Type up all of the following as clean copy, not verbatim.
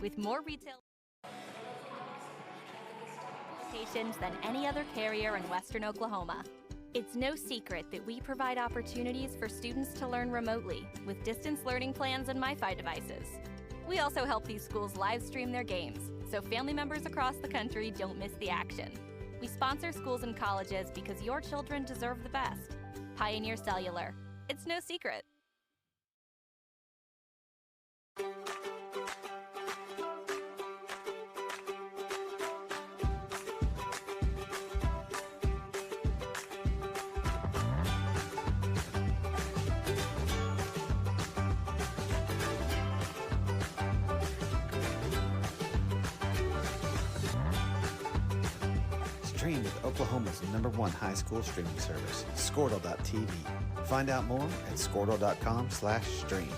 with more retail locations than any other carrier in Western Oklahoma. It's no secret that we provide opportunities for students to learn remotely with distance learning plans and MiFi devices. We also help these schools live stream their games, so family members across the country don't miss the action. We sponsor schools and colleges because your children deserve the best. Pioneer Cellular. It's no secret. Stream with Oklahoma's #1 high school streaming service, Squirtle.tv. Find out more at Squirtle.com/stream.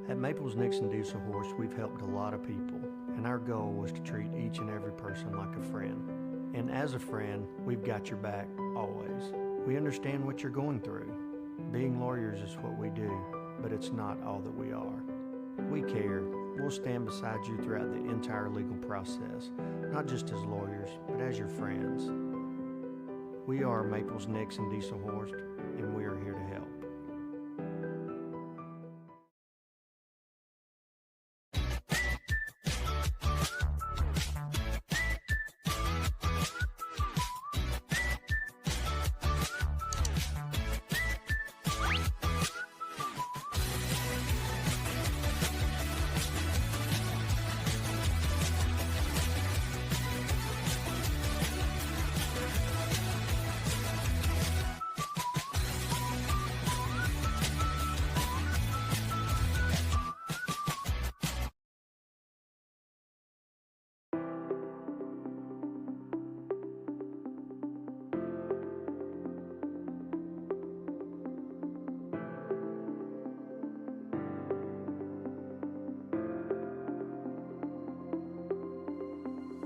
At Maples Nixon Diesel Horse, we've helped a lot of people, and our goal was to treat each and every person like a friend. And as a friend, we've got your back, always. We understand what you're going through. Being lawyers is what we do, but it's not all that we are. We care. We'll stand beside you throughout the entire legal process, not just as lawyers, but as your friends. We are Maples Nixon Diesel Horse, and we are here to help.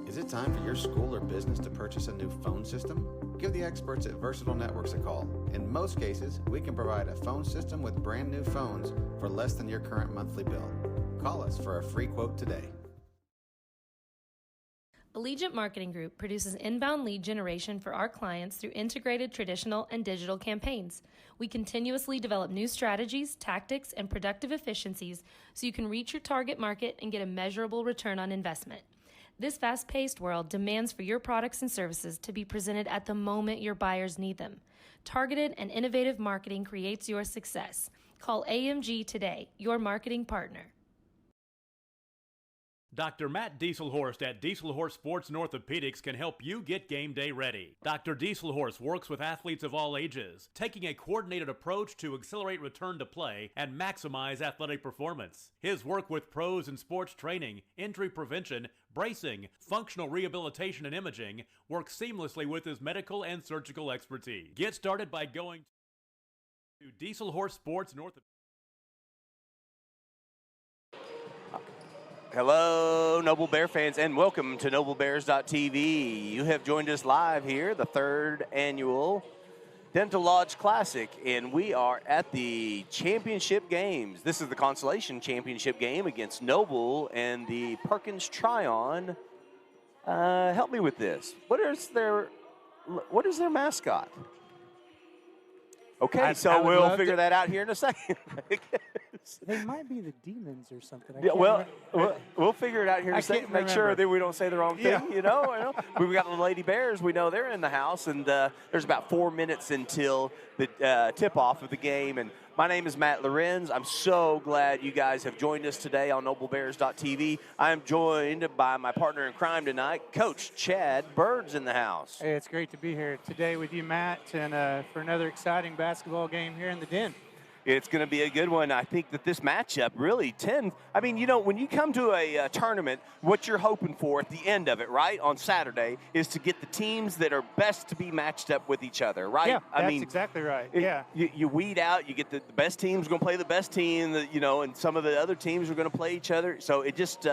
Is it time for your school or business to purchase a new phone system? Give the experts at Versatile Networks a call. In most cases, we can provide a phone system with brand new phones for less than your current monthly bill. Call us for a free quote today. Allegiant Marketing Group produces inbound lead generation for our clients through integrated traditional and digital campaigns. We continuously develop new strategies, tactics, and productive efficiencies so you can reach your target market and get a measurable return on investment. This fast-paced world demands for your products and services to be presented at the moment your buyers need them. Targeted and innovative marketing creates your success. Call AMG today, your marketing partner. Dr. Matt Dieselhorst at Dieselhorst Sports and Orthopedics can help you get game day ready. Dr. Dieselhorst works with athletes of all ages, taking a coordinated approach to accelerate return to play and maximize athletic performance. His work with pros in sports training, injury prevention, bracing, functional rehabilitation, and imaging works seamlessly with his medical and surgical expertise. Get started by going to Dieselhorst Sports and Orthopedics. Hello, Noble Bear fans, and welcome to NobleBears.tv. You have joined us live here, the 3rd annual Dental Lodge Classic, and we are at the championship games. This is the consolation championship game against Noble and the Perkins Tryon. Help me with this. What is their mascot? Okay, so we'll figure that out here in a second. They might be the demons or something. Yeah, we'll figure it out here in a second. Make sure that we don't say the wrong thing, you know. We've got the Lady Bears. We know they're in the house, and there's about 4 minutes until the tip-off of the game. And my name is Matt Lorenz. I'm so glad you guys have joined us today on NobleBears.tv. I am joined by my partner in crime tonight, Coach Chad Bird's in the house. Hey, it's great to be here today with you, Matt, and for another exciting basketball game here in the Den. It's going to be a good one. I think that this matchup really when you come to a tournament, what you're hoping for at the end of it, right, on Saturday, is to get the teams that are best to be matched up with each other, right? Yeah, that's exactly right. You weed out, you get the best teams going to play the best team, and some of the other teams are going to play each other. So it just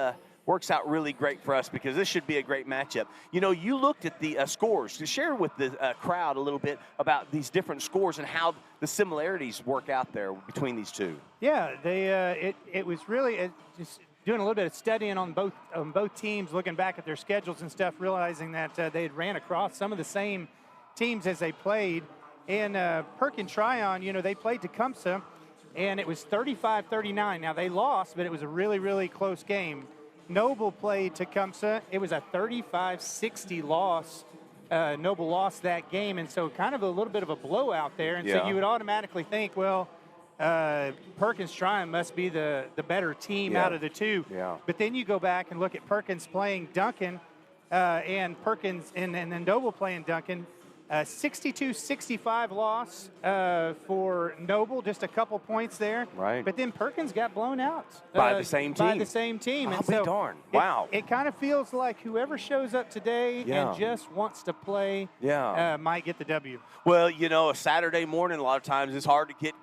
works out really great for us because this should be a great matchup. You know, you looked at the scores. To share with the crowd a little bit about these different scores and how the similarities work out there between these two. Yeah, it was really just doing a little bit of studying on both teams, looking back at their schedules and stuff, realizing that they had ran across some of the same teams as they played. And Perkins Tryon, you know, they played Tecumseh, and it was 35-39. Now, they lost, but it was a really, really close game. Noble played Tecumseh. It was a 35-60 loss. Noble lost that game, and so kind of a little bit of a blowout there. And so you would automatically think, well, Perkins Tryon must be the better team out of the two. Yeah. But then you go back and look at Perkins playing Duncan, and Perkins and then Noble playing Duncan. 62-65 loss for Noble, just a couple points there. Right. But then Perkins got blown out. By the same team. By the same team. I'll be darned. Wow. It kind of feels like whoever shows up today and just wants to play might get the W. Well, you know, a Saturday morning, a lot of times it's hard to get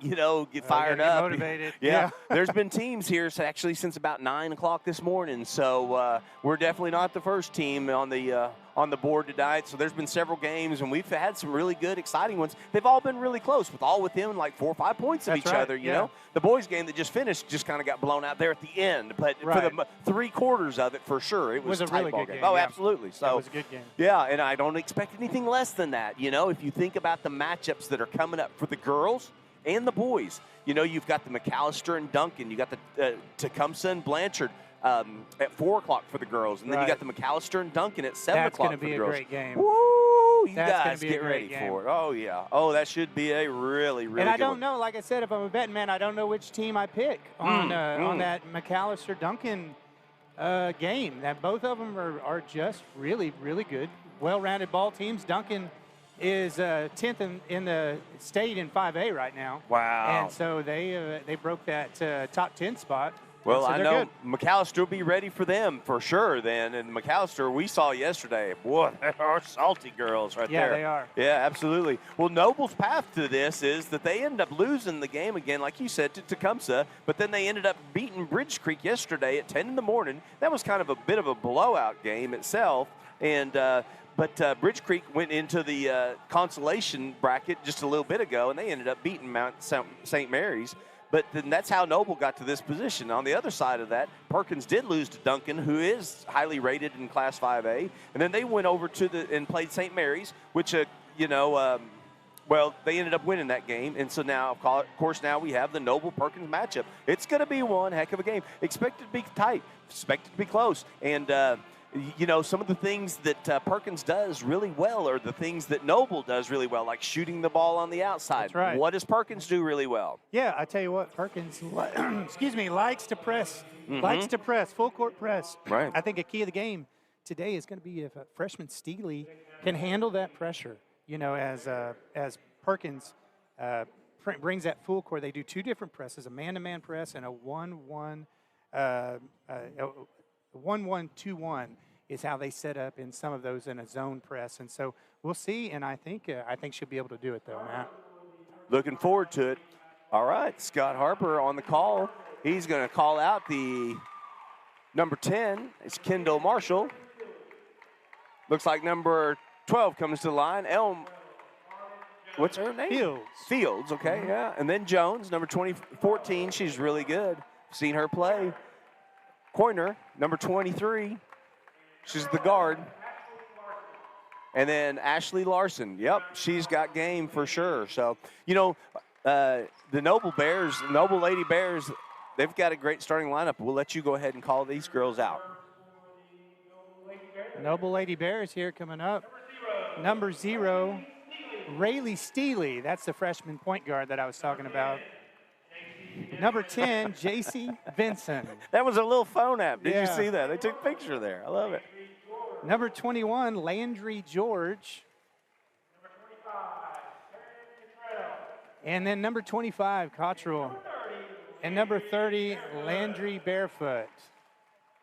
fired up. Motivated. Yeah. There's been teams here actually since about 9 o'clock this morning. So we're definitely not the first team on the board tonight. So there's been several games, and we've had some really good, exciting ones. They've all been really close, within like 4 or 5 points of each other, you know. The boys' game that just finished just kind of got blown out there at the end. But for the 3 quarters of it, for sure, it was a really tight good game. Oh, absolutely. So it was a good game. Yeah, and I don't expect anything less than that. You know, if you think about the matchups that are coming up for the girls and the boys, you know, you've got the McAllister and Duncan. You got the Tecumseh and Blanchard. At 4 o'clock for the girls, and then you got the McAllister and Duncan at 7 o'clock for the girls. That's going to be a great game. Woo! You That's guys get ready for it. Oh, yeah. Oh, that should be a really, really and I good don't know, like I said, if I'm a betting man, I don't know which team I pick on that McAllister-Duncan game. That both of them are just really, really good, well-rounded ball teams. Duncan is 10th in the state in 5A right now. Wow. And so they broke that top 10 spot. Well, so I know good. McAllister will be ready for them for sure then. And McAllister, we saw yesterday, boy, they are salty girls right there. Yeah, they are. Yeah, absolutely. Well, Noble's path to this is that they ended up losing the game again, like you said, to Tecumseh, but then they ended up beating Bridge Creek yesterday at 10 in the morning. That was kind of a bit of a blowout game itself. And But Bridge Creek went into the consolation bracket just a little bit ago, and they ended up beating Mount St. Mary's. But then that's how Noble got to this position. On the other side of that, Perkins did lose to Duncan, who is highly rated in Class 5A. And then they went over and played St. Mary's, which, well, they ended up winning that game. And so now, of course, now we have the Noble-Perkins matchup. It's going to be one heck of a game. Expect it to be tight. Expect it to be close. And, some of the things that Perkins does really well are the things that Noble does really well, like shooting the ball on the outside. That's right. What does Perkins do really well? Yeah, I tell you what, Perkins, likes to press. Likes to press, full court press. Right. I think a key of the game today is going to be if freshman Steely can handle that pressure. As Perkins brings that full court, they do two different presses: a man-to-man press and a 1-1, 1-1-2-1 is how they set up in some of those in a zone press. And so we'll see. And I think she'll be able to do it though, Matt. Looking forward to it. All right, Scott Harper on the call. He's going to call out the number 10. It's Kendall Marshall. Looks like number 12 comes to the line. What's her name? Fields, okay, yeah. And then Jones, number 14. She's really good. Seen her play. Coiner, number 23. She's the guard. And then Ashley Larson. Yep, she's got game for sure. So, the Noble Lady Bears, they've got a great starting lineup. We'll let you go ahead and call these girls out. Noble Lady Bears here coming up. Number 0, Rayleigh Steely. That's the freshman point guard that I was talking about. Number 10, JC Vinson. That was a little phone app. Did you see that? They took a picture there. I love it. Number 21, Landry George. And then number 25, Cottrell. And number 30, Landry Barefoot.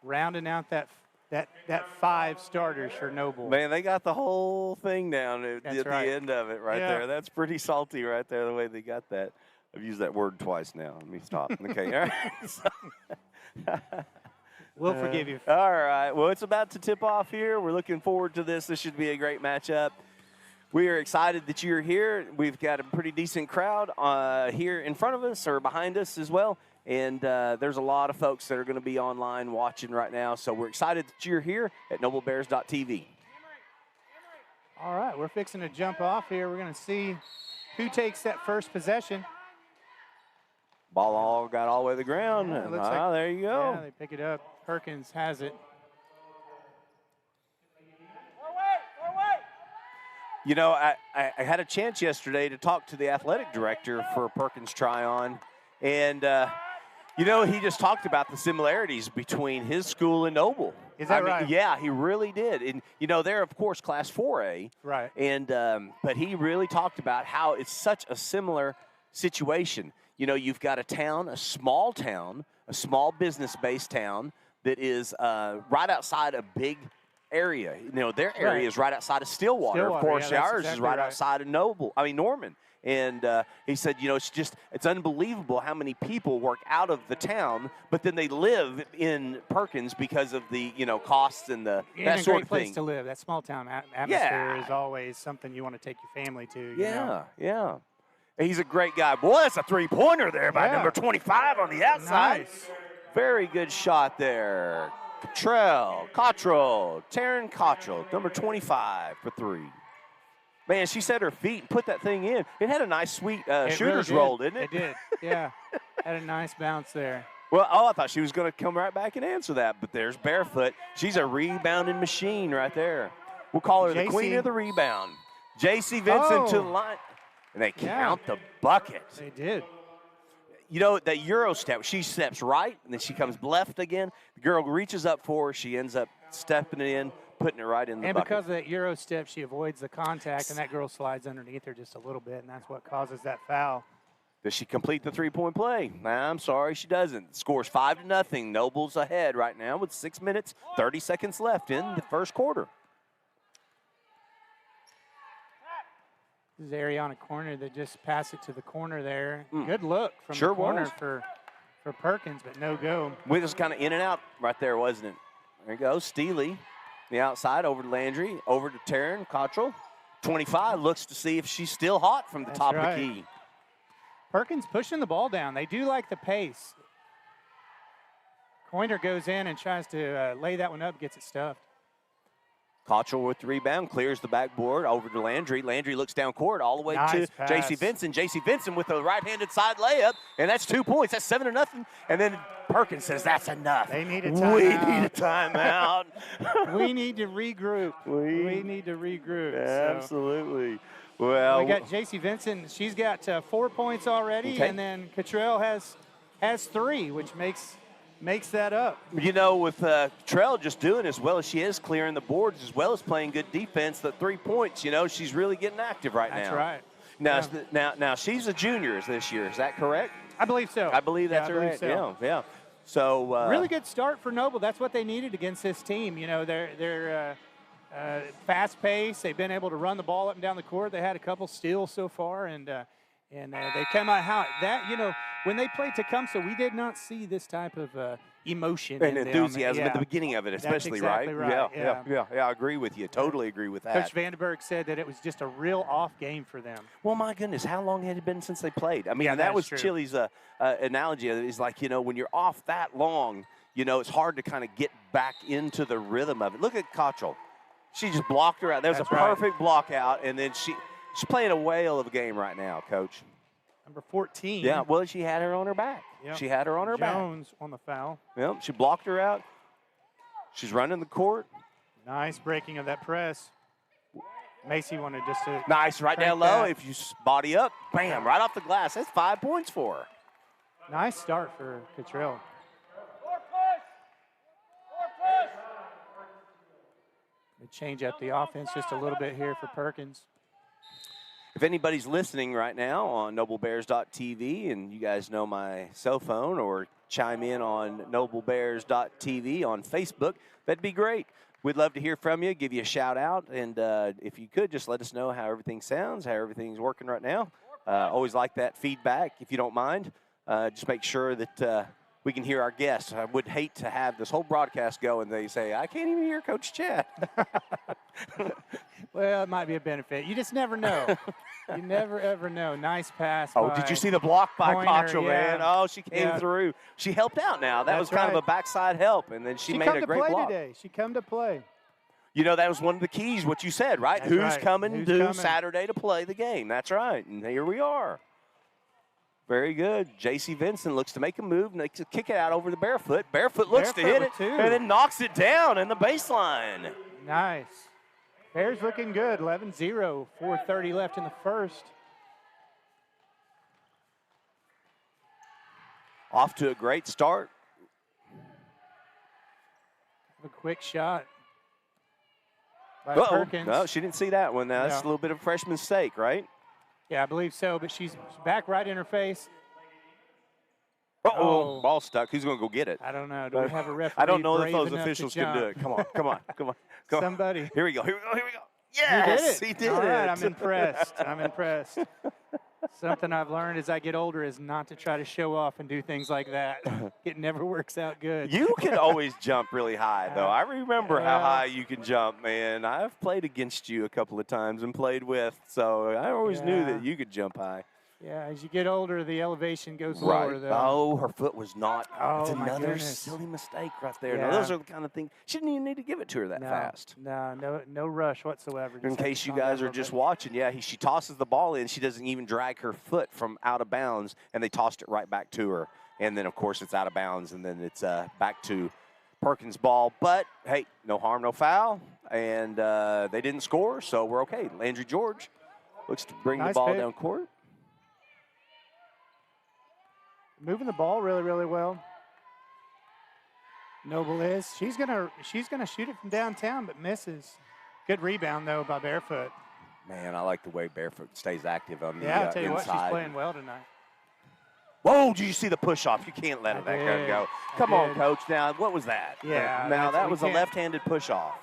Rounding out that 5 starters for Noble. Man, they got the whole thing down at the end of it right there. That's pretty salty right there, the way they got that. I've used that word twice now. Let me stop. Okay, all right. We'll forgive you. All right. Well, it's about to tip off here. We're looking forward to this. This should be a great matchup. We are excited that you're here. We've got a pretty decent crowd here in front of us or behind us as well. And there's a lot of folks that are going to be online watching right now. So we're excited that you're here at noblebears.tv. All right, we're fixing to jump off here. We're going to see who takes that first possession. Ball all got all the way to the ground. Yeah, there you go. Yeah, they pick it up. Perkins has it. You know, I had a chance yesterday to talk to the athletic director for Perkins Tryon, and, you know, he just talked about the similarities between his school and Noble. Is that right? Yeah, he really did. And, you know, they're, of course, Class 4A. Right. And but he really talked about how it's such a similar situation. You know, you've got a town, a small business-based town that is right outside a big area. You know, their area is right outside of Stillwater. Of course, yeah, ours exactly is right outside of Norman. And he said, you know, it's unbelievable how many people work out of the town, but then they live in Perkins because of the, you know, costs and that sort of thing. It's a great place to live. That small town atmosphere is always something you want to take your family to. You know? Yeah. He's a great guy. Boy, that's a three-pointer there by number 25 on the outside. Nice. Very good shot there. Tryon, Taryn Cottrell, number 25 for three. Man, she set her feet and put that thing in. It had a nice, sweet shooter's roll, didn't it? It did, yeah. Had a nice bounce there. Well, I thought she was going to come right back and answer that, but there's Barefoot. She's a rebounding machine right there. We'll call her the queen of the rebound. J.C. Vincent to the line. And they count the bucket. They did. You know, that Euro step, she steps right, and then she comes left again. The girl reaches up for her. She ends up stepping it in, putting it right in the bucket. And because of that Euro step, she avoids the contact, and that girl slides underneath her just a little bit, and that's what causes that foul. Does she complete the three-point play? I'm sorry, she doesn't. Scores 5-0. Noble's ahead right now with 6 minutes, 30 seconds left in the first quarter. This is Ariana Corner. They just pass it to the corner there. Good look from the corner for Perkins, but no go. We was kind of in and out right there, wasn't it? There you go. Steely, the outside, over to Landry, over to Taryn Cottrell. 25 looks to see if she's still hot from the top of the key. Perkins pushing the ball down. They do like the pace. Coiner goes in and tries to lay that one up, gets it stuffed. Cottrell with the rebound, clears the backboard over to Landry. Landry looks down court all the way to J.C. Vincent. J.C. Vincent with a right-handed side layup, and that's 2 points. That's 7-0. And then Perkins says, that's enough. They need a timeout. We need a timeout. We need to regroup. We need to regroup. Absolutely. Well, we got J.C. Vincent. She's got 4 points already, and then Cottrell has 3, which makes that up. You know, with Trell just doing as well as she is, clearing the boards as well as playing good defense, the 3 points, you know, she's really getting active right now. That's right. Now she's a junior this year. Is that correct? I believe so. I believe that's right. So. Yeah. So really good start for Noble. That's what they needed against this team. You know, they're fast paced. They've been able to run the ball up and down the court. They had a couple steals so far, and they come out you know, when they played Tecumseh, we did not see this type of emotion and enthusiasm at the beginning of it, especially. That's exactly right. Yeah. I agree with you. Totally agree with that. Coach Vandenberg said that it was just a real off game for them. Well, my goodness, how long had it been since they played? I mean, that was true. Chili's analogy. Is like, you know, when you're off that long, you know, it's hard to kind of get back into the rhythm of it. Look at Cottrell. She just blocked her out. There's a perfect block out, and then she's playing a whale of a game right now, Coach. Number 14. Yeah, well, she had her on her back. Yep. She had her on her back. Jones on the foul. Yep, she blocked her out. She's running the court. Nice breaking of that press. Macy wanted just to nice right down low. If you body up, bam, right off the glass. That's 5 points for her. Nice start for Cottrell. They change up the offense just a little bit here for Perkins. If anybody's listening right now on noblebears.tv, and you guys know my cell phone, or chime in on noblebears.tv on Facebook, that'd be great. We'd love to hear from you, give you a shout out, and if you could, just let us know how everything sounds, how everything's working right now. Always like that feedback, if you don't mind. Just make sure that we can hear our guests. I would hate to have this whole broadcast go and they say, I can't even hear Coach Chad. Well, it might be a benefit. You just never know. You never, ever know. Nice pass. Oh, did you see the block by Pointer, Cottrell, yeah. man? Oh, she came Yeah. through. She helped out now. That was That's kind of right. a backside help, and then she made come a to great play block. today. She come to play. You know, that was one of the keys, what you said, right? That's Who's right. coming Who's to coming? Saturday to play the game? That's right. And here we are. Very good. J.C. Vincent looks to make a move, makes a kick it out over the Barefoot. Barefoot looks to hit it, with two. and then knocks it down in the baseline. Nice. Bears looking good. 11-0. 4:30 left in the first. Off to a great start. A quick shot by Uh-oh. Perkins. No, she didn't see that one. Now, that's a No. little bit of freshman mistake, right? Yeah, I believe so, but she's back right in her face. Uh-oh. Oh. Ball stuck. Who's going to go get it? I don't know. Do we have a referee I don't know if brave those enough officials to can do jump? it. Come on, come on, come on. Come on. Somebody. Here we go, here we go, here we go. You Yes, did it. he did All right, it. I'm impressed. I'm impressed. Something I've learned as I get older is not to try to show off and do things like that. It never works out good. You can always jump really high, though. I remember how Yeah. high you can jump, man. I've played against you a couple of times and played with, so I always knew Yeah. that you could jump high. Yeah, as you get older, the elevation goes lower, though. Oh, her foot was not. Oh, It's my another goodness. silly mistake right there. Now, Yeah. those are the kind of things. She didn't even need to give it to her that fast. No rush whatsoever. In Just have case to you calm down guys a are little just bit. watching, yeah, she tosses the ball in. She doesn't even drag her foot from out of bounds, and they tossed it right back to her. And then, of course, it's out of bounds, and then it's back to Perkins' ball. But, hey, no harm, no foul. And they didn't score, so we're okay. Landry George looks to bring the Nice ball pick. down court. Moving the ball really, really well. Noble is. She's gonna shoot it from downtown, but misses. Good rebound though by Barefoot. Man, I like the way Barefoot stays active on the Yeah, I'll tell you what, inside. she's playing well tonight. Whoa, did you see the push-off? You can't let I that guy did. go. I Come on, did. Coach. Now, what was that? Yeah, Now, that's- that we was a can't- left-handed push-off.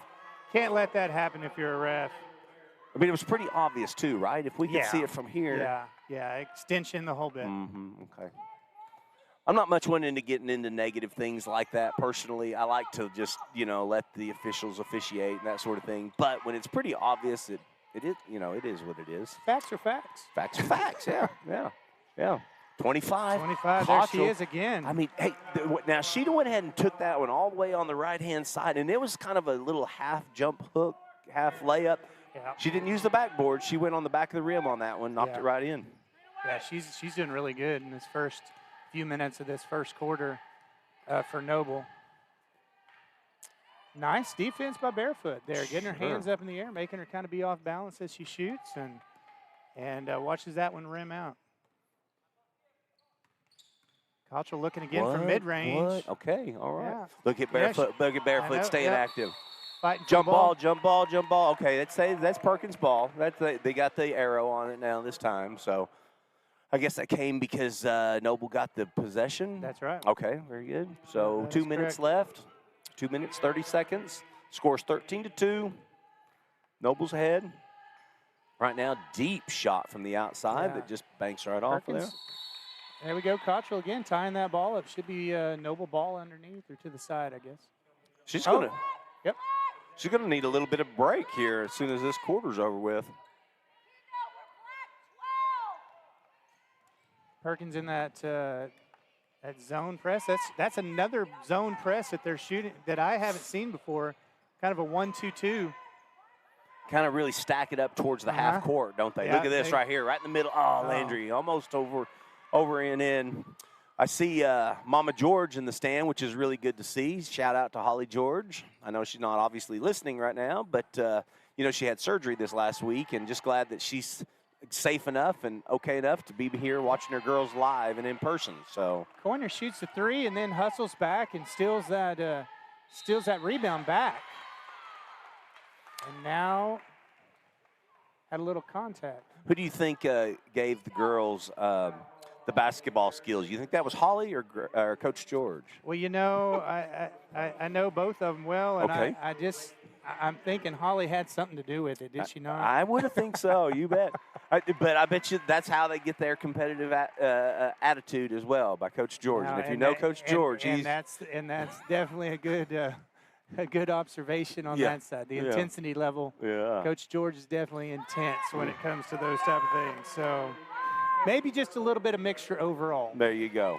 Can't let that happen if you're a ref. I mean, it was pretty obvious, too, right? If we could see it from here. Yeah, extension the whole bit. Okay. I'm not much one into getting into negative things like that personally. I like to just, let the officials officiate and that sort of thing. But when it's pretty obvious, it is, it is what it is. Facts are facts. Facts are facts. Yeah. 25. 25. There she Cottrell. is again. I mean, hey, now she went ahead and took that one all the way on the right-hand side, and it was kind of a little half jump hook, half layup. Yeah. She didn't use the backboard. She went on the back of the rim on that one, knocked Yeah. it right in. Yeah, she's doing really good in this first few minutes of this first quarter for Noble. Nice defense by Barefoot there, getting her hands up in the air, making her kind of be off balance as she shoots, and watches that one rim out. Cottrell looking again from mid-range. Okay, all right. Yeah. Look at Yeah, Barefoot. Look at I Barefoot know, staying yeah. active. Fighting for Jump the ball, jump ball, jump ball. Okay, that's Perkins' ball. They got the arrow on it now this time. So I guess that came because Noble got the possession. That's right. Okay, very good. So that 2 is minutes correct. left. 2 minutes, 30 seconds. Scores 13-2. Noble's ahead. Right now, deep shot from the outside Yeah. that just banks right off of there. Perkins. There we go, Cottrell again tying that ball up. Should be Noble ball underneath or to the side, I guess. She's Oh. gonna. Yep. She's gonna need a little bit of break here as soon as this quarter's over with. Perkins in that zone press. That's another zone press that they're shooting that I haven't seen before. Kind of a 1-2-2. Kind of really stack it up towards the half court, don't they? Yeah, Look at this right here, right in the middle. Oh, Landry, almost over and in. I see Mama George in the stand, which is really good to see. Shout out to Holly George. I know she's not obviously listening right now, but, she had surgery this last week, and just glad that she's safe enough and okay enough to be here watching her girls live and in person. So Coiner shoots the three and then hustles back and steals that rebound back. And now had a little contact. who do you think gave the girls the the basketball skills. You think that was Holly or Coach George? Well, you know, I know both of them well, and Okay. I'm thinking Holly had something to do with it, did she not? I would have think so. You bet. But I bet you that's how they get their competitive attitude as well, by Coach George. No, And if you know Coach George, and that's definitely a good observation on that side. The intensity level. Yeah. Coach George is definitely intense when it comes to those type of things. So maybe just a little bit of mixture overall. There you go.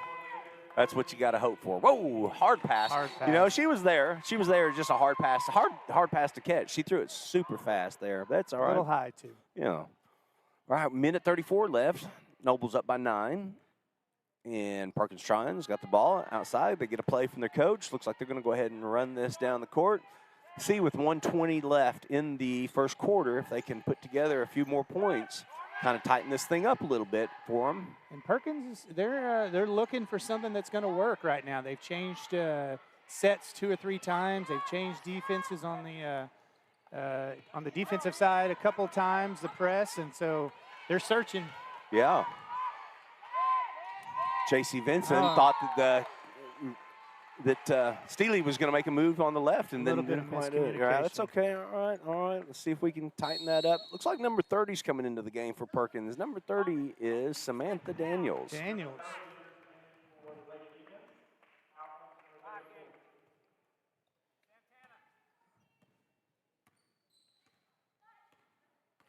That's what you got to hope for. Whoa, hard pass. Hard pass. You know, she was there. She was there, just a hard pass. Hard pass to catch. She threw it super fast there. That's all right. A little high, too. Yeah. All right, minute 34 left. Noble's up by 9. And Perkins Tryon's got the ball outside. They get a play from their coach. Looks like they're going to go ahead and run this down the court. See, with 1:20 left in the first quarter, if they can put together a few more points, kind of tighten this thing up a little bit for them. And Perkins, they're looking for something that's going to work right now. They've changed sets 2 or 3 times. They've changed defenses on the defensive side a couple times, the press, and so they're searching. Yeah. J.C. Vincent thought that Steely was going to make a move on the left, and then didn't quite do it. Yeah, that's okay. All right. Let's see if we can tighten that up. Looks like number 30 is coming into the game for Perkins. Number 30 is Samantha Daniels.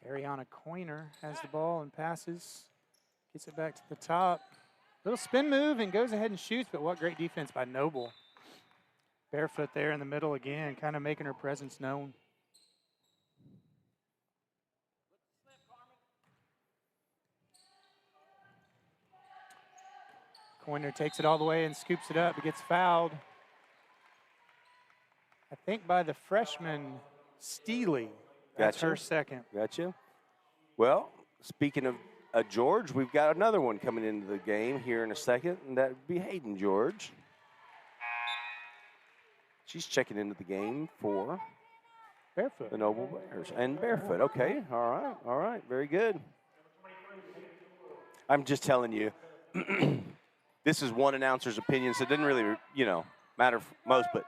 Ariana Coiner has the ball and passes, gets it back to the top. Little spin move and goes ahead and shoots, but what great defense by Noble. Barefoot there in the middle again, kind of making her presence known. Coiner takes it all the way and scoops it up, but gets fouled. I think by the freshman, Steely. That's her second. Gotcha. Well, speaking of George, we've got another one coming into the game here in a second, and that would be Hayden George. She's checking into the game for Barefoot. The Noble Bears. And Barefoot, okay. All right, very good. I'm just telling you, this is one announcer's opinion, so it didn't really, matter for most, but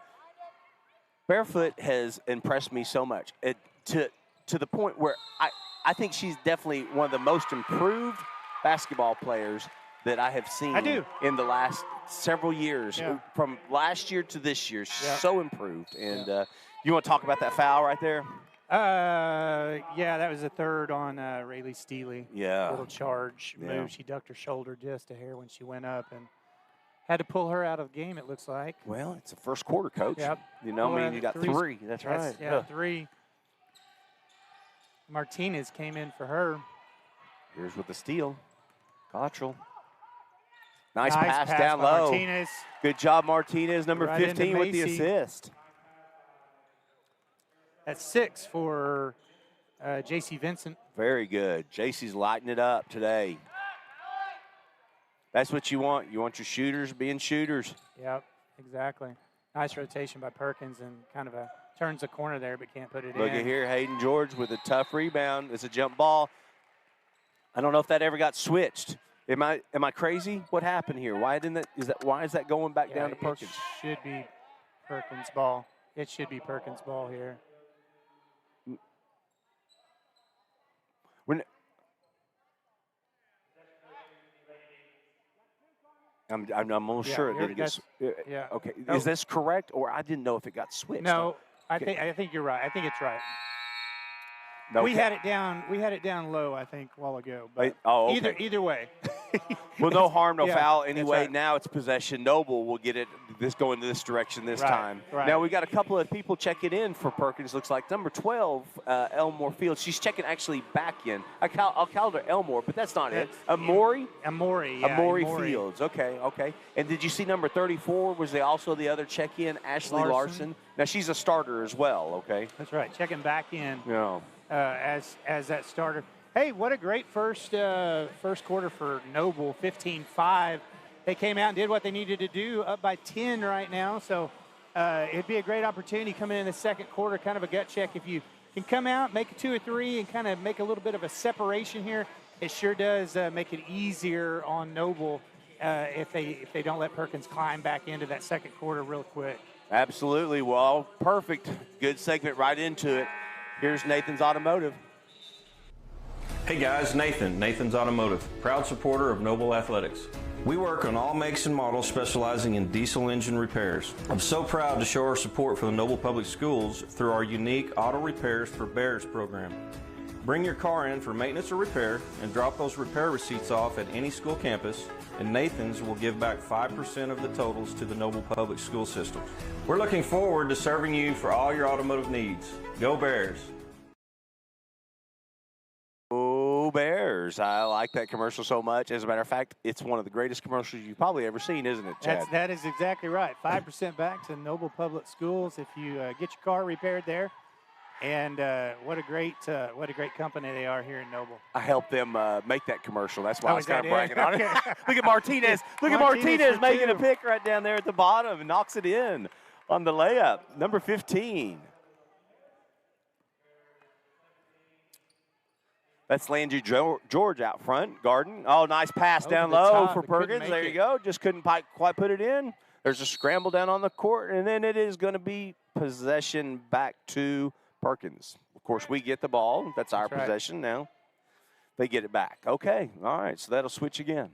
Barefoot has impressed me so much to the point where I think she's definitely one of the most improved basketball players that I have seen in the last several years. Yeah. From last year to this year, so improved. And you want to talk about that foul right there? Yeah, that was the third on Rayleigh Steely. Yeah. Little charge move. She ducked her shoulder just a hair when she went up and had to pull her out of the game, it looks like. Well, it's the first quarter, Coach. Yep. You got 3. That's right. Yeah, 3. Martinez came in for her. Here's with the steal. Cottrell. Nice pass down low. Martinez. Good job, Martinez. Number 15 with the assist. That's 6 for J.C. Vincent. Very good. J.C.'s lighting it up today. That's what you want. You want your shooters being shooters. Yep, exactly. Nice rotation by Perkins and kind of turns the corner there but can't put it in. Look at here, Hayden George with a tough rebound. It's a jump ball. I don't know if that ever got switched. Am I crazy? What happened here? Why is that going back down to Perkins? It should be Perkins' ball. It should be Perkins' ball here. I'm almost sure it didn't get. Yeah. Okay. Oh. Is this correct, or I didn't know if it got switched? No, I think you're right. I think it's right. Okay. We had it down low, I think, a while ago. But okay. Either way. Well, no harm, no foul. Anyway, right. Now it's possession. Noble will get it. This going to this direction this time. Right. Now we got a couple of people checking in for Perkins. Looks like number 12, Elmore Fields. She's checking actually back in. I'll call her Elmore, but that's not it. Amori Fields. Okay. And did you see number 34? Was they also the other check-in, Ashley Larson? Now she's a starter as well. Okay. That's right. Checking back in. Yeah. As that starter. Hey, what a great first quarter for Noble, 15-5. They came out and did what they needed to do, up by 10 right now. So it'd be a great opportunity coming in the second quarter, kind of a gut check. If you can come out, make a 2 or 3, and kind of make a little bit of a separation here, it sure does make it easier on Noble if they don't let Perkins climb back into that second quarter real quick. Absolutely. Well, perfect. Good segment right into it. Here's Nathan's Automotive. Hey guys, Nathan's Automotive, proud supporter of Noble Athletics. We work on all makes and models specializing in diesel engine repairs. I'm so proud to show our support for the Noble Public Schools through our unique Auto Repairs for Bears program. Bring your car in for maintenance or repair and drop those repair receipts off at any school campus, and Nathan's will give back 5% of the totals to the Noble Public School system. We're looking forward to serving you for all your automotive needs. Go Bears! Go Bears. I like that commercial so much. As a matter of fact, it's one of the greatest commercials you've probably ever seen, isn't it, Chad? That is exactly right. 5% back to Noble Public Schools if you get your car repaired there. And what a great company they are here in Noble. I helped them make that commercial. That's why I was kind of bragging on it. Okay. Look at Martinez. Look at Martinez making a pick right down there at the bottom and knocks it in on the layup. Number 15. That's Landry George out front, guarding. Oh, nice pass down low for Perkins. There you go. Just couldn't quite put it in. There's a scramble down on the court, and then it is going to be possession back to Perkins. Of course, we get the ball. That's our possession now. They get it back. Okay. All right. So that'll switch again.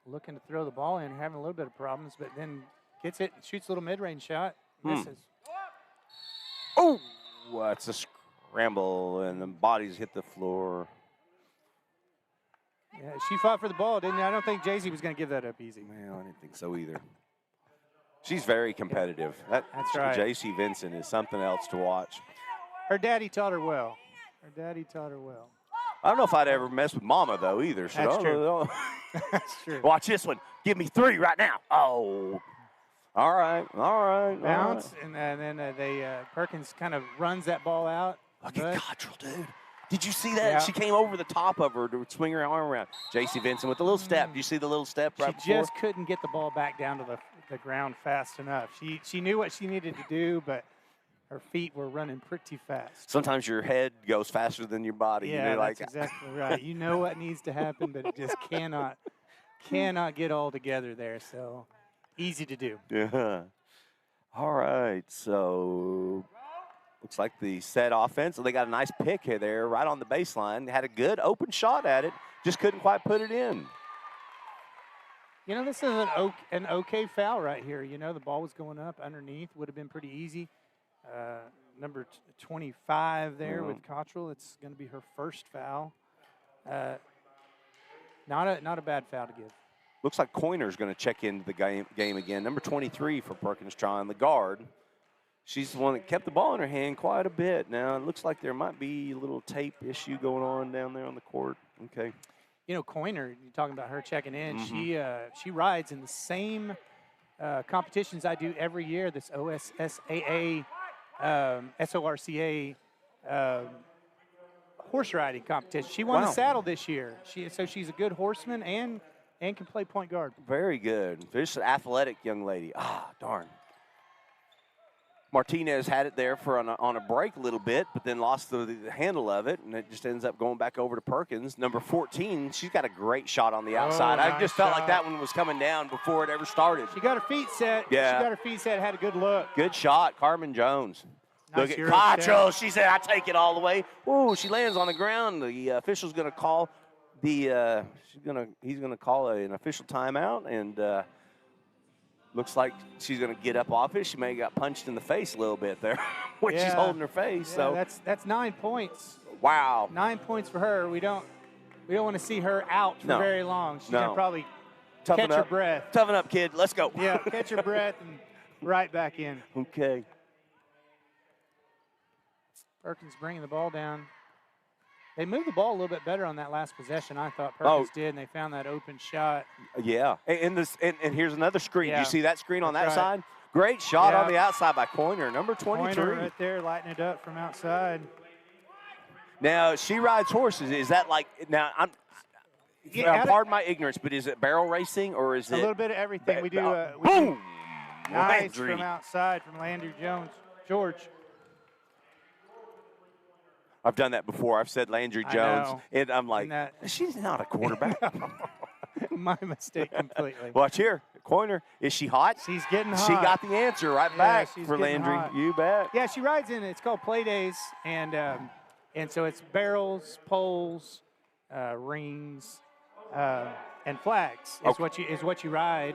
Looking to throw the ball in, having a little bit of problems, but then gets it, shoots a little mid-range shot, misses. Oh, it's a scramble, and the bodies hit the floor. Yeah, she fought for the ball, didn't she? I don't think Jay-Z was going to give that up easy. Man, I didn't think so either. She's very competitive. That's right. J.C. Vincent is something else to watch. Her daddy taught her well. I don't know if I'd ever mess with Mama, though, either. So That's true. That's true. Watch this one. Give me 3 right now. Oh. All right. Bounce, and then Perkins kind of runs that ball out. Look at Cottrell, dude. Did you see that? Yeah. She came over the top of her to swing her arm around. J.C. Vincent with a little step. Do you see the little step right before? She just couldn't get the ball back down to the ground fast enough. She knew what she needed to do, but her feet were running pretty fast. Sometimes your head goes faster than your body. Yeah, that's exactly right. You know what needs to happen, but it just cannot get all together there. So easy to do. Yeah. All right. So looks like the set offense. So they got a nice pick here there right on the baseline. Had a good open shot at it. Just couldn't quite put it in. You know, this is an okay foul right here. You know, the ball was going up underneath. Would have been pretty easy. Number 25 there with Cottrell. It's going to be her first foul. Not a bad foul to give. Looks like Coyner's going to check into the game again. Number 23 for Perkins Tryon, the guard. She's the one that kept the ball in her hand quite a bit. Now, it looks like there might be a little tape issue going on down there on the court. Okay. You know, Coyner, you're talking about her checking in. She rides in the same competitions I do every year, this OSSAA, SORCA horse riding competition. She won the saddle this year. So she's a good horseman and can play point guard. Very good. Just an athletic young lady. Darn. Martinez had it there for on a break a little bit, but then lost the handle of it, and it just ends up going back over to Perkins. Number 14, she's got a great shot on the outside. I just felt like that one was coming down before it ever started. She got her feet set. Yeah. She got her feet set, had a good look. Good shot, Carmen Jones. Nice. Look at Cottrell. She said, I take it all the way. Ooh, she lands on the ground. The official's going to call he's going to call an official timeout, and looks like she's going to get up off it. She may have got punched in the face a little bit there when she's holding her face. Yeah, so that's 9 points. Wow. 9 points for her. We don't want to see her out for very long. She's going to probably catch her breath. Toughen up, kid. Let's go. Yeah, catch her breath and right back in. Okay. Perkins bringing the ball down. They moved the ball a little bit better on that last possession, I thought Perkins did, and they found that open shot. Yeah, and here's another screen. Yeah. You see that screen on that side? Great shot on the outside by Coyner, number 23. Coyner right there, lighting it up from outside. Now, she rides horses. Is that like, now, pardon my ignorance, but is it barrel racing or is it? A little bit of everything. We do. Boom! Nice Landry. from outside from Landry George. I've done that before. I've said Landry Jones, and I'm like, she's not a quarterback. My mistake completely. Watch here. Coiner, is she hot? She's getting hot. She got the answer right back she's for getting Landry. hot. You bet. Yeah, she rides in. It's called Play Days, and so it's barrels, poles, rings, and flags is what you ride.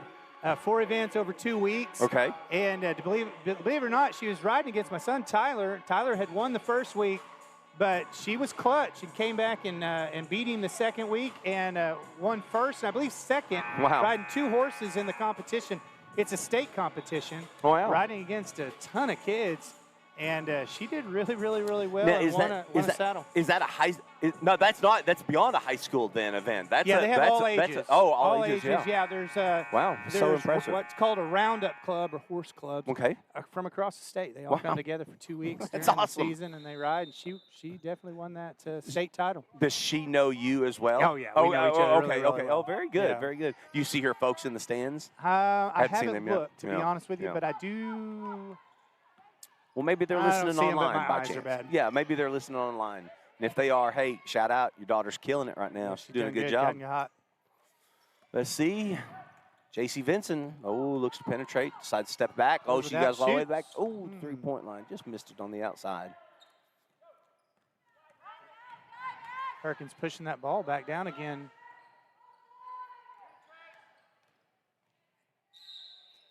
4 events over 2 weeks. Okay. And to believe it or not, she was riding against my son Tyler. Tyler had won the first week, but she was clutch and came back and beat him the second week and won first and I believe second. Wow. Riding 2 horses in the competition. It's a state competition. Oh, wow. Riding against a ton of kids. And she did really, really, really well Now, and won a saddle. Is that a high? No, that's not. That's beyond a high school then event. That's they have all ages. All ages. Yeah, there's wow, there's so impressive. What's called a roundup club or horse club. Okay. From across the state, they all come together for 2 weeks That's during awesome. the season, and they ride. And she definitely won that state title. Does she know you as well? Oh yeah. We know each other okay. really well. Oh, very good. Yeah. Very good. Do you see her folks in the stands? I seen haven't them, looked to be honest with you, but I do. Well, maybe they're I don't listening see 'em, but online my by eyes are chance. bad. Yeah, maybe they're listening online. And if they are, hey, shout out. Your daughter's killing it right now. Yeah, she's doing a good job. Cutting you hot. Let's see. J.C. Vinson. Oh, looks to penetrate. Decides to step back. Oh, she goes all the way back. Oh, 3-point line. Just missed it on the outside. Perkins pushing that ball back down again.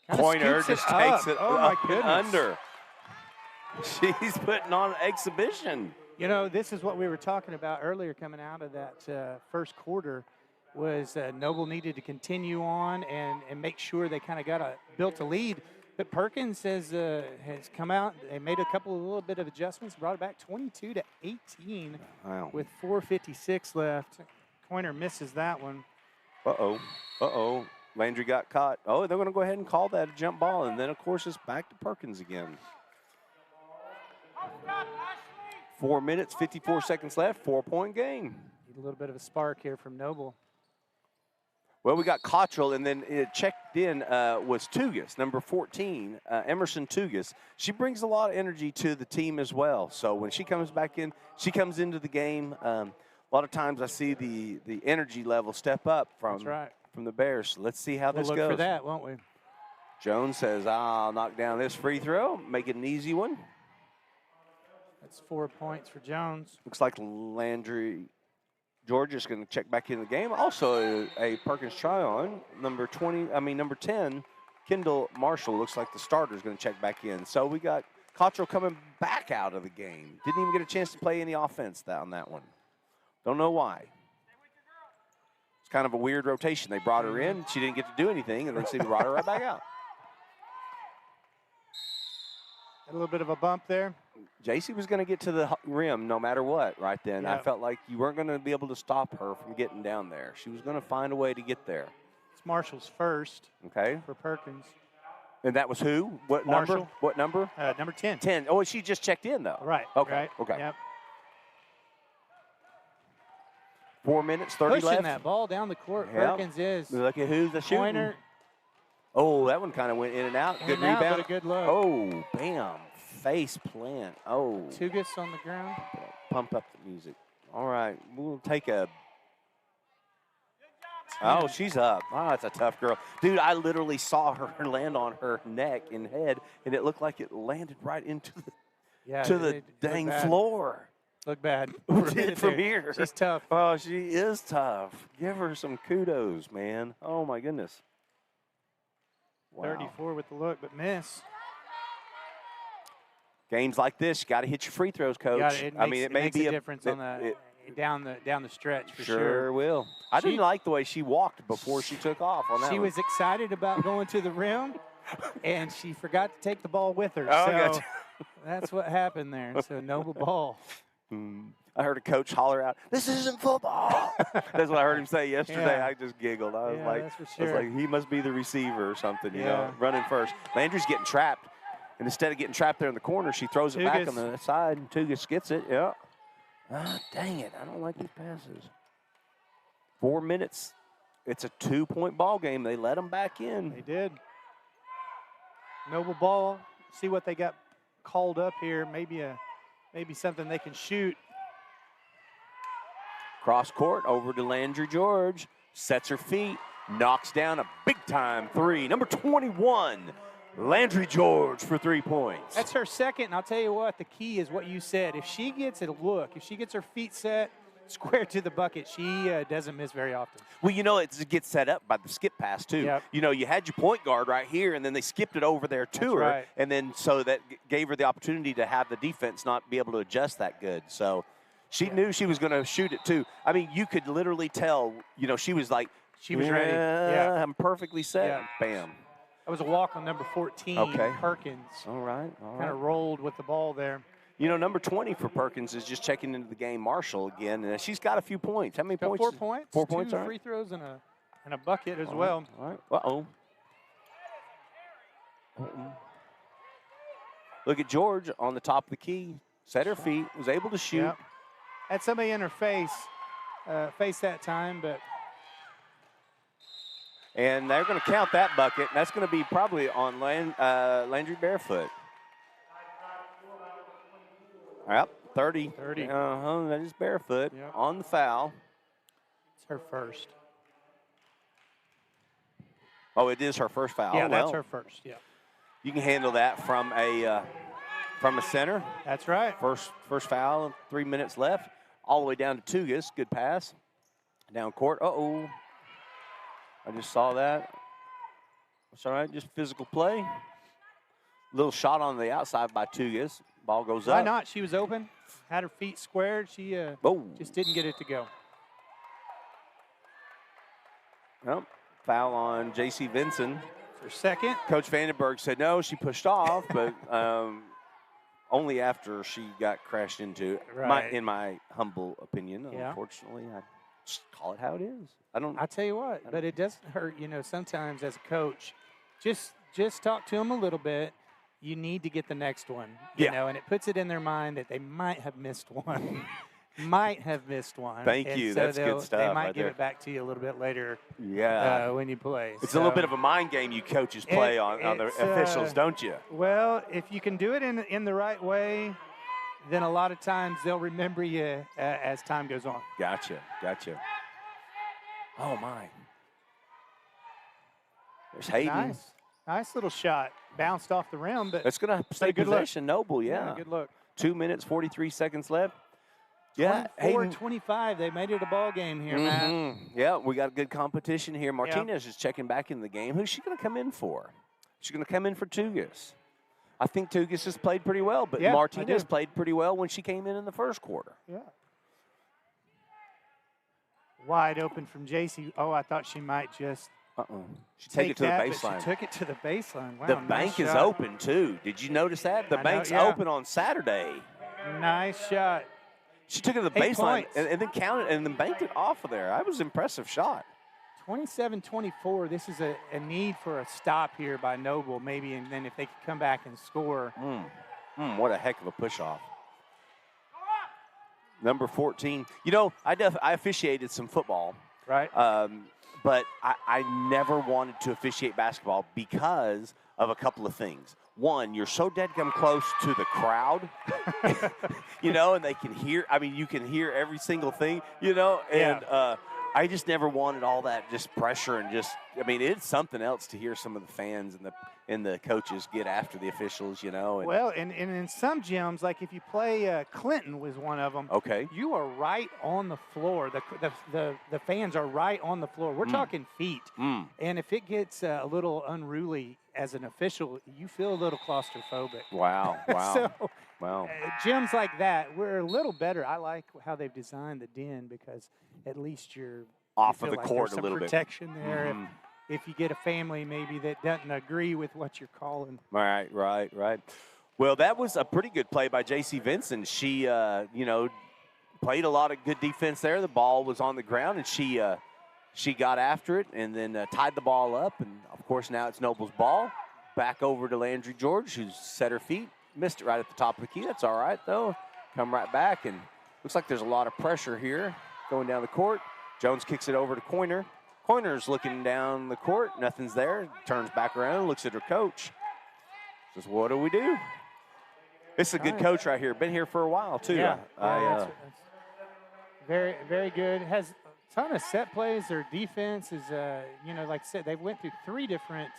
Coiner just takes it oh, my up and goodness. under. She's putting on an exhibition. You know, this is what we were talking about earlier coming out of that first quarter was Noble needed to continue on and make sure they kind of built a lead. But Perkins has come out. They made a little bit of adjustments, brought it back 22-18 with 4:56 left. Coiner misses that one. Uh-oh. Landry got caught. Oh, they're going to go ahead and call that a jump ball. And then, of course, it's back to Perkins again. 4 minutes, 54 seconds left, 4-point game. Need a little bit of a spark here from Noble. Well, we got Cottrell, and then it checked in was Tugas, number 14, Emerson Tugas. She brings a lot of energy to the team as well. So when she comes back in, she comes into the game. A lot of times I see the energy level step up from the Bears. So let's see how this goes. We'll look for that, won't we? Jones says, I'll knock down this free throw, make it an easy one. That's 4 points for Jones. Looks like Landry George is going to check back in the game. Also a Perkins Tryon, number 10, Kendall Marshall looks like the starter is going to check back in. So we got Cottrell coming back out of the game. Didn't even get a chance to play any offense on that one. Don't know why. It's kind of a weird rotation. They brought her in. She didn't get to do anything, and then they brought her right back out. A little bit of a bump there. JC was going to get to the rim no matter what right then. Yeah. I felt like you weren't going to be able to stop her from getting down there. She was going to find a way to get there. It's Marshall's first. Okay. For Perkins. And that was who? What Marshall. number? What number? Number 10. 10. Oh, she just checked in, though. Right. Okay. Right. Okay. Yep. 4 minutes, 30 Pushing left. that ball down the court. Yep. Perkins is. Look at who's the shooting. Pointer. Oh, that one kind of went in and out. Good In and out, rebound. but a good look. Oh, bam. Face plant. Oh. Tugas on the ground. Pump up the music. All right. We'll take a. Oh, she's up. Oh, that's a tough girl. Dude, I literally saw her land on her neck and head, and it looked like it landed right into the dang floor. Look bad. From here. She's tough. Oh, she is tough. Give her some kudos, man. Oh, my goodness. Wow. 34 with the look, but miss. Games like this, you got to hit your free throws, Coach. It may makes be a difference on the down the stretch for sure. Sure will. I didn't like the way she walked before she took off on that She one. was excited about going to the rim, and she forgot to take the ball with her. Oh, so gotcha. That's what happened there. So Noble ball. I heard a coach holler out, "This isn't football." That's what I heard him say yesterday. Yeah. I just giggled. I was like, that's for sure. I was like, he must be the receiver or something, you know, running first. Landry's getting trapped. And instead of getting trapped there in the corner, she throws it back on the side, and Tugas gets it. Yeah. Ah, dang it. I don't like these passes. 4 minutes. It's a 2-point ball game. They let them back in. They did. Noble ball. See what they got called up here. Maybe something they can shoot. Cross court over to Landry George. Sets her feet. Knocks down a big-time three. Number 21, Landry George for 3 points. That's her second, and I'll tell you what, the key is what you said. If she gets a look, if she gets her feet set, square to the bucket, she doesn't miss very often. Well, it gets set up by the skip pass, too. Yep. You had your point guard right here, and then they skipped it over there to her. Right. And then so that gave her the opportunity to have the defense not be able to adjust that good. So she knew she was going to shoot it, too. I mean, you could literally tell, she was like, she was ready. Yeah. I'm perfectly set. Yeah. Bam. That was a walk on number 14, okay. Perkins. All right. Kind of rolled with the ball there. Number 20 for Perkins is just checking into the game. Marshall again, and she's got a few points. How many points? 4 points. 4 points. Two free throws and a bucket as well. All right. Uh-oh. Look at George on the top of the key. Set her feet. Was able to shoot. Yep. Had somebody in her face that time, but. And they're going to count that bucket. And that's going to be probably on Landry Barefoot. Yep, 30. 30. That is Barefoot on the foul. It's her first. Oh, it is her first foul. Yeah, that's her first. Yeah. You can handle that from a center. That's right. First foul. 3 minutes left. All the way down to Tugas. Good pass. Down court. Uh-oh. I just saw that. It's all right. Just physical play. Little shot on the outside by Tugas. Ball goes up. Why not? She was open, had her feet squared. She just didn't get it to go. Well, foul on J.C. Vinson. Her second. Coach Vandenberg said no, she pushed off, but only after she got crashed into. Right. In my humble opinion, yeah. Unfortunately, I just call it how it is. I tell you what, but it doesn't hurt. Sometimes as a coach, just talk to them a little bit. You need to get the next one, and it puts it in their mind that they might have missed one. Thank you. So that's good stuff. They might right give there. it back to you a little bit later when you play. It's a little bit of a mind game you coaches play on the officials, don't you? Well, if you can do it in the right way, then a lot of times they'll remember you as time goes on. Gotcha. Oh, my. There's Hayden. Nice little shot. Bounced off the rim, but it's going to stay possession. Noble, yeah. Good look. 2 minutes, 43 seconds left. Yeah, 24-25. They made it a ball game here, Matt. Yeah, we got good competition here. Martinez is checking back in the game. Who's she going to come in for? She's going to come in for Tugas. I think Tugas has played pretty well, but Martinez played pretty well when she came in the first quarter. Yeah. Wide open from JC. Oh, I thought she might just She took it to the baseline. But she took it to the baseline. Wow, the bank is open, too. Did you notice that? The bank's open on Saturday. Nice shot. She took it to the baseline and then counted and then banked it off of there. That was an impressive shot. 27-24. This is a need for a stop here by Noble, maybe, and then if they could come back and score. What a heck of a push-off. Number 14. I officiated some football. Right. But I never wanted to officiate basketball because of a couple of things. One, you're so dead-gum close to the crowd, and they can hear. I mean, you can hear every single thing, and I just never wanted all that just pressure and it's something else to hear some of the fans and the coaches get after the officials, Well, and in some gyms, like if you play Clinton was one of them. Okay. You are right on the floor. The fans are right on the floor. We're talking feet. And if it gets a little unruly as an official, you feel a little claustrophobic. Wow. Wow. Gyms like that, we're a little better. I like how they've designed the den because at least you're off of the court a some little protection there. If you get a family maybe that doesn't agree with what you're calling. Right. Well, that was a pretty good play by J.C. Vinson. She, played a lot of good defense there. The ball was on the ground, and she got after it and then tied the ball up. And, of course, now it's Noble's ball. Back over to Landry George, who's set her feet. Missed it right at the top of the key. That's all right, though. Come right back, and looks like there's a lot of pressure here going down the court. Jones kicks it over to Coiner. Coiner's looking down the court. Nothing's there. Turns back around, looks at her coach. Says, what do we do? This is a good coach right here. Been here for a while, too. Yeah. Very, very good. Has a ton of set plays. Their defense is, like I said, they went through 3 different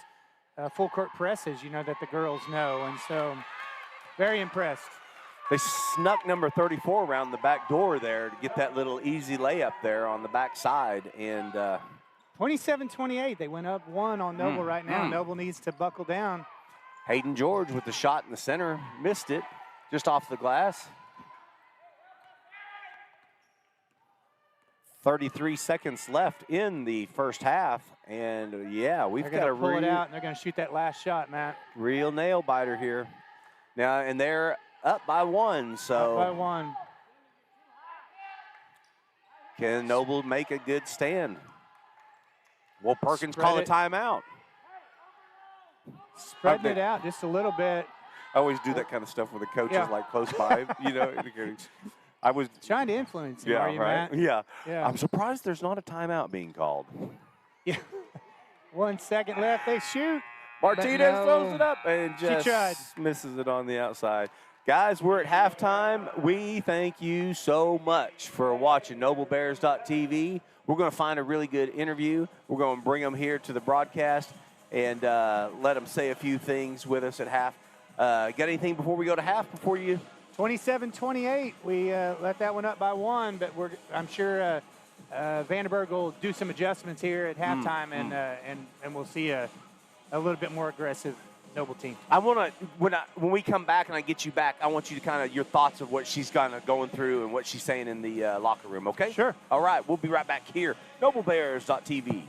full court presses, that the girls know. And so very impressed. They snuck number 34 around the back door there to get that little easy layup there on the back side. And 27-28. They went up 1 on Noble right now. Noble needs to buckle down. Hayden George with the shot in the center. Missed it just off the glass. 33 seconds left in the first half. And, yeah, we've got to pull it out, and they're going to shoot that last shot, Matt. Real nail biter here. Now, and they're up by 1. So up by 1. Can Noble make a good stand? Will Perkins call a timeout? Spreading it out just a little bit. I always do that kind of stuff when the coach is like close by, I was trying to influence him, are you, right? Matt? Yeah. I'm surprised there's not a timeout being called. Yeah. 1 second left. They shoot. Martinez throws it up and just misses it on the outside. Guys, we're at halftime. We thank you so much for watching NobleBears.tv. We're going to find a really good interview. We're going to bring them here to the broadcast and let them say a few things with us at half. Got anything before we go to half? 27-28. We let that one up by 1, but I'm sure Vandenberg will do some adjustments here at halftime, and we'll see a little bit more aggressive Noble team. I want to, when we come back and I get you back, I want you to kind of your thoughts of what she's kind of going through and what she's saying in the locker room, okay? Sure. All right, we'll be right back here. NobleBears.tv.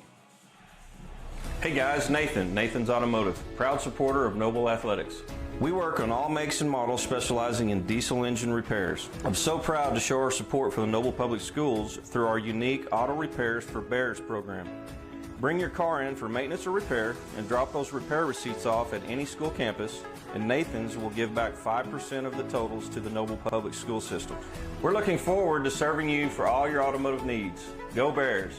Hey guys, Nathan's Automotive, proud supporter of Noble Athletics. We work on all makes and models specializing in diesel engine repairs. I'm so proud to show our support for the Noble Public Schools through our unique Auto Repairs for Bears program. Bring your car in for maintenance or repair and drop those repair receipts off at any school campus, and Nathan's will give back 5% of the totals to the Noble Public School System. We're looking forward to serving you for all your automotive needs. Go Bears!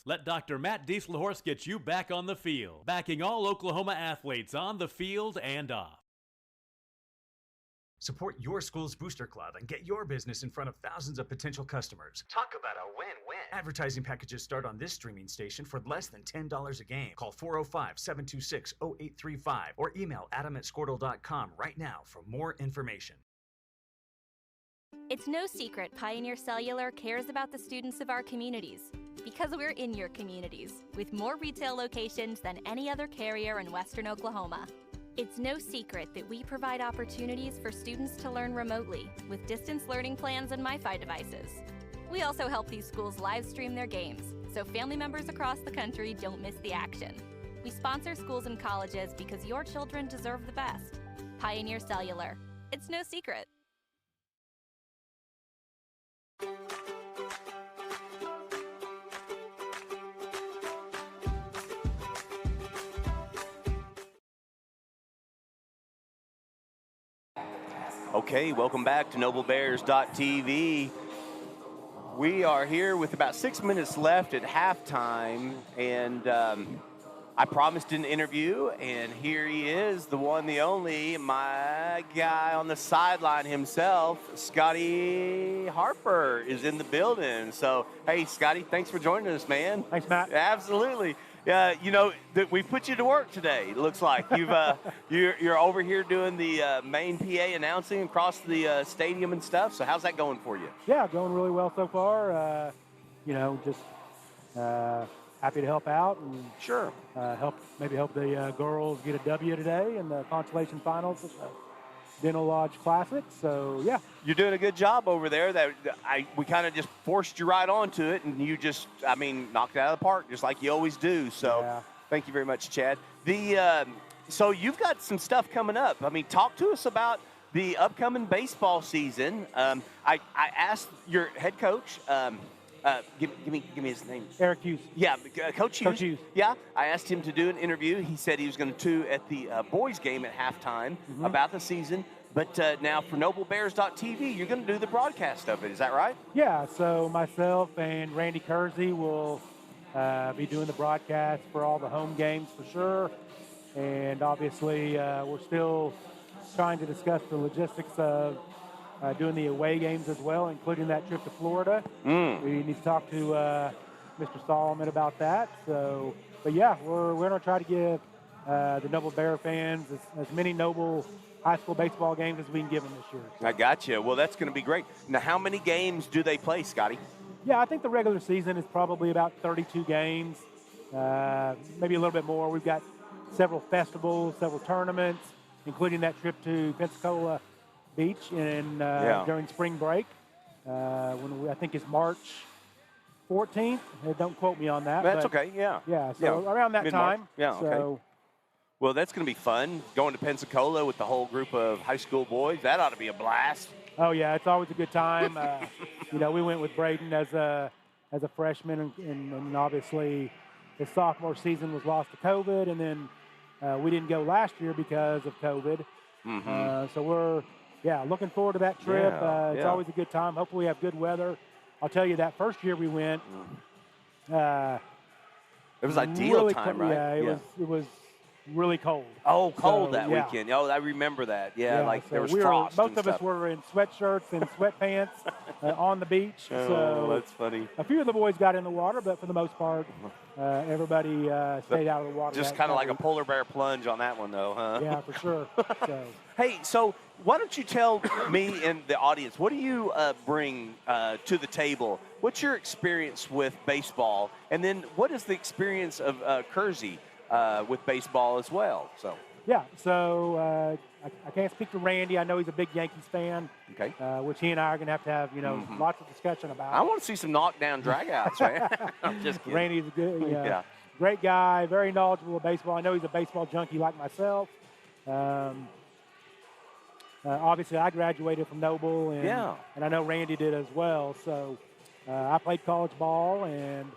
Let Dr. Matt Dieselhorst get you back on the field, backing all Oklahoma athletes on the field and off. Support your school's booster club and get your business in front of thousands of potential customers. Talk about a win-win. Advertising packages start on this streaming station for less than $10 a game. Call 405-726-0835 or email adam@squirtle.com right now for more information. It's no secret Pioneer Cellular cares about the students of our communities because we're in your communities with more retail locations than any other carrier in Western Oklahoma. It's no secret that we provide opportunities for students to learn remotely with distance learning plans and MiFi devices. We also help these schools live stream their games so family members across the country don't miss the action. We sponsor schools and colleges because your children deserve the best. Pioneer Cellular. It's no secret. Okay, welcome back to NobleBears.tv. We are here with about 6 minutes left at halftime, and I promised an interview, and here he is, the one, the only, my guy on the sideline himself, Scotty Harper, is in the building. So, hey, Scotty, thanks for joining us, man. Thanks, Matt. Absolutely. We put you to work today. It looks like you're over here doing the main PA announcing across the stadium and stuff. So, how's that going for you? Yeah, going really well so far. Just happy to help out and Sure. help the girls get a W today in the consolation finals of the Dental Lodge Classic. So yeah, You're doing a good job over there. We kind of just forced you right onto it, and you just, knocked it out of the park just like you always do. So Yeah. Thank you very much, Chad. So you've got some stuff coming up. Talk to us about the upcoming baseball season. I asked your head coach. Give me his name. Eric Hughes. Yeah, Coach Hughes. Coach Hughes. Yeah, I asked him to do an interview. He said he was going to at the boys' game at halftime about the season. But now for NobleBears.tv, you're going to do the broadcast of it. Is that right? Yeah, so myself and Randy Kersey will be doing the broadcast for all the home games for sure. And obviously, we're still trying to discuss the logistics of doing the away games as well, including that trip to Florida. We need to talk to Mr. Solomon about that. So, but yeah, we're going to try to give the Noble Bear fans as many Noble high school baseball games as we can give them this year. I got you. Well, that's going to be great. Now, how many games do they play, Scotty? Yeah, I think the regular season is probably about 32 games, maybe a little bit more. We've got several festivals, several tournaments, including that trip to Pensacola Beach during spring break, I think it's March 14th. Don't quote me on that. That's okay, yeah. Yeah, so around that Mid-March. time. Yeah, okay. So, Well, that's going to be fun, going to Pensacola with the whole group of high school boys. That ought to be a blast. oh, yeah, it's always a good time. We went with Braden as a freshman, and obviously his sophomore season was lost to COVID, and then we didn't go last year because of COVID. So we're looking forward to that trip. It's always a good time. Hopefully we have good weather. I'll tell you that first year we went. It was ideal really time, right? Yeah, it was really cold. Oh, cold that yeah. weekend. Oh, I remember that. Yeah, so there was frost. Most of us were in sweatshirts and sweatpants on the beach. Oh, so that's funny. a few of the boys got in the water, but for the most part, everybody stayed out of the water. Just kind of like a polar bear plunge on that one, though, huh? Yeah, for sure. So. Hey, so why don't you tell me and the audience, what do you bring to the table? What's your experience with baseball? And then what is the experience of Kersey with baseball as well? So I can't speak to Randy. I know he's a big Yankees fan. Okay. Which he and I are going to have lots of discussion about. I want to see some knockdown dragouts, man. I'm just kidding. Randy's a good, great guy, very knowledgeable of baseball. I know he's a baseball junkie like myself. Obviously, I graduated from Noble, and I know Randy did as well. So I played college ball, and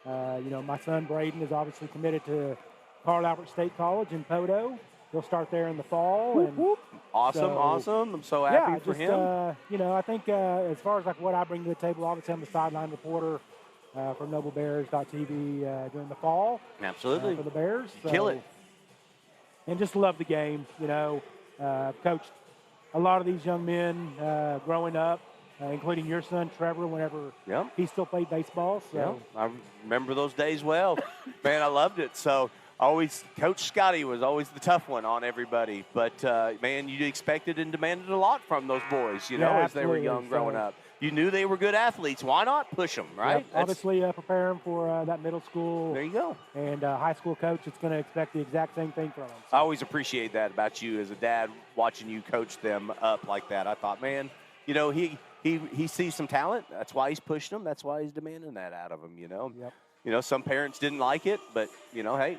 my son Braden is obviously committed to Carl Albert State College in Podo. He'll start there in the fall. Whoop, and whoop. Awesome. I'm so happy for him. I think as far as what I bring to the table, obviously I'm the sideline reporter for NobleBears.tv during the fall. Absolutely. For the Bears. So, kill it. And just love the game. Coached a lot of these young men growing up, including your son Trevor, whenever he still played baseball. So I remember those days well. Man, I loved it. So Coach Scotty was always the tough one on everybody. But, man, you expected and demanded a lot from those boys, as they were young growing up. You knew they were good athletes. Why not push them, right? Yep, obviously, prepare them for that middle school. There you go. And high school coach is going to expect the exact same thing from them. I always appreciate that about you as a dad, watching you coach them up like that. I thought, man, he sees some talent. That's why he's pushing them. That's why he's demanding that out of them, Yep. Some parents didn't like it, but, hey,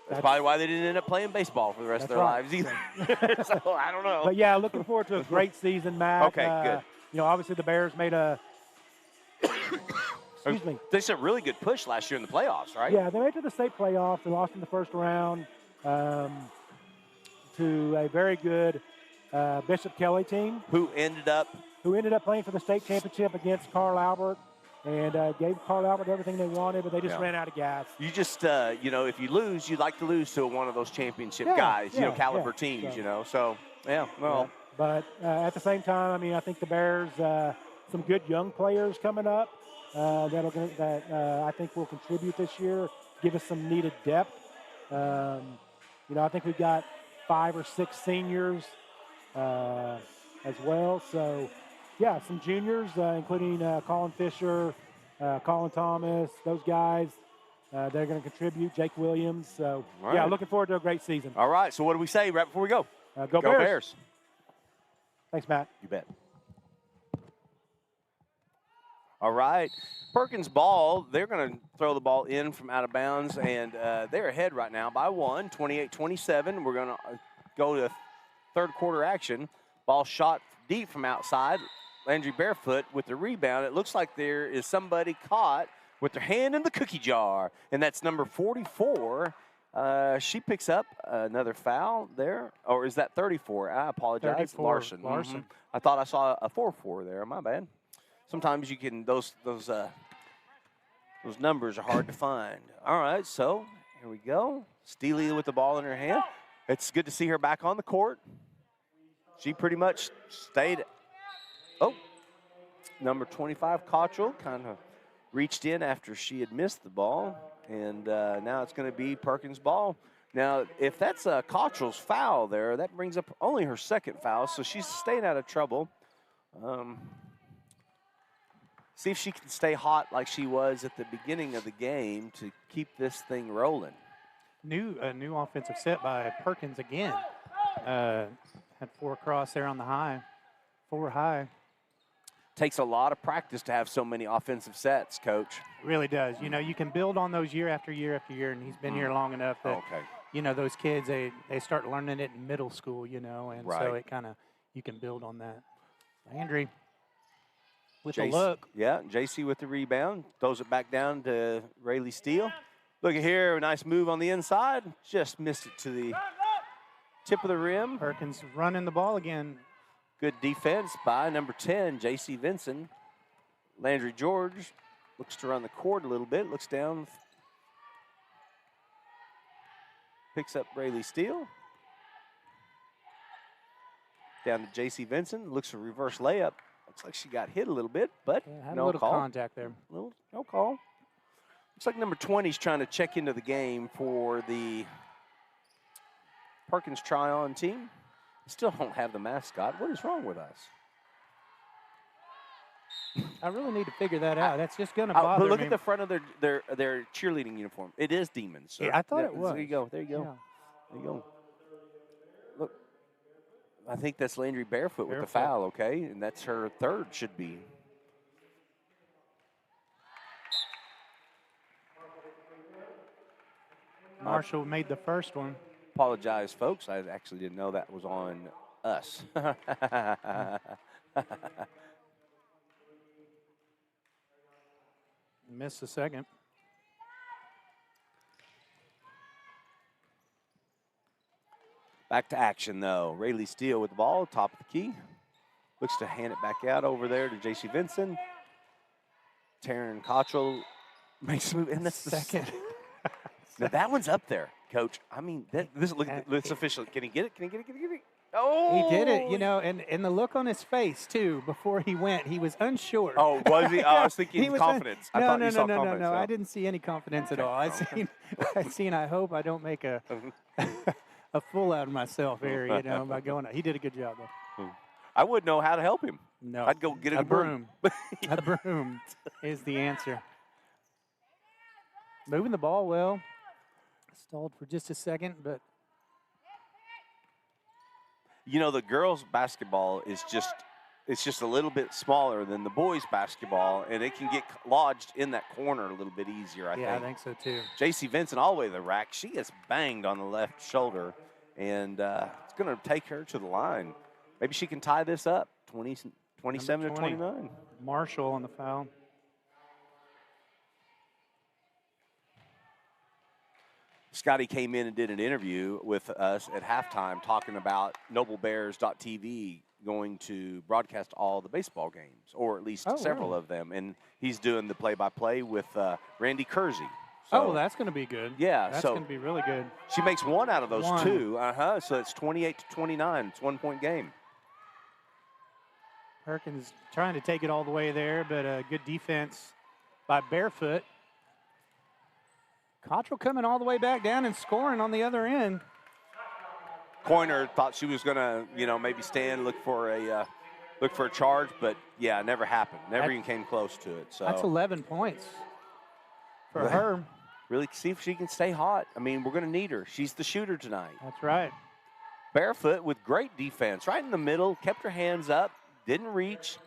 that's probably why they didn't end up playing baseball for the rest of their lives either. So I don't know. But, yeah, looking forward to a great season, Matt. Okay, good. Obviously the Bears made a excuse me. They said a really good push last year in the playoffs, right? Yeah, they made it to the state playoffs. They lost in the first round to a very good Bishop Kelly team. Who ended up playing for the state championship against Carl Albert and gave Carl Albert everything they wanted, but they just ran out of gas. You just, if you lose, you'd like to lose to one of those championship guys, caliber teams, So, well. But at the same time, I mean, I think the Bears, some good young players coming up that I think will contribute this year, give us some needed depth. I think we've got 5 or 6 seniors as well. So, some juniors, including Colin Fisher, Colin Thomas, those guys. They're going to contribute. Jake Williams. So, looking forward to a great season. All right. So, what do we say right before we go? Go Bears. Thanks, Matt. You bet. All right. Perkins ball, they're going to throw the ball in from out of bounds, and they're ahead right now by 1, 28-27. We're going to go to third quarter action. Ball shot deep from outside. Landry Barefoot with the rebound. It looks like there is somebody caught with their hand in the cookie jar, and that's number 44. She picks up another foul there. Or is that 34? I apologize. 34, Larson. Larson. I thought I saw a 4-4 there. My bad. Sometimes you can, those numbers are hard to find. All right, so here we go. Steely with the ball in her hand. It's good to see her back on the court. She pretty much stayed. Oh, number 25, Cottrell, kind of reached in after she had missed the ball. And now it's going to be Perkins' ball. Now, if that's Cottrell's foul there, that brings up only her second foul, so she's staying out of trouble. See if she can stay hot like she was at the beginning of the game to keep this thing rolling. A new offensive set by Perkins again. Had 4 across there on the high. 4 high. Takes a lot of practice to have so many offensive sets, Coach. It really does. You can build on those year after year after year, and he's been here long enough that, those kids, they start learning it in middle school, and so it kind of, you can build on that. Landry with a look. Yeah, JC with the rebound. Throws it back down to Rayleigh Steele. Look at here, a nice move on the inside. Just missed it to the tip of the rim. Perkins running the ball again. Good defense by number 10, J.C. Vinson. Landry George looks to run the court a little bit, looks down, picks up Rayleigh Steele. Down to J.C. Vinson, looks for a reverse layup. Looks like she got hit a little bit, but had no a little call. Contact there. No call. Looks like number 20 is trying to check into the game for the Perkins Tryon team. Still don't have the mascot. What is wrong with us? I really need to figure that out. That's just going to bother me. But look at the front of their cheerleading uniform. It is Demons. Sir. Yeah, I thought it was. There you go. There you go. Yeah. There you go. Look, I think that's Landry Barefoot with the foul, okay? And that's her third, should be. Marshall made the first one. Apologize, folks. I actually didn't know that was on us. Missed the second. Back to action, though. Rayleigh Steele with the ball, top of the key. Looks to hand it back out over there to J.C. Vinson. Taryn Cottrell makes a move, and that's the second. Now, that one's up there, Coach. I mean, look at this official. Can he get it? Can he get it? Can he get it? Oh! He did it, and the look on his face, too, before he went, he was unsure. Oh, was he? I was thinking confidence. No. No. I didn't see any confidence at all. I hope I don't make a fool out of myself here, by going. He did a good job, though. I wouldn't know how to help him. No. I'd go get a broom. A broom is the answer. Moving the ball well. Stalled for just a second, but. The girls' basketball is just a little bit smaller than the boys' basketball, and it can get lodged in that corner a little bit easier, I think. Yeah, I think so, too. J.C. Vinson all the way to the rack. She gets banged on the left shoulder, and it's going to take her to the line. Maybe she can tie this up, 27 to 29. Marshall on the foul. Scotty came in and did an interview with us at halftime talking about NobleBears.tv going to broadcast all the baseball games, or at least several of them. And he's doing the play-by-play with Randy Kersey. So, that's going to be good. Yeah. That's so going to be really good. She makes one out of those two. So it's 28-29. It's 1-point game. Perkins trying to take it all the way there, but a good defense by Barefoot. Cottrell coming all the way back down and scoring on the other end. Coiner thought she was going to, maybe stand, look for a charge, but yeah, it never happened. Never even came close to it. So that's 11 points for her. Really see if she can stay hot. I mean, we're going to need her. She's the shooter tonight. That's right. Barefoot with great defense, right in the middle, kept her hands up, didn't reach.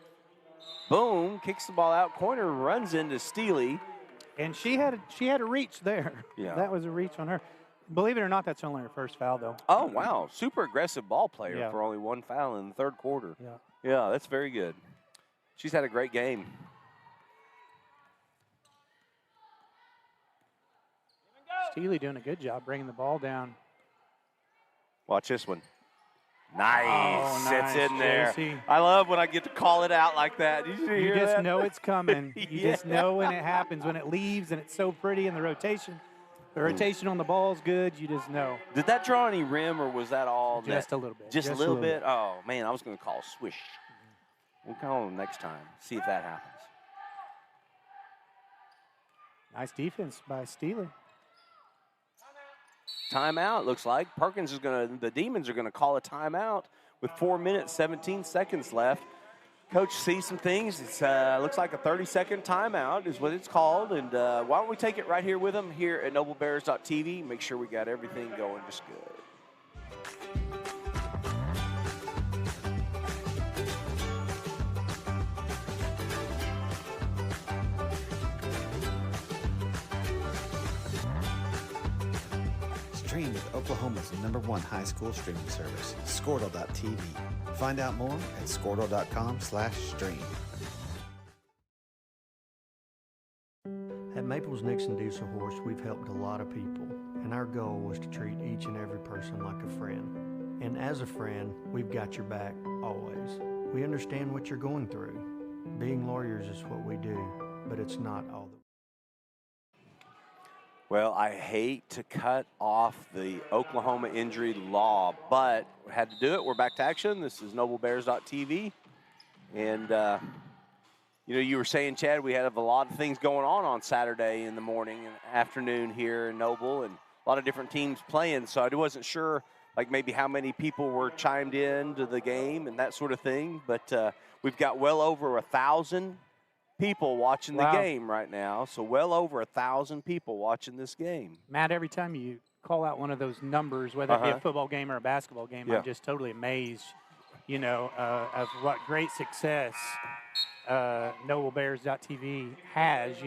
Boom, kicks the ball out. Coiner runs into Steely. And she had a reach there. Yeah. That was a reach on her. Believe it or not, that's only her first foul, though. Oh, wow. Super aggressive ball player for only one foul in the third quarter. Yeah, that's very good. She's had a great game. Steely doing a good job bringing the ball down. Watch this one. Nice. Oh, nice. It's in there. JC. I love when I get to call it out like that. You just know it's coming. You just know when it happens, when it leaves, and it's so pretty in the rotation. The rotation on the ball is good. You just know. Did that draw any rim, or was that all just a little bit? Just a little bit? Oh, man, I was going to call swish. We'll call them next time. See if that happens. Nice defense by Steely. Timeout, looks like. Perkins is the Demons are going to call a timeout with 4 minutes, 17 seconds left. Coach sees some things. It looks like a 30-second timeout is what it's called. And why don't we take it right here with them here at NobleBears.tv. Make sure we got everything going just good. Stream with Oklahoma's #1 high school streaming service, Squirtle.tv. Find out more at squirtle.com/stream. At Maples Nixon Diesel Horse, we've helped a lot of people, and our goal was to treat each and every person like a friend. And as a friend, we've got your back always. We understand what you're going through. Being lawyers is what we do, but it's not all the Well, I hate to cut off the Oklahoma injury law, but we had to do it. We're back to action. This is NobleBears.tv. And, you were saying, Chad, we had a lot of things going on Saturday in the morning and afternoon here in Noble, and a lot of different teams playing. So I wasn't sure, maybe how many people were chimed in to the game and that sort of thing. But we've got well over 1,000 people watching the game right now. So well over 1,000 people watching this game. Matt, every time you call out one of those numbers, whether it be a football game or a basketball game, I'm just totally amazed, of what great success NobleBears.tv has.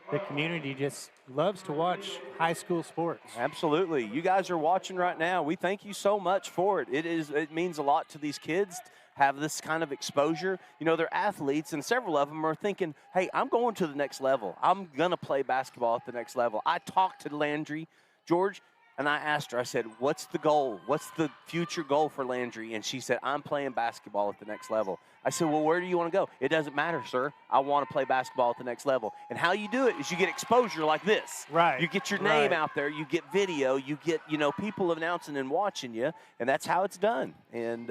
The community just loves to watch high school sports. Absolutely. You guys are watching right now. We thank you so much for it. It means a lot to these kids have this kind of exposure. They're athletes, and several of them are thinking, hey, I'm going to the next level. I'm going to play basketball at the next level. I talked to Landry, George, and I asked her, I said, what's the goal? What's the future goal for Landry? And she said, I'm playing basketball at the next level. I said, well, where do you want to go? It doesn't matter, sir. I want to play basketball at the next level. And how you do it is you get exposure like this. Right. You get your name out there. You get video. You get, people announcing and watching you. And that's how it's done. And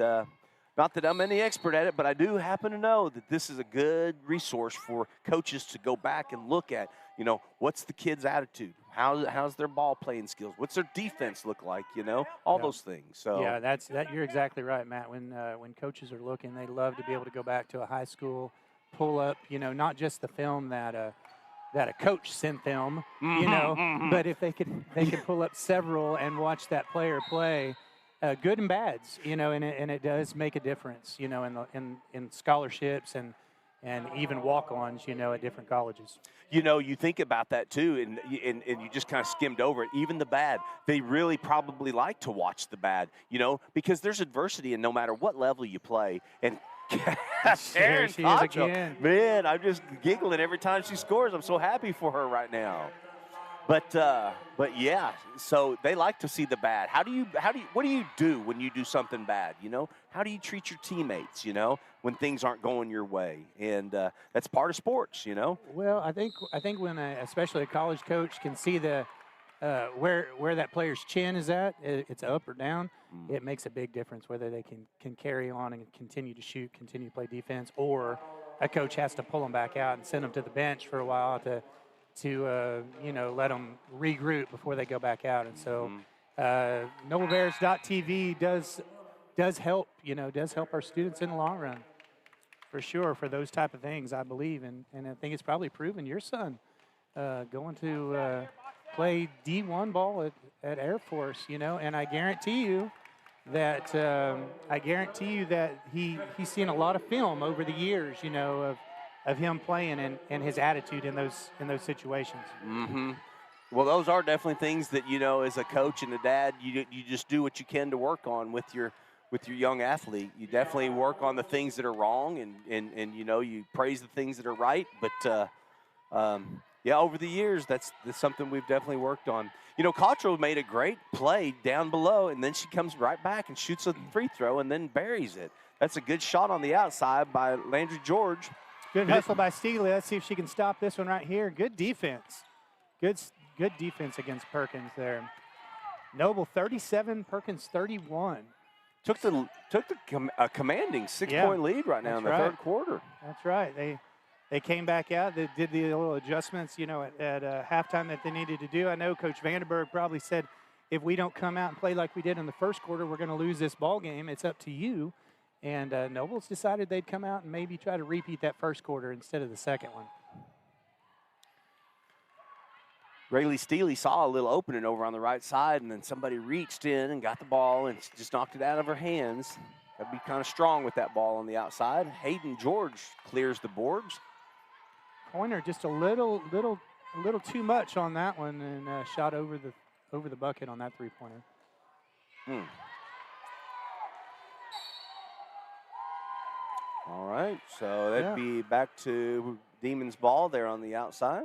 not that I'm any expert at it, but I do happen to know that this is a good resource for coaches to go back and look at, what's the kid's attitude? How's their ball playing skills? What's their defense look like? All those things. So yeah, you're exactly right, Matt. When coaches are looking, they love to be able to go back to a high school, pull up, not just the film that a coach sent them, but if they can pull up several and watch that player play. Good and bads, and it does make a difference, in scholarships and even walk-ons, at different colleges. You think about that too, and you just kind of skimmed over it. Even the bad, they really probably like to watch the bad, because there's adversity, and no matter what level you play, and There she is again. Man, I'm just giggling every time she scores. I'm so happy for her right now. But yeah, so they like to see the bad. What do you do when you do something bad? You know, how do you treat your teammates? You know, when things aren't going your way, and that's part of sports. You know. Well, I think when especially a college coach can see the where that player's chin is at, it's up or down. It makes a big difference whether they can carry on and continue to shoot, continue to play defense, or a coach has to pull them back out and send them to the bench for a while to let them regroup before they go back out. And so NobleBears.tv does help, does help our students in the long run, for sure, for those type of things, I believe. And I think it's probably proven your son going to play D1 ball at Air Force, and I guarantee you that he's seen a lot of film over the years, of him playing and his attitude in those situations. Mm-hmm. Well, those are definitely things that, as a coach and a dad, you just do what you can to work on with your young athlete. You definitely work on the things that are wrong and you praise the things that are right. But, over the years, that's something we've definitely worked on. Cottrell made a great play down below, and then she comes right back and shoots a free throw and then buries it. That's a good shot on the outside by Landry George. Good hustle by Stiegley. Let's see if she can stop this one right here. Good defense. Good defense against Perkins there. Noble 37, Perkins 31. Took a commanding 6-point lead right now in the third quarter. That's right. They came back out. They did the little adjustments, at halftime that they needed to do. I know Coach Vandenberg probably said, if we don't come out and play like we did in the first quarter, we're going to lose this ball game. It's up to you. And Nobles decided they'd come out and maybe try to repeat that first quarter instead of the second one. Rayleigh Steele saw a little opening over on the right side, and then somebody reached in and got the ball and just knocked it out of her hands. That'd be kind of strong with that ball on the outside. Hayden George clears the boards. Pointer just a little too much on that one, and shot over the bucket on that three-pointer. All right, so that'd be back to Demons ball there on the outside.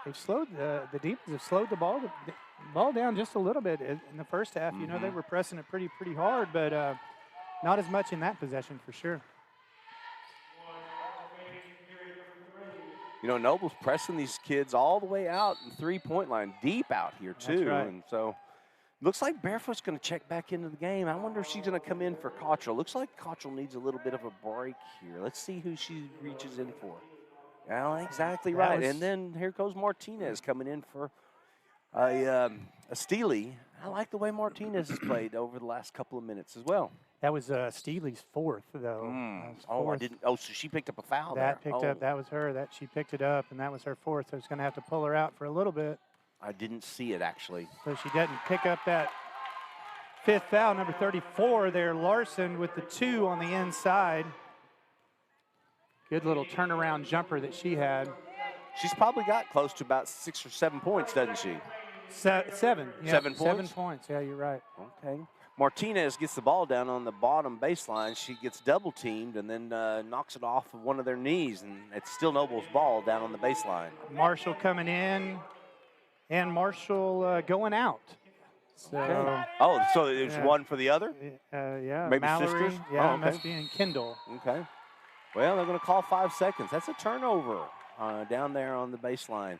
They've slowed the Demons have slowed the ball down just a little bit in the first half. They were pressing it pretty hard, but not as much in that possession for sure. Noble's pressing these kids all the way out in three-point line, deep out here too. That's right. And so looks like Barefoot's going to check back into the game. I wonder if she's going to come in for Cottrell. Looks like Cottrell needs a little bit of a break here. Let's see who she reaches in for. Well, exactly right. And then here goes Martinez coming in for a Steely. I like the way Martinez has played over the last couple of minutes as well. That was Steely's fourth, though. I didn't. Oh, so she picked up a foul there. That was her. She picked it up, and that was her fourth. So it's going to have to pull her out for a little bit. I didn't see it, actually. So she doesn't pick up that fifth foul, number 34 there. Larson with the 2 on the inside. Good little turnaround jumper that she had. She's probably got close to about 6 or 7 points, doesn't she? 7. Yeah, 7 points? 7 points. Yeah, you're right. Okay. Martinez gets the ball down on the bottom baseline. She gets double teamed and then knocks it off of one of their knees, and it's still Noble's ball down on the baseline. Marshall coming in, and Marshall going out. So, so it's one for the other? Yeah, maybe Mallory, sisters? Yeah, must be in Kendall. Okay. Well, they're going to call 5 seconds. That's a turnover down there on the baseline.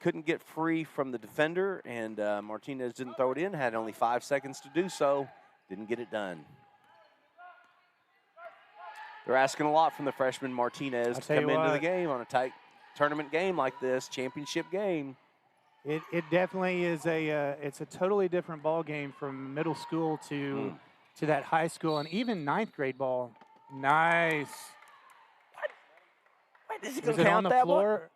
Couldn't get free from the defender, and Martinez didn't throw it in. Had only 5 seconds to do so. Didn't get it done. They're asking a lot from the freshman Martinez to come into the game on a tight tournament game like this, championship game. It definitely is it's a totally different ball game from middle school to that high school and even ninth grade ball. Nice. Wait, is he going to count that floor?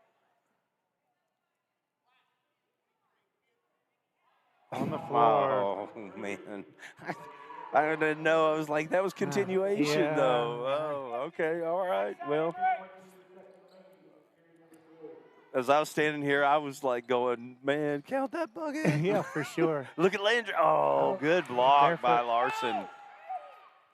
On the floor. Oh, man. I didn't know. I was like, that was continuation, though. Oh, okay. All right. Well, as I was standing here, I was like going, man, count that bucket. Yeah, for sure. Look at Landry. Oh, good block by Larson.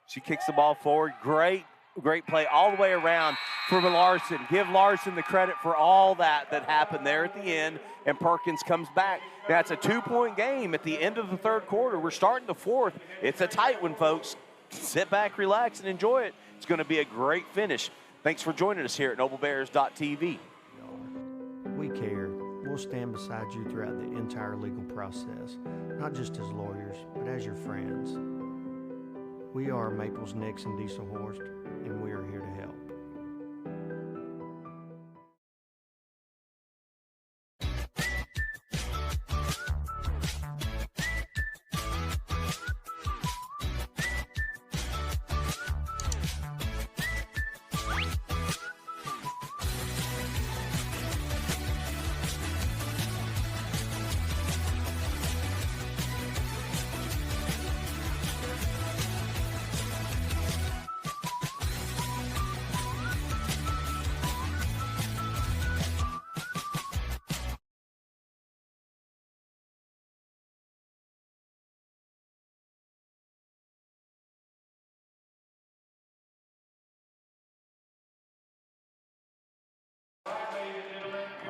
She kicks the ball forward. Great great play all the way around for Larson. Give Larson the credit for all that happened there at the end, and Perkins comes back. Now it's a 2-point game at the end of the third quarter. We're starting the fourth. It's a tight one, folks. Sit back, relax, and enjoy it. It's going to be a great finish. Thanks for joining us here at NobleBears.tv. We care. We'll stand beside you throughout the entire legal process, not just as lawyers, but as your friends. We are Maples, Nixon, Diesel Horst, and we are here to help.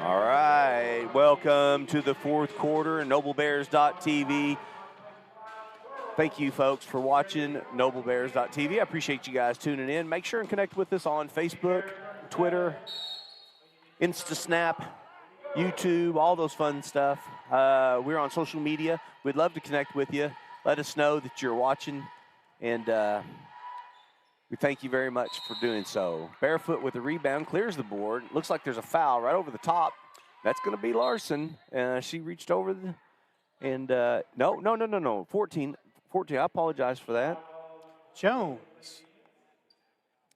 All right, welcome to the fourth quarter and NobleBears.tv. Thank you, folks, for watching NobleBears.tv. I appreciate you guys tuning in. Make sure and connect with us on Facebook, Twitter, InstaSnap, YouTube, all those fun stuff. We're on social media. We'd love to connect with you. Let us know that you're watching, and we thank you very much for doing so. Barefoot with the rebound, clears the board. Looks like there's a foul right over the top. That's going to be Larson. She reached over and no. 14. I apologize for that. Jones.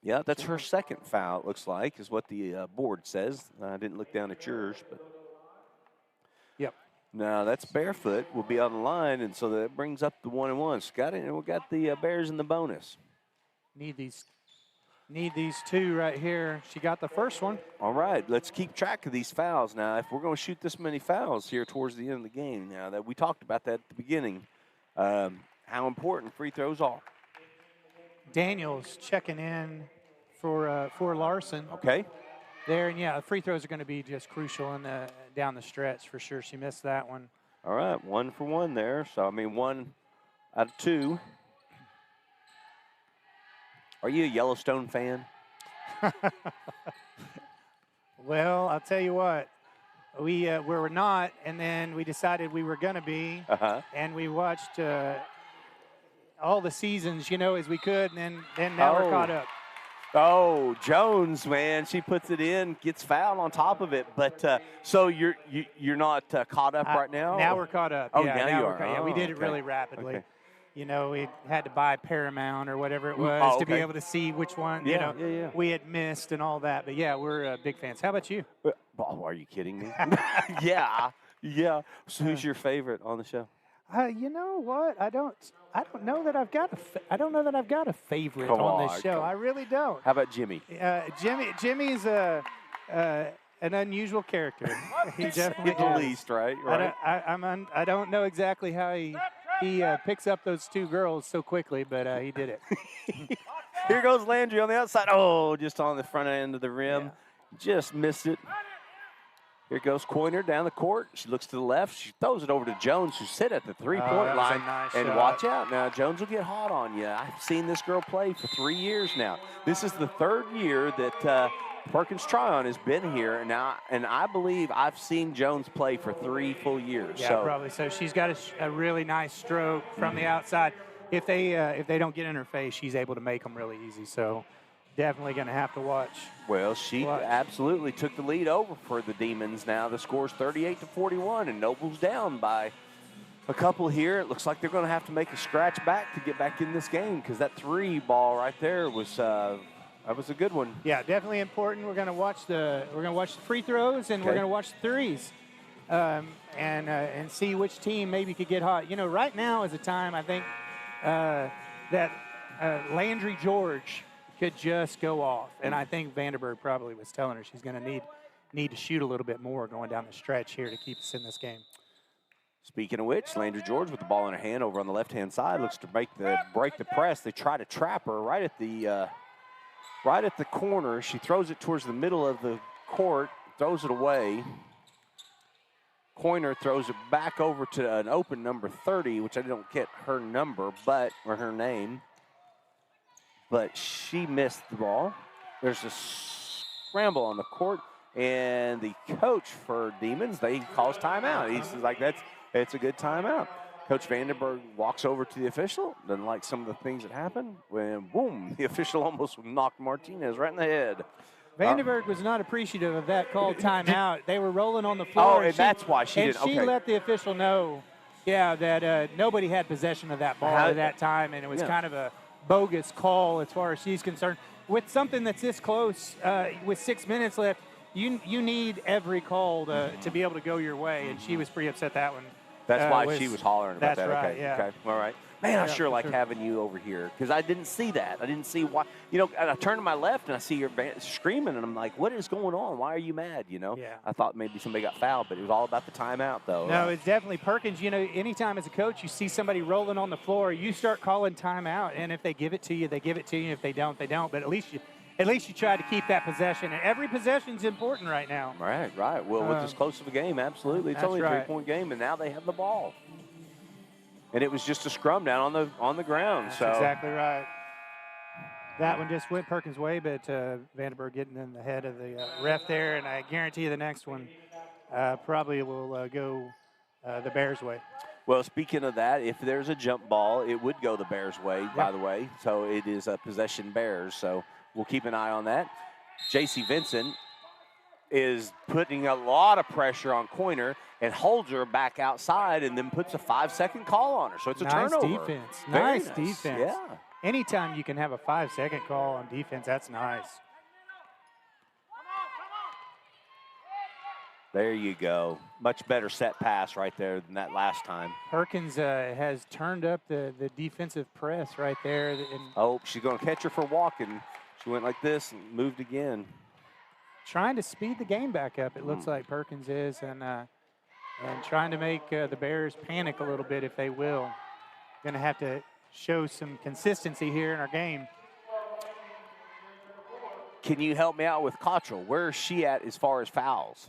Yeah, that's her second foul, it looks like, is what the board says. I didn't look down at yours, but. Yep. Now that's Barefoot will be on the line, and so that brings up the 1-and-1. Scott, and we got the Bears in the bonus. Need these two right here. She got the first one. All right, let's keep track of these fouls now. If we're going to shoot this many fouls here towards the end of the game, now that we talked about that at the beginning, how important free throws are. Daniels checking in for Larson. Okay. There, and yeah, free throws are going to be just crucial in down the stretch for sure. She missed that one. All right, 1 for 1 there. So, I mean, 1 out of 2. Are you a Yellowstone fan? Well, I'll tell you what. We were not, and then we decided we were going to be. And we watched all the seasons, as we could, and then now we're caught up. Oh, Jones, man, she puts it in, gets fouled on top of it. But so you're not caught up right now? Now we're caught up. Oh, yeah, now you are. Yeah, we did it really rapidly. Okay. We had to buy Paramount or whatever it was to be able to see which one, we had missed and all that. But, yeah, we're big fans. How about you? Oh, are you kidding me? Yeah. So who's your favorite on the show? You know what? I don't know that I've got a favorite on this show. I really don't. How about Jimmy? Jimmy's an unusual character. He definitely is. At least, right? I don't know exactly how he picks up those two girls so quickly, but he did it. Here goes Landry on the outside. Oh, just on the front end of the rim. Yeah. Just missed it. Here goes Coiner down the court. She looks to the left. She throws it over to Jones, who's sit at the three-point line. Nice and shot. Watch out now. Jones will get hot on you. I've seen this girl play for 3 years now. This is the third year that Perkins Tryon has been here now, and I believe I've seen Jones play for 3 full years. Yeah, probably. So she's got a really nice stroke from the outside. If they don't get in her face, she's able to make them really easy. So definitely going to have to watch. Well, she absolutely took the lead over for the Demons now. The score's 38-41, and Noble's down by a couple here. It looks like they're going to have to make a scratch back to get back in this game because that 3 ball right there was that was a good one. Yeah, definitely important. We're going to watch the free throws and we're going to watch the threes, and see which team maybe could get hot. Right now is a time I think that Landry George could just go off, and I think Vanderburg probably was telling her she's going to need to shoot a little bit more going down the stretch here to keep us in this game. Speaking of which, Landry George with the ball in her hand over on the left-hand side looks to break the press. They try to trap her right at the right at the corner. She throws it towards the middle of the court, throws it away. Coiner throws it back over to an open number 30, which I don't get her number, or her name. But she missed the ball. There's a scramble on the court, and the coach for Demons, he calls timeout. He's like, it's a good timeout. Coach Vandenberg walks over to the official, doesn't like some of the things that happened, when boom, the official almost knocked Martinez right in the head. Vandenberg was not appreciative of that called timeout. They were rolling on the floor. Oh, and that's why she didn't. She let the official know, that nobody had possession of that ball at that time, and it was kind of a bogus call as far as she's concerned. With something that's this close, with 6 minutes left, you need every call to be able to go your way, and she was pretty upset that one. That's why she was hollering about that. That's right, okay. yeah. Okay. All right. Man, I sure like having you over here because I didn't see that. I didn't see why. And I turn to my left and I see your screaming, and I'm like, what is going on? Why are you mad? Yeah. I thought maybe somebody got fouled, but it was all about the timeout, though. No, it's definitely Perkins. Anytime as a coach you see somebody rolling on the floor, you start calling timeout, and if they give it to you, they give it to you. If they don't, they don't. But at least you try to keep that possession, and every possession's important right now. Right. Well, with this close of a game, absolutely. It's only a 3-point game, and now they have the ball. And it was just a scrum down on the ground. That's so exactly right. That one just went Perkins' way, but Vandenberg getting in the head of the ref there, and I guarantee the next one probably will go the Bears' way. Well, speaking of that, if there's a jump ball, it would go the Bears' way, by the way. So it is a possession Bears. So we'll keep an eye on that. J.C. Vincent is putting a lot of pressure on Coiner and holds her back outside and then puts a 5-second call on her. So it's a turnover. Nice defense. Yeah. Anytime you can have a 5-second call on defense, that's nice. There you go. Much better set pass right there than that last time. Perkins has turned up the defensive press right there. She's going to catch her for walking. She went like this and moved again. Trying to speed the game back up, it looks like Perkins is, and trying to make the Bears panic a little bit if they will. Going to have to show some consistency here in our game. Can you help me out with Cottrell? Where is she at as far as fouls?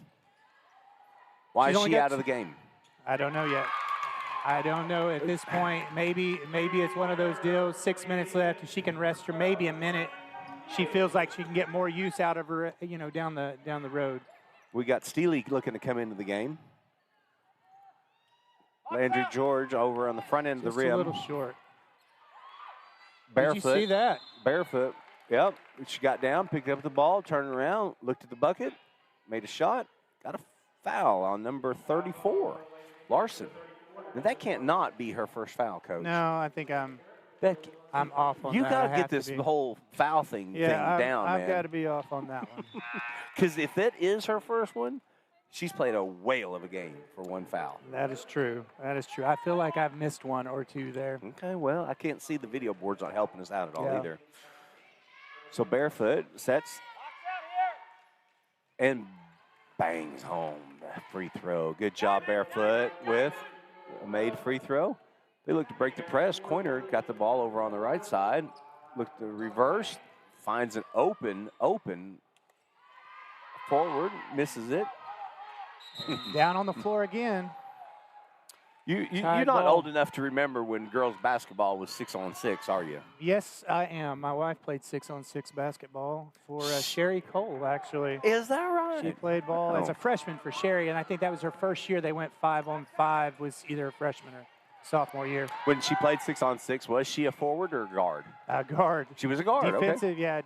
Why is she out of the game? I don't know yet. I don't know at this point. Maybe it's one of those deals, 6 minutes left, and she can rest her maybe a minute. She feels like she can get more use out of her, down the road. We got Steely looking to come into the game. Landry George over on the front end of the rim. A little short. Barefoot. Did you see that? Barefoot. Yep. She got down, picked up the ball, turned around, looked at the bucket, made a shot, got a foul on number 34, Larson. Now, that can't not be her first foul, Coach. No, I think I'm off on that. You got to get this whole foul thing down, man. I've got to be off on that one. Because if that is her first one, she's played a whale of a game for one foul. That is true. I feel like I've missed one or two there. Okay, well, I can't see the video boards not helping us out at all either. So Barefoot sets and bangs home the free throw. Good job, Barefoot, with a made free throw. They look to break the press. Coiner got the ball over on the right side. Look to reverse. Finds an open forward. Misses it. Down on the floor again. You're not old enough to remember when girls basketball was 6-on-6, are you? Yes, I am. My wife played 6-on-6 basketball for Sherry Cole, actually. Is that right? She played ball as a freshman for Sherry, and I think that was her first year. They went 5-on-5, was either a freshman or sophomore year. When she played 6-on-6, was she a forward or a guard? A guard. She was a guard. Defensive, okay. Yeah,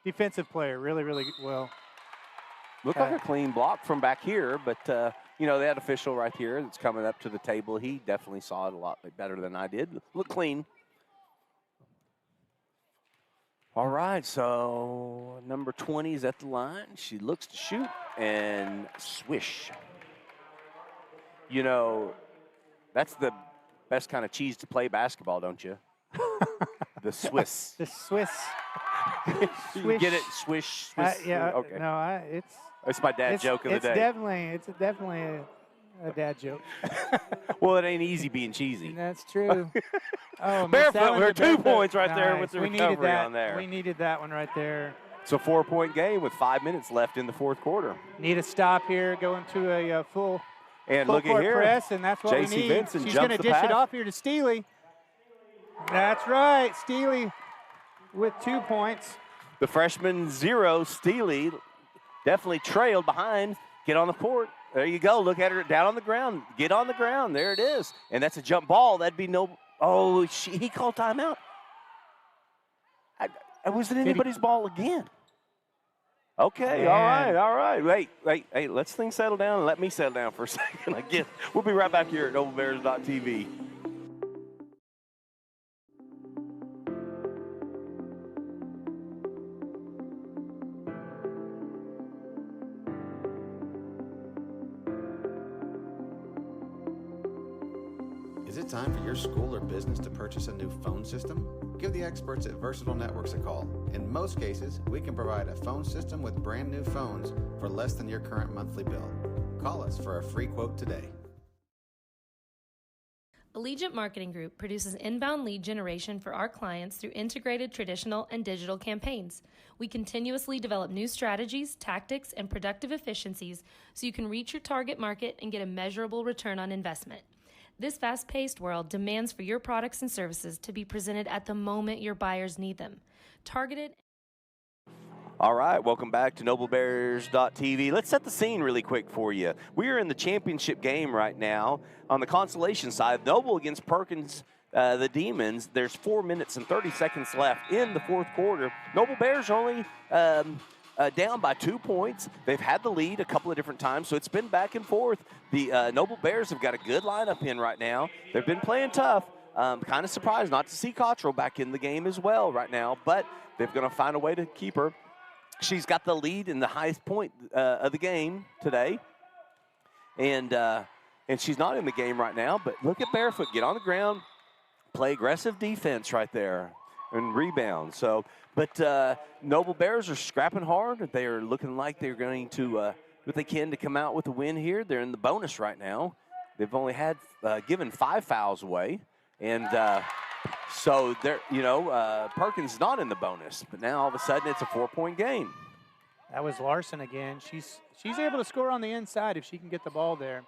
defensive player. Really, really well. Looked like a clean block from back here, but that official right here that's coming up to the table, he definitely saw it a lot better than I did. Look clean. All right, so number 20 is at the line. She looks to shoot and swish. That's the best kind of cheese to play basketball, don't you? The Swiss. The Swiss. You get it? Swish, Swiss. Yeah. Okay. No, It's my dad's joke of the day. It's definitely A dad joke. Well, it ain't easy being cheesy. That's true. Oh, Barefoot, we're 2 Barefoot. points right there Nice. with the We needed recovery that. on there. We needed that one right there. It's a 4-point game with 5 minutes left in the fourth quarter. Need a stop here, going to a full Look at court here. press, and that's what we J.C. need. Vincent She's jumps going to the dish it pass. off here to Steely. That's right, Steely with 2 points. The freshman 0, Steely, definitely trailed behind. Get on the court. There you go. Look at her down on the ground. Get on the ground. There it is. And that's a jump ball. That'd be no. Oh, he called timeout. It wasn't anybody's ball again. Okay, all right. Wait. Hey, let's things settle down and let me settle down for a second. Again, we'll be right back here at NobleBears.tv. Is it time for your school or business to purchase a new phone system? Give the experts at Versatile Networks a call. In most cases, we can provide a phone system with brand new phones for less than your current monthly bill. Call us for a free quote today. Allegiant Marketing Group produces inbound lead generation for our clients through integrated traditional and digital campaigns. We continuously develop new strategies, tactics, and productive efficiencies so you can reach your target market and get a measurable return on investment. This fast-paced world demands for your products and services to be presented at the moment your buyers need them. Targeted. All right, welcome back to NobleBears.tv. Let's set the scene really quick for you. We are in the championship game right now on the consolation side. Noble against Perkins, the Demons. There's 4 minutes and 30 seconds left in the fourth quarter. Noble Bears only down by 2 points. They've had the lead a couple of different times, so it's been back and forth. The Noble Bears have got a good lineup in right now. They've been playing tough. Kind of surprised not to see Cottrell back in the game as well right now, but they're going to find a way to keep her. She's got the lead in the highest point of the game today, and she's not in the game right now. But look at Barefoot get on the ground, play aggressive defense right there, and rebound. So, but Noble Bears are scrapping hard. They are looking like they're going to do what they can to come out with a win here. They're in the bonus right now. They've only had given 5 fouls away, and. So there, Perkins is not in the bonus, but now all of a sudden it's a 4-point game. That was Larson again. She's able to score on the inside if she can get the ball there.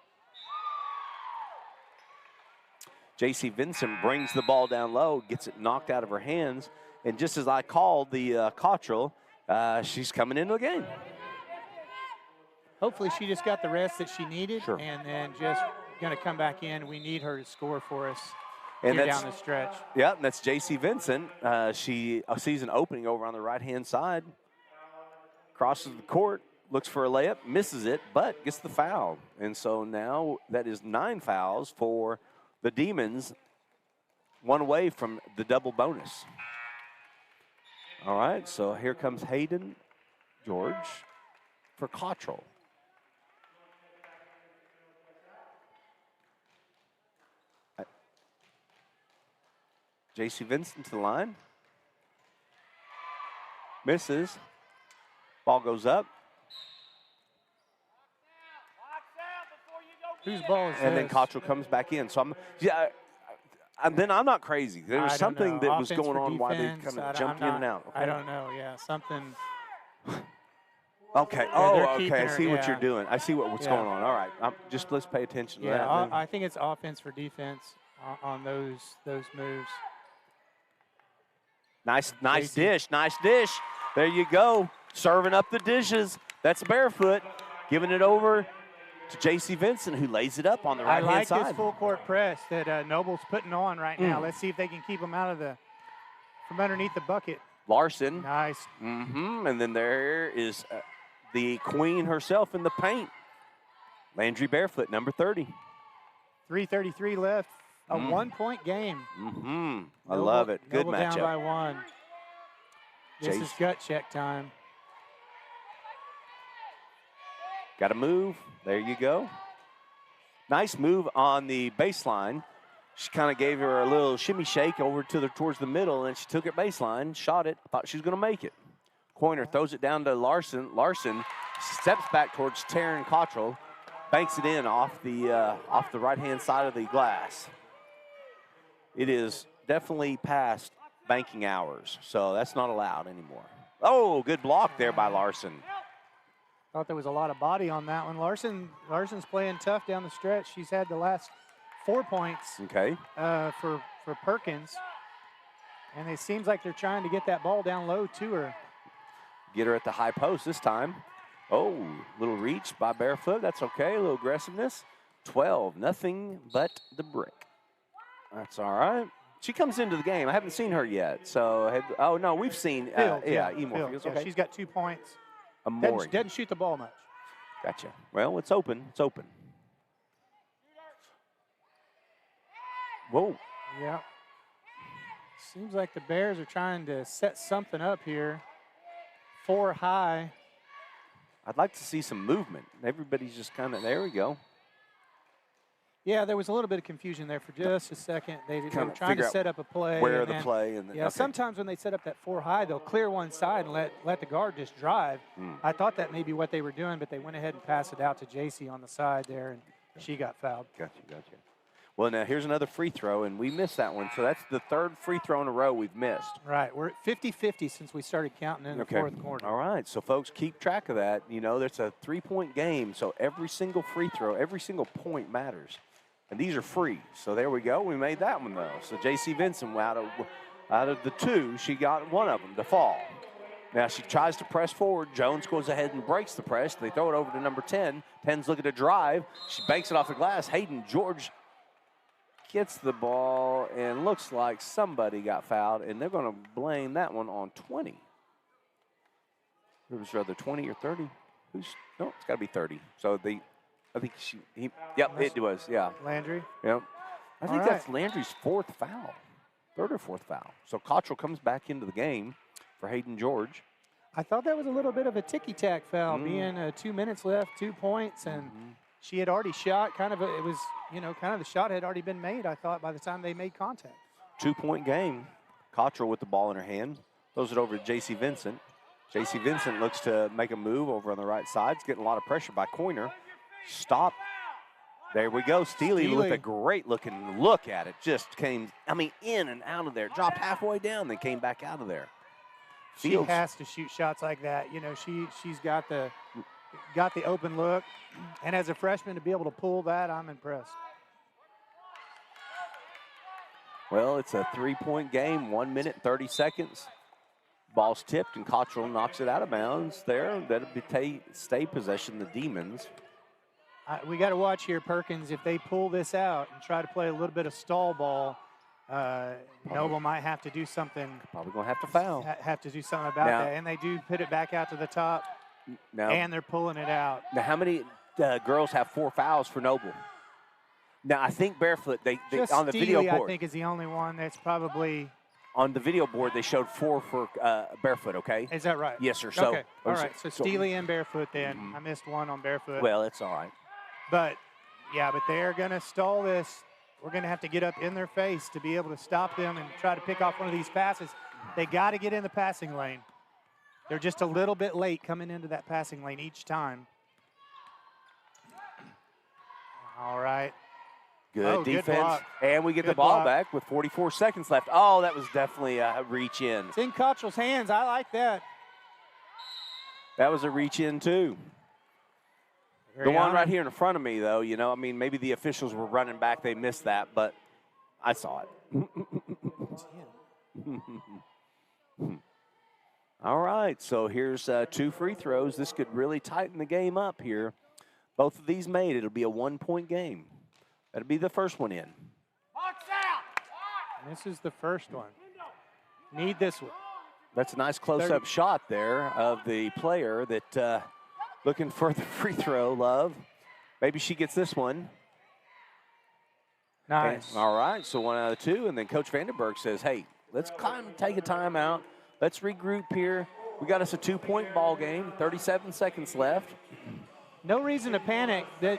J.C. Vincent brings the ball down low, gets it knocked out of her hands, and just as I called the Cottrell, she's coming into the game. Hopefully she just got the rest that she needed, Sure. And then just going to come back in. We need her to score for us. And here that's down the stretch. Yeah, and that's J.C. Vincent. She sees an opening over on the right-hand side. Crosses the court, looks for a layup, misses it, but gets the foul. And so now that is 9 fouls for the Demons, 1 away from the double bonus. All right, so here comes Hayden George for Cottrell. J.C. Vincent to the line. Misses. Ball goes up. Whose ball is And this? then Cottrell comes back in. So I'm not crazy. There was something that was going on while they kind of jumped in and out. Okay. I don't know. Yeah, something. Okay. Yeah, Okay. I see what you're doing. I see what's Yeah. going on. All right. Just let's pay attention to Yeah, that. I think it's offense for defense on those moves. Nice dish. There you go. Serving up the dishes. That's Barefoot. Giving it over to J.C. Vincent, who lays it up on the right-hand side. I like this full court press that Noble's putting on right now. Let's see if they can keep them out of from underneath the bucket. Larson. Nice. And then there is the queen herself in the paint. Landry Barefoot, number 30. 3:33 left. A 1-point game. I love it. Good Noble matchup. down by 1. This is gut check time. Got to move. There you go. Nice move on the baseline. She kind of gave her a little shimmy shake over towards the middle, and she took it baseline, shot it, thought she was going to make it. Coiner throws it down to Larson. Larson steps back towards Taryn Cottrell. banks it in off the right-hand side of the glass. It is definitely past banking hours, so that's not allowed anymore. Oh, good block there by Larson. Thought there was a lot of body on that one. Larson's playing tough down the stretch. She's had the last 4 points for Perkins. And it seems like they're trying to get that ball down low to her. Get her at the high post this time. Oh, little reach by Barefoot. That's okay, a little aggressiveness. 12, nothing but the brick. That's all right. She comes into the game. I haven't seen her yet. So, oh, no, we've seen, Emor Fields. Okay. She's got 2 points. Doesn't shoot the ball much. Gotcha. Well, it's open. It's open. Whoa. Yeah. Seems like the Bears are trying to set something up here. 4 high. I'd like to see some movement. Everybody's just kind of, there we go. Yeah, there was a little bit of confusion there for just a second. They were trying to set up a play. Where the play. And yeah, sometimes when they set up that 4 high, they'll clear one side and let the guard just drive. I thought that may be what they were doing, but they went ahead and passed it out to JC on the side there, and she got fouled. Gotcha. Well, now here's another free throw, and we missed that one. So that's the 3rd free throw in a row we've missed. Right. We're at 50-50 since we started counting in the 4th quarter. All right. So, folks, keep track of that. You know, there's a 3-point game, so every single free throw, every single point matters. And these are free. So there we go. We made that one, though. So J.C. Vincent, out of the 2, she got one of them to fall. Now she tries to press forward. Jones goes ahead and breaks the press. They throw it over to number 10. 10's looking to drive. She banks it off the glass. Hayden George gets the ball, and looks like somebody got fouled, and they're going to blame that one on 20. It was rather 20 or 30. No, it's got to be 30. So it was, yeah. Landry? Yep. I think that's Landry's 4th foul, 3rd or 4th foul. So Cottrell comes back into the game for Hayden George. I thought that was a little bit of a ticky-tack foul, being 2 minutes left, 2 points, and she had already shot. Kind of the shot had already been made, I thought, by the time they made contact. 2-point game. Cottrell with the ball in her hand. Throws it over to J.C. Vincent. J.C. Vincent looks to make a move over on the right side. It's getting a lot of pressure by Coiner. Stop. There we go. Steely with a great looking look at it. Just came, in and out of there. Dropped halfway down, then came back out of there. Fields. She has to shoot shots like that. You know, she's got the open look. And as a freshman to be able to pull that, I'm impressed. Well, it's a 3-point game, 1 minute, 30 seconds. Ball's tipped, and Cottrell knocks it out of bounds there. That'll stay possession, the Demons. We got to watch here, Perkins. If they pull this out and try to play a little bit of stall ball, Noble might have to do something. Probably going to have to foul. Have to do something about that. And they do put it back out to the top, and they're pulling it out. Now, how many girls have 4 fouls for Noble? Now, I think Barefoot, they on the video board. I think is the only one that's probably. On the video board, they showed 4 for Barefoot, okay? Is that right? Yes, sir. So, okay. All right. So Steely and Barefoot then. I missed one on Barefoot. Well, it's all right. But they're going to stall this. We're going to have to get up in their face to be able to stop them and try to pick off one of these passes. They got to get in the passing lane. They're just a little bit late coming into that passing lane each time. All right. Good defense. And we get the ball back with 44 seconds left. Oh, that was definitely a reach in. It's in Cottrell's hands. I like that. That was a reach in, too. The one right here in front of me, though, maybe the officials were running back. They missed that, but I saw it. All right, so here's 2 free throws. This could really tighten the game up here. Both of these made. It'll be a 1-point game. That'll be the first one in. This is the first one. Need this one. That's a nice close-up shot there of the player that looking for the free throw, Love. Maybe she gets this one. Nice. And, all right, so 1 out of 2. And then Coach Vandenberg says, hey, let's kind of take a timeout. Let's regroup here. We got us a 2-point ball game, 37 seconds left. No reason to panic. They're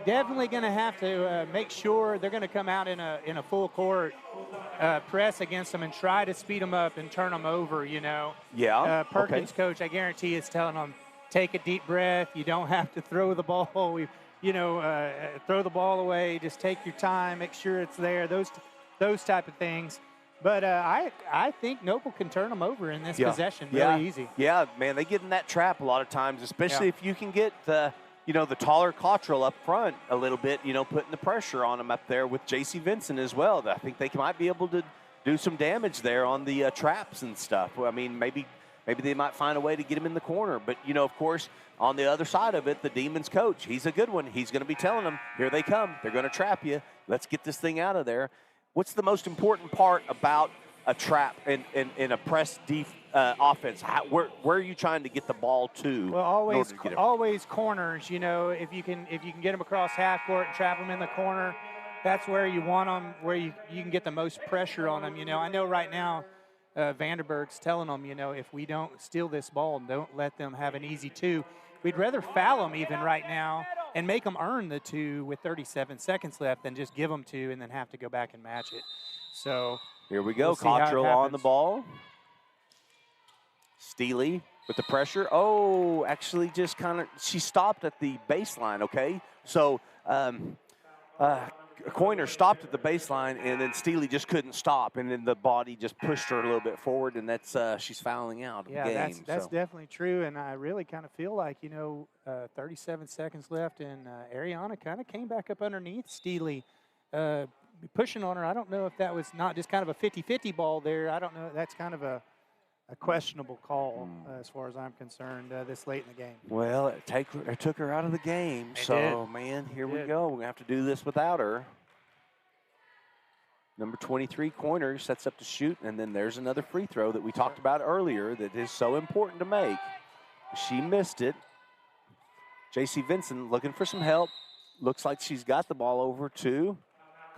definitely going to have to make sure they're going to come out in a full court press against them and try to speed them up and turn them over, Yeah. Perkins coach, I guarantee, is telling them, take a deep breath. You don't have to throw the ball. throw the ball away, just take your time, make sure it's there, those type of things. But I think Noble can turn them over in this possession really easy. Yeah, man, they get in that trap a lot of times, especially if you can get the taller Cottrell up front a little bit, putting the pressure on them up there with J.C. Vincent as well. I think they might be able to do some damage there on the traps and stuff. I mean, maybe they might find a way to get him in the corner. But, of course, on the other side of it, the Demons coach, he's a good one. He's going to be telling them, here they come. They're going to trap you. Let's get this thing out of there. What's the most important part about a trap in a press offense? Where are you trying to get the ball to? Well, always corners. If you can get them across half court and trap them in the corner, that's where you want them, where you can get the most pressure on them. I know right now Vanderburg's telling them, if we don't steal this ball, don't let them have an easy two. We'd rather foul them even right now and make them earn the two with 37 seconds left than just give them two and then have to go back and match it. So here we go. We'll Cottrell on the ball. Steely with the pressure. Oh, actually just she stopped at the baseline, okay? So Coiner stopped at the baseline, and then Steely just couldn't stop, and then the body just pushed her a little bit forward, and that's she's fouling out of the game. That's definitely true, and I really kind of feel like, 37 seconds left, and Ariana kind of came back up underneath Steely, pushing on her. I don't know if that was not just kind of a 50-50 ball there. I don't know. That's kind of a questionable call as far as I'm concerned this late in the game. Well, it took her out of the game. Man, here we go. We're going to have to do this without her. Number 23, Coiner, sets up to shoot, and then there's another free throw that we talked about earlier that is so important to make. She missed it. J.C. Vincent looking for some help. Looks like she's got the ball over to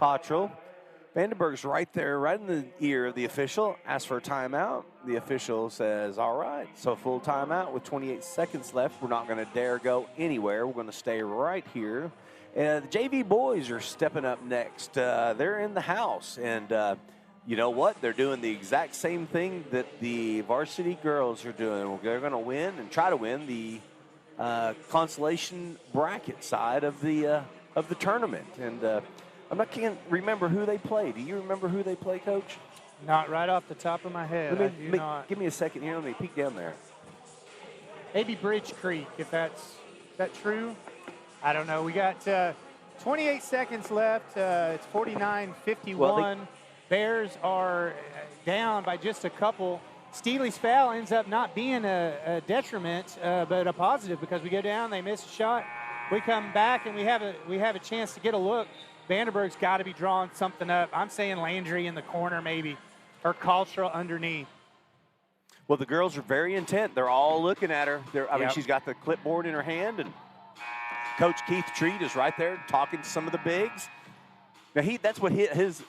Cottrell. Vandenberg's right there, right in the ear of the official, asks for a timeout. The official says, all right, so full timeout with 28 seconds left. We're not going to dare go anywhere. We're going to stay right here. And the JV boys are stepping up next. They're in the house, and you know what? They're doing the exact same thing that the varsity girls are doing. They're going to win and try to win the consolation bracket side of the tournament. And I can't remember who they play. Do you remember who they play, Coach? Not right off the top of my head. Give me a second here. Let me peek down there. Maybe Bridge Creek, if that's true. I don't know. We got 28 seconds left. It's 49-51. Well, Bears are down by just a couple. Steely's foul ends up not being a detriment, but a positive because we go down, they miss a shot. We come back and we have a chance to get a look. Vandenberg's got to be drawing something up. I'm saying Landry in the corner maybe, or Cottrell underneath. Well, the girls are very intent. They're all looking at her. I mean, she's got the clipboard in her hand, and Coach Keith Treat is right there talking to some of the bigs. Now, that's what his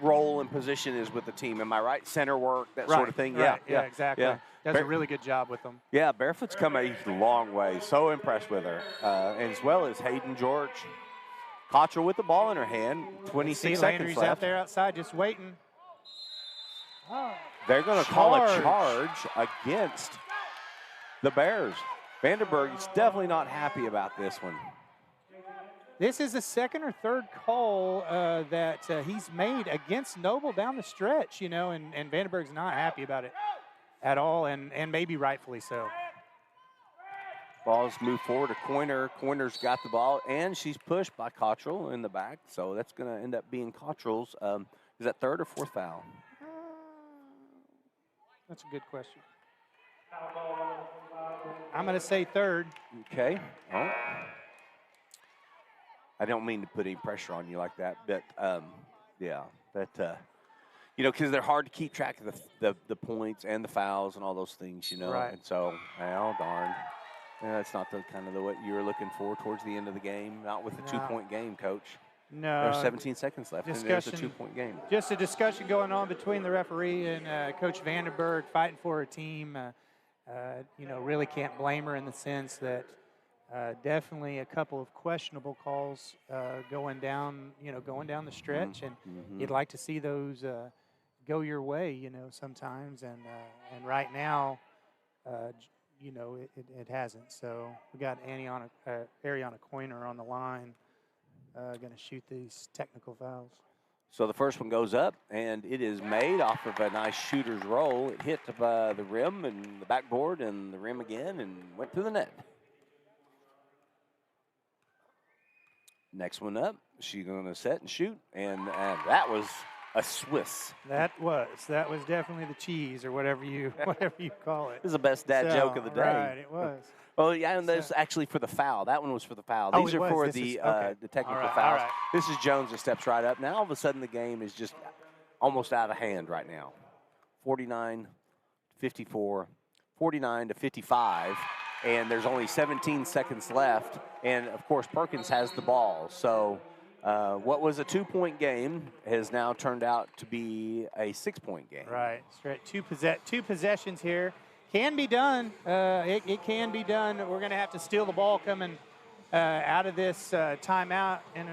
role and position is with the team. Am I right? Center work, that sort of thing. Right. Yeah, exactly. Yeah. Does a really good job with them. Yeah, Barefoot's come a long way. So impressed with her, as well as Hayden George. Cottrell with the ball in her hand, 26 seconds Landry's left. Out there outside just waiting. They're going to call a charge against the Bears. Vandenberg is definitely not happy about this one. This is the second or third call that he's made against Noble down the stretch, and Vandenberg's not happy about it at all, and maybe rightfully so. Ball's moved forward to Coiner. Coiner's got the ball, and she's pushed by Cottrell in the back, so that's going to end up being Cottrell's. Is that third or fourth foul? That's a good question. I'm going to say third. Okay. Oh. I don't mean to put any pressure on you like that, but because they're hard to keep track of the points and the fouls and all those things, Right. And so, darn. Yeah, that's not the kind of what you were looking for towards the end of the game. Not with the 2-point game, Coach. No. There's 17 seconds left, and there's a 2-point game. Just a discussion going on between the referee and Coach Vandenberg, fighting for her team. Really can't blame her in the sense that definitely a couple of questionable calls going down the stretch, and you'd like to see those go your way, sometimes. And right now, you know, it hasn't. So we got Ariana Coiner on the line, going to shoot these technical fouls. So the first one goes up, and it is made off of a nice shooter's roll. It hit the rim and the backboard and the rim again and went to the net. Next one up, she's going to set and shoot, and that was a Swiss. That was definitely the cheese or whatever you call it. This is the best dad joke of the day. Right, it was. Oh, yeah, and that's actually for the foul. That one was for the foul. These are for the technical fouls. All right. This is Jones that steps right up. Now, all of a sudden, the game is just almost out of hand right now. 49-54, 49-55, and there's only 17 seconds left. And, of course, Perkins has the ball. So what was a 2-point game has now turned out to be a 6-point game. Right. Straight two possessions here. Can be done. It can be done. We're going to have to steal the ball coming out of this timeout, and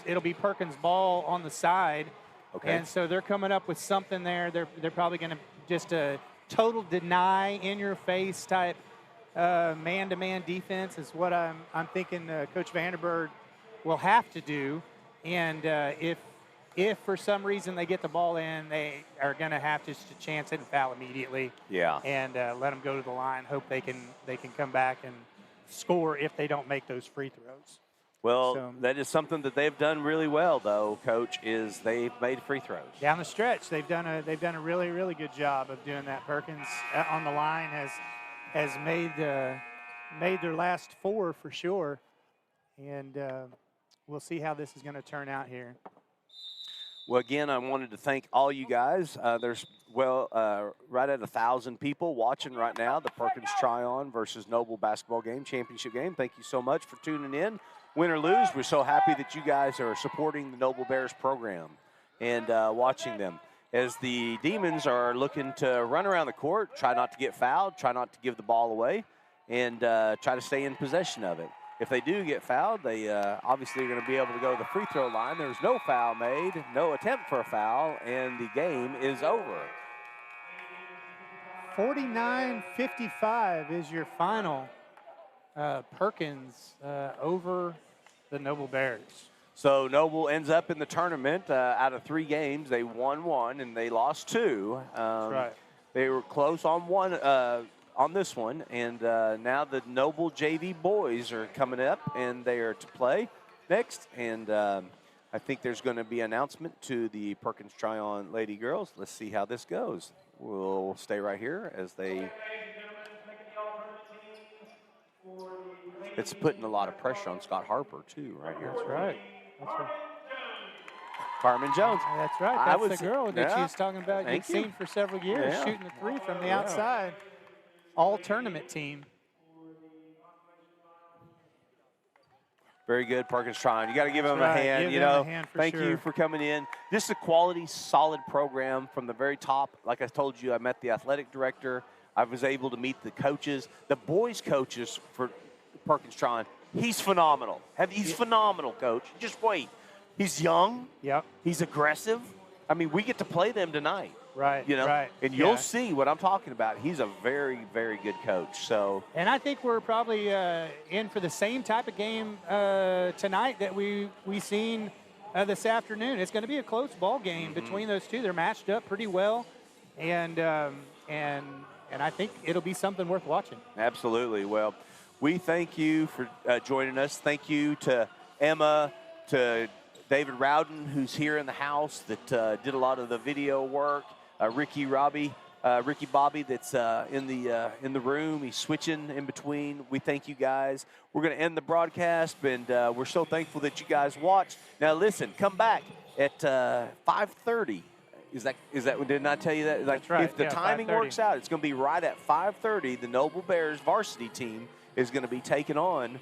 it'll be Perkins' ball on the side. Okay. And so they're coming up with something there. They're probably going to just a total deny, in-your-face type man-to-man defense is what I'm thinking Coach Vanderberg will have to do. And if for some reason they get the ball in, they are going to have just to chance it and foul immediately. Yeah. And let them go to the line. Hope they can come back and score if they don't make those free throws. Well, that is something that they've done really well, though, Coach. Is they've made free throws down the stretch. They've done a really, really good job of doing that. Perkins on the line has made their last 4 for sure, and we'll see how this is going to turn out here. Well, again, I wanted to thank all you guys. There's, right at 1,000 people watching right now, the Perkins Tryon versus Noble basketball game, championship game. Thank you so much for tuning in. Win or lose, we're so happy that you guys are supporting the Noble Bears program and watching them. As the Demons are looking to run around the court, try not to get fouled, try not to give the ball away, and try to stay in possession of it. If they do get fouled, they obviously are going to be able to go to the free throw line. There's no foul made, no attempt for a foul, and the game is over. 49-55 is your final. Perkins over the Noble Bears. So Noble ends up in the tournament. Out of 3 games, they won 1 and they lost 2. That's right. They were close on one on this one, and now the Noble JV boys are coming up, and they are to play next. And I think there's going to be an announcement to the Perkins Tryon Lady Girls. Let's see how this goes. We'll stay right here as they. It's putting a lot of pressure on Scott Harper too, right here. That's right. That's right. Carmen Jones. That's right. That's the girl that she was talking about. You've seen for several years, shooting the 3 from the outside. All tournament team. Very good, Perkins Tryon. You got to give them a hand. Thank you for coming in. This is a quality, solid program from the very top. Like I told you, I met the athletic director. I was able to meet the coaches, the boys' coaches for Perkins Tryon. He's phenomenal. He's phenomenal, Coach. Just wait. He's young. Yep. He's aggressive. I mean, we get to play them tonight. Right. Right. And you'll see what I'm talking about. He's a very, very good coach. So. And I think we're probably in for the same type of game tonight that we seen this afternoon. It's going to be a close ball game between those two. They're matched up pretty well, and I think it'll be something worth watching. Absolutely. Well, we thank you for joining us. Thank you to Emma, to David Rowden, who's here in the house that did a lot of the video work. Ricky Bobby, that's in the room. He's switching in between. We thank you guys. We're going to end the broadcast, and we're so thankful that you guys watched. Now, listen, come back at 5:30. Is that? Didn't I tell you that? That's right. If the timing works out, it's going to be right at 5:30. The Noble Bears varsity team is going to be taking on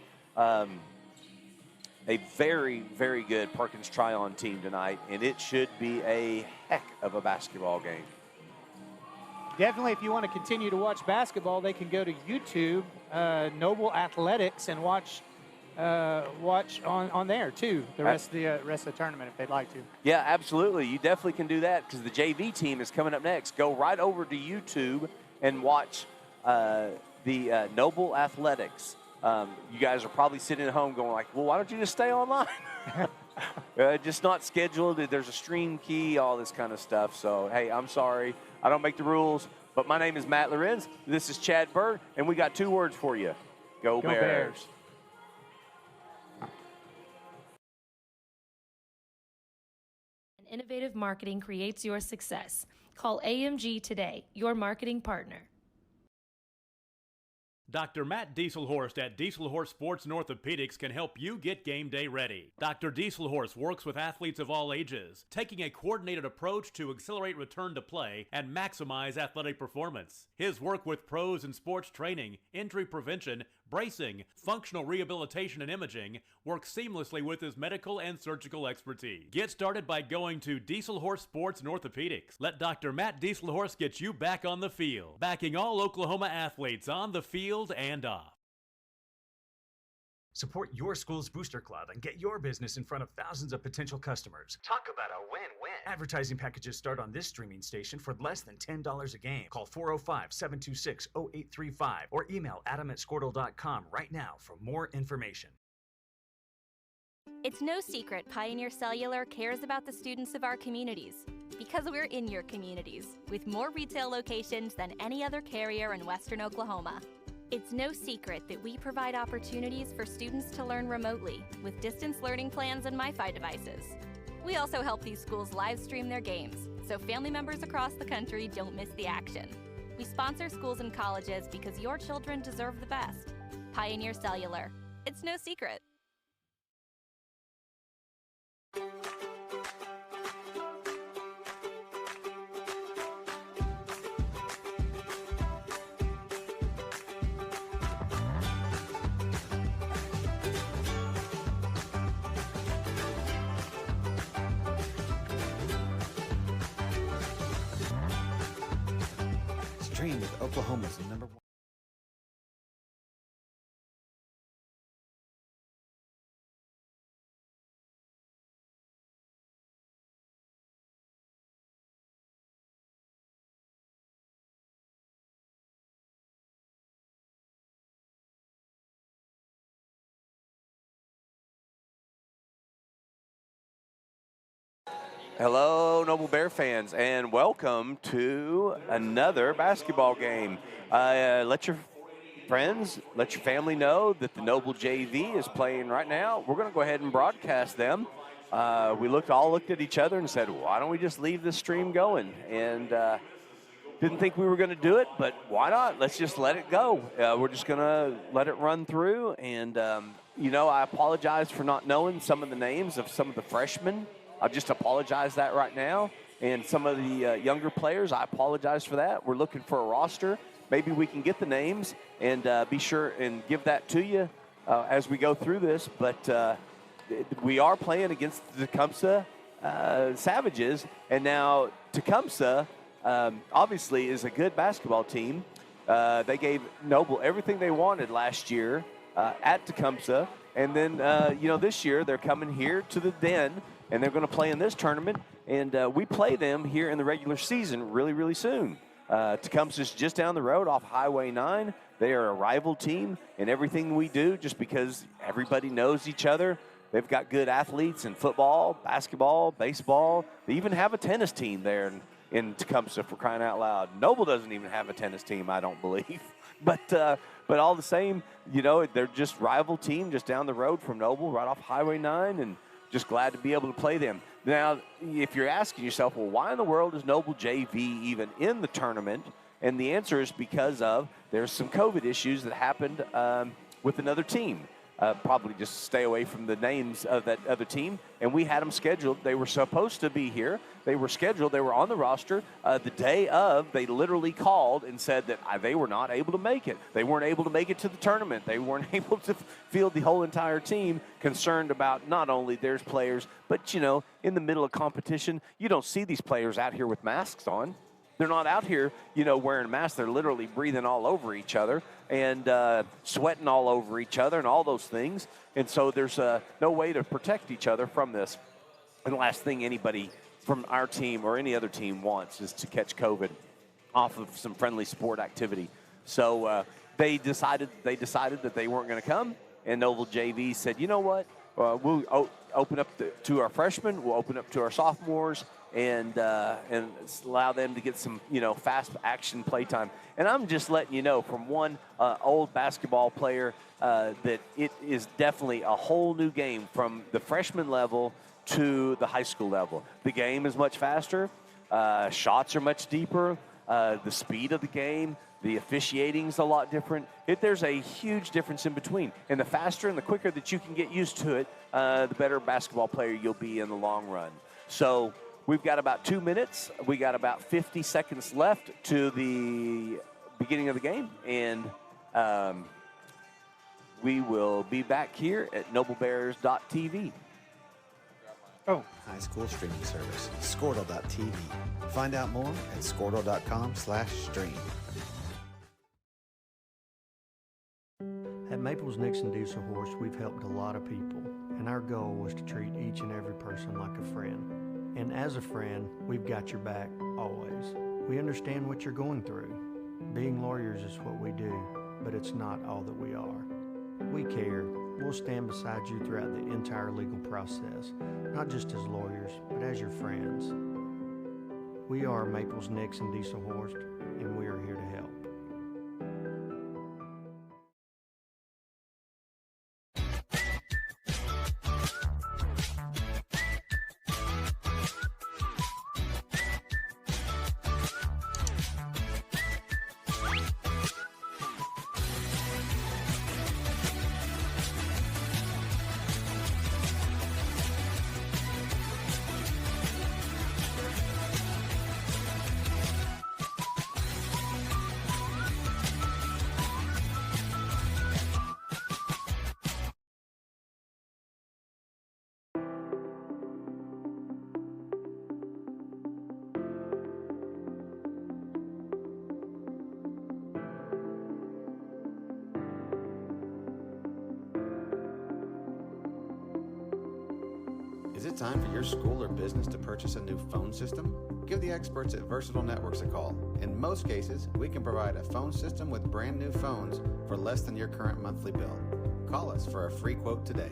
a very, very good Perkins Tryon team tonight, and it should be a heck of a basketball game. Definitely, if you want to continue to watch basketball, they can go to YouTube, Noble Athletics, and watch on there too. The rest of the tournament, if they'd like to. Yeah, absolutely. You definitely can do that because the JV team is coming up next. Go right over to YouTube and watch the Noble Athletics. You guys are probably sitting at home going like, well, why don't you just stay online? Just not scheduled. There's a stream key, all this kind of stuff. So, hey, I'm sorry. I don't make the rules. But my name is Matt Lorenz. This is Chad Berg, and we got 2 words for you. Go Bears. Innovative marketing creates your success. Call AMG today, your marketing partner. Dr. Matt Dieselhorst at Dieselhorst Sports and Orthopedics can help you get game day ready. Dr. Dieselhorst works with athletes of all ages, taking a coordinated approach to accelerate return to play and maximize athletic performance. His work with pros in sports training, injury prevention, bracing, functional rehabilitation, and imaging works seamlessly with his medical and surgical expertise. Get started by going to Dieselhorst Sports and Orthopedics. Let Dr. Matt Dieselhorst get you back on the field, backing all Oklahoma athletes on the field and off. Support your school's booster club and get your business in front of thousands of potential customers. Talk about a win-win. Advertising packages start on this streaming station for less than $10 a game. Call 405-726-0835 or email adam@squirtle.com right now for more information. It's no secret Pioneer Cellular cares about the students of our communities because we're in your communities with more retail locations than any other carrier in Western Oklahoma. It's no secret that we provide opportunities for students to learn remotely with distance learning plans and MiFi devices. We also help these schools live stream their games so family members across the country don't miss the action. We sponsor schools and colleges because your children deserve the best. Pioneer Cellular. It's no secret. Stream with Oklahoma's #1. Hello, Noble Bear fans, and welcome to another basketball game. Let your friends, let your family know that the Noble JV is playing right now. We're going to go ahead and broadcast them. We all looked at each other and said, why don't we just leave this stream going? And didn't think we were going to do it, but why not? Let's just let it go. We're just going to let it run through. And, I apologize for not knowing some of the names of some of the freshmen. I just apologize that right now. And some of the younger players, I apologize for that. We're looking for a roster. Maybe we can get the names and be sure and give that to you as we go through this. But we are playing against the Tecumseh Savages. And now Tecumseh obviously is a good basketball team. They gave Noble everything they wanted last year at Tecumseh. And then, this year they're coming here to the Den. And they're going to play in this tournament, and we play them here in the regular season really, really soon. Tecumseh's just down the road off Highway 9. They are a rival team in everything we do just because everybody knows each other. They've got good athletes in football, basketball, baseball. They even have a tennis team there in Tecumseh, for crying out loud. Noble doesn't even have a tennis team, I don't believe. But all the same, they're just rival team just down the road from Noble, right off Highway 9, and just glad to be able to play them. Now, if you're asking yourself, well, why in the world is Noble JV even in the tournament? And the answer is because there's some COVID issues that happened with another team. Probably just stay away from the names of that other team. And we had them scheduled. They were supposed to be here. They were scheduled. They were on the roster. The day of, they literally called and said that they were not able to make it. They weren't able to make it to the tournament. They weren't able to field the whole entire team, concerned about not only their players, but, in the middle of competition, you don't see these players out here with masks on. They're not out here, wearing masks. They're literally breathing all over each other and sweating all over each other and all those things. And so there's no way to protect each other from this. And the last thing anybody from our team or any other team wants is to catch COVID off of some friendly sport activity. So they decided that they weren't going to come, and Noble JV said, you know what, we'll open up to our freshmen, we'll open up to our sophomores, and allow them to get some, fast action play time. And I'm just letting you know from one old basketball player that it is definitely a whole new game from the freshman level to the high school level. The game is much faster. Shots are much deeper. The speed of the game, the officiating is a lot different. There's a huge difference in between. And the faster and the quicker that you can get used to it, the better basketball player you'll be in the long run. So we've got about 2 minutes. We got about 50 seconds left to the beginning of the game. And we will be back here at noblebears.tv. High school streaming service, Squirtle.tv. Find out more at squirtle.com/stream. At Maples Nixon Diesel Horse, we've helped a lot of people, and our goal was to treat each and every person like a friend. And as a friend, we've got your back always. We understand what you're going through. Being lawyers is what we do, but it's not all that we are. We care. We'll stand beside you throughout the entire legal process, not just as lawyers, but as your friends. We are Maples Nixon Diesel Horse, and we are here to help. Is it time for your school or business to purchase a new phone system? Give the experts at Versatile Networks a call. In most cases, we can provide a phone system with brand new phones for less than your current monthly bill. Call us for a free quote today.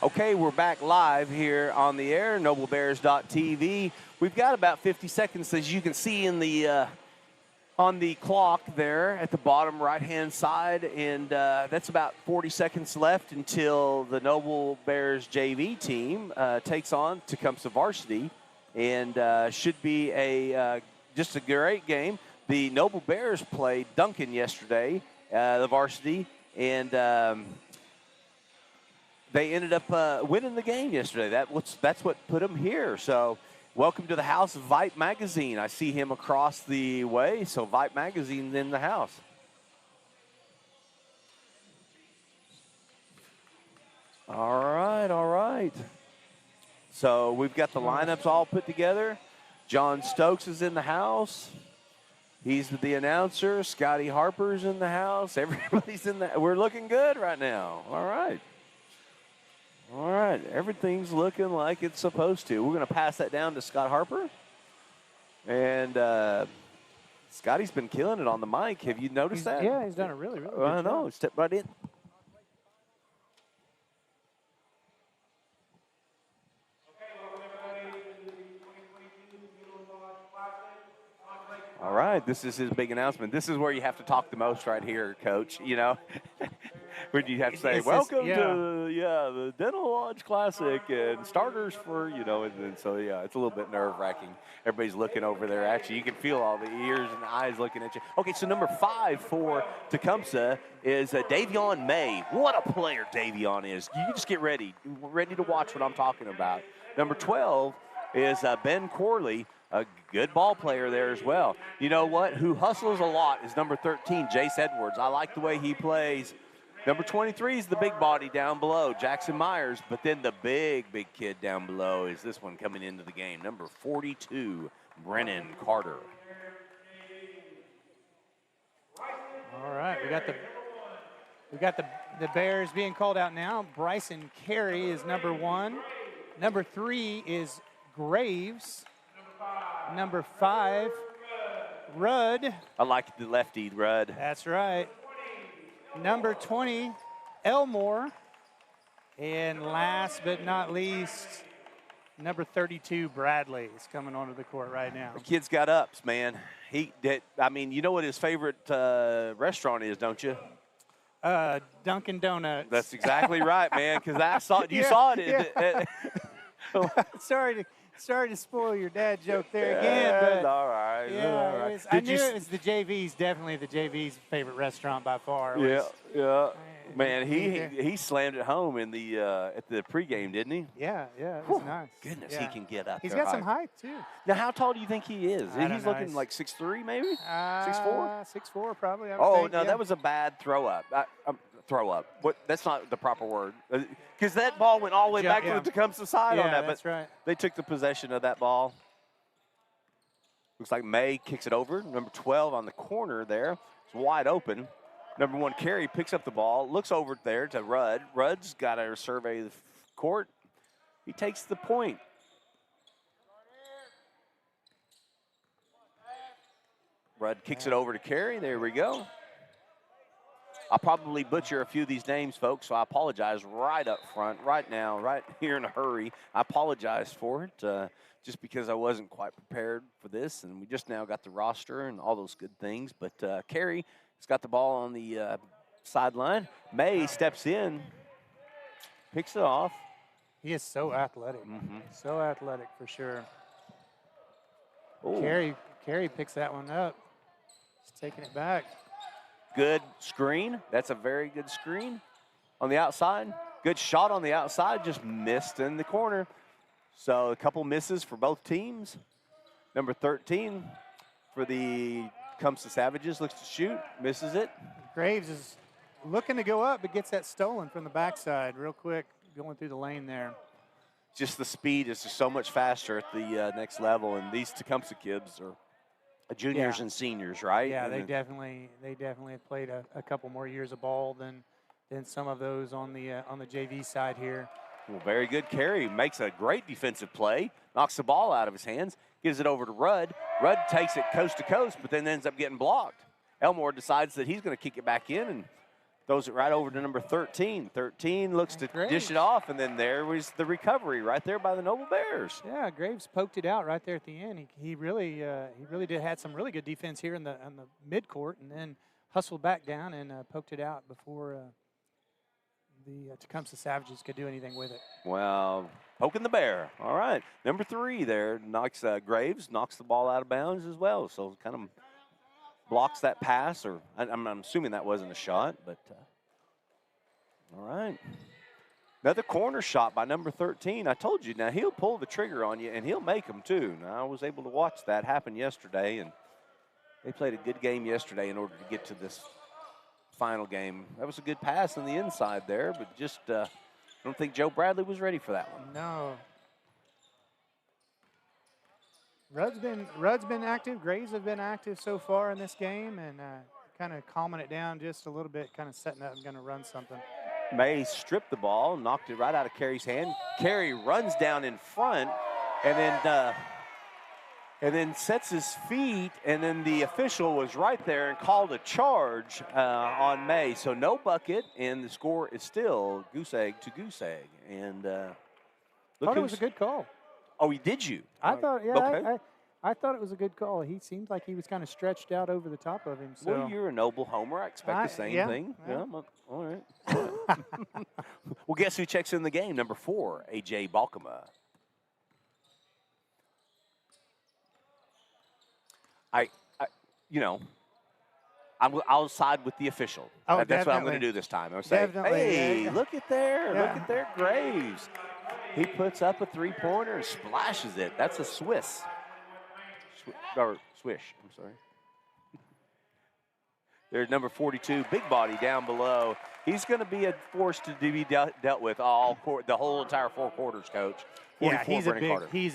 Okay, we're back live here on the air, noblebears.tv. We've got about 50 seconds, as you can see in the on the clock there at the bottom right-hand side, and that's about 40 seconds left until the Noble Bears JV team takes on Tecumseh Varsity, and should be just a great game. The Noble Bears played Duncan yesterday, the varsity, and they ended up winning the game yesterday. That's what put them here. So welcome to the house of Vipe Magazine. I see him across the way, so Vipe Magazine's in the house. All right. So we've got the lineups all put together. John Stokes is in the house. He's the announcer. Scotty Harper's in the house. Everybody's in the. We're looking good right now. All right. Everything's looking like it's supposed to. We're going to pass that down to Scott Harper. And Scotty's been killing it on the mic. Have you noticed that? Yeah, he's done a really good job. I know. Step right in. All right, this is his big announcement. This is where you have to talk the most right here, Coach, where you have to say, welcome to the Dental Lodge Classic and starters for, and so, it's a little bit nerve-wracking. Everybody's looking over there at you. You can feel all the ears and eyes looking at you. Okay, so number 5 for Tecumseh is Davion May. What a player Davion is. You just get ready to watch what I'm talking about. Number 12 is Ben Corley. A good ball player there as well. You know what? Who hustles a lot is number 13, Jace Edwards. I like the way he plays. Number 23 is the big body down below, Jackson Myers. But then the big kid down below is this one coming into the game, number 42, Brennan Carter. All right, we got the Bears being called out now. Bryson Carey is number 1. Number 3 is Graves. Number 5, Rudd. I like the lefty, Rudd. That's right. Number 20, Elmore. And last but not least, number 32, Bradley is coming onto the court right now. The kid's got ups, man. He did. I mean, you know what his favorite restaurant is, don't you? Dunkin' Donuts. That's exactly right, man. Because I saw it. You Yeah, saw it. Sorry to spoil your dad joke there again, but all right. yeah, all right. I knew it was the JV's, definitely the JV's favorite restaurant by far. Yeah. Man, he slammed it home in the at the pregame, didn't he? Yeah, it was nice. Goodness, Yeah. he can get up. He's there got some high. height too. Now, how tall do you think he is? I don't He's know. looking like 6'3", maybe 6'4". 6'4", probably. I would Oh think, no, yeah. that was a bad throw up. Throw up. What? That's not the proper word. Because that ball went all the way back to the Tecumseh side on that. That's but right. They took the possession of that ball. Looks like May kicks it over. Number 12 on the corner there. It's wide open. Number 1, Carey picks up the ball, looks over there to Rudd. Rudd's got to survey the court. He takes the point. Rudd kicks it over to Carey. There we go. I'll probably butcher a few of these names, folks, so I apologize right up front, right now, right here in a hurry. I apologize for it, just because I wasn't quite prepared for this, and we just now got the roster and all those good things. But Carey has got the ball on the sideline. May steps in, picks it off. He is so athletic. So athletic for sure. Carey picks that one up. He's taking it back. Good screen. That's a very good screen on the outside. Good shot on the outside, just missed in the corner. So a couple misses for both teams. Number 13 for the Tecumseh Savages looks to shoot, misses it. Graves is looking to go up, but gets that stolen from the backside real quick, going through the lane there. Just the speed is just so much faster at the next level, and these Tecumseh kids are juniors and seniors, right? Yeah, and they definitely have played a couple more years of ball than some of those on the JV side here. Well, very good carry. Makes a great defensive play. Knocks the ball out of his hands. Gives it over to Rudd. Rudd takes it coast to coast, but then ends up getting blocked. Elmore decides that he's going to kick it back in and throws it right over to number 13. 13 looks to dish it off, and then there was the recovery right there by the Noble Bears. Yeah, Graves poked it out right there at the end. He really had some really good defense here on the midcourt, and then hustled back down and poked it out before the Tecumseh Savages could do anything with it. Well, poking the bear. All right. Number 3 there knocks Graves, knocks the ball out of bounds as well. So kind of blocks that pass, or I'm assuming that wasn't a shot, but all right. Another corner shot by number 13. I told you, now he'll pull the trigger on you, and he'll make them too. Now, I was able to watch that happen yesterday, and they played a good game yesterday in order to get to this final game. That was a good pass on the inside there, but just I don't think Joe Bradley was ready for that one. No. Rudd's been active. Graves have been active so far in this game, and kind of calming it down just a little bit, kind of setting up and going to run something. May stripped the ball, knocked it right out of Carey's hand. Carey runs down in front, and then sets his feet, and then the official was right there and called a charge on May. So no bucket, and the score is still goose egg to goose egg. And thought it was a good call. Oh, did you? I thought, yeah, Okay. I thought it was a good call. He seemed like he was kind of stretched out over the top of him. So. Well, you're a Noble homer. I expect the same thing. Yeah. All right. Well, guess who checks in the game? Number 4, A.J. Balkema. I'll side with the official. Oh, That's what I'm going to definitely. do this time. I'll say, Definitely, hey, yeah. look at there. Yeah. Look at there, Graves. He puts up a three-pointer and splashes it. That's a Swish. I'm sorry. There's number 42, big body down below. He's going to be a force to be dealt with the whole entire 4 quarters, Coach. Yeah, he's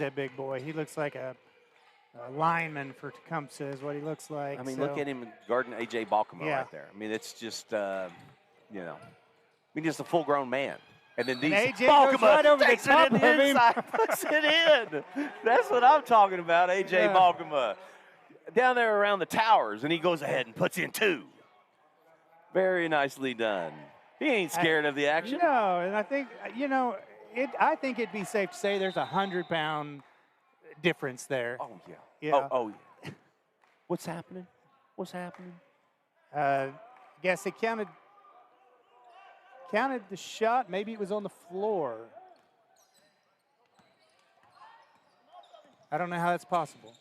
a big boy. He looks like a lineman for Tecumseh is what he looks like. I mean, look at him guarding A.J. Balkema Yeah. right there. I mean, it's just, just a full-grown man. And then these AJ goes right over the top it in the of him. inside, puts it in. That's what I'm talking about, AJ Balkema. Down there around the towers, and he goes ahead and puts in 2. Very nicely done. He ain't scared of the action. No, and I think, I think it'd be safe to say there's a 100-pound difference there. Oh, yeah. Yeah. Oh, yeah. What's happening? Guess it counted the shot. Maybe it was on the floor. I don't know how that's possible.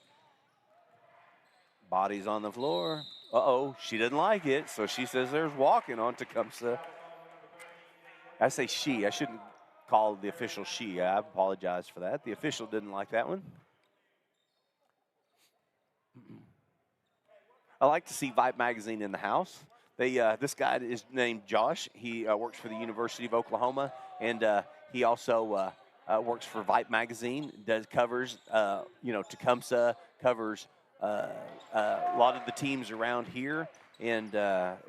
Body's on the floor. Uh-oh, she didn't like it, so she says there's walking on Tecumseh. I say she. I shouldn't call the official she. I apologize for that. The official didn't like that one. I like to see Vibe Magazine in the house. This guy is named Josh. He works for the University of Oklahoma, and he also works for Vibe Magazine. Does covers, Tecumseh, covers a lot of the teams around here, and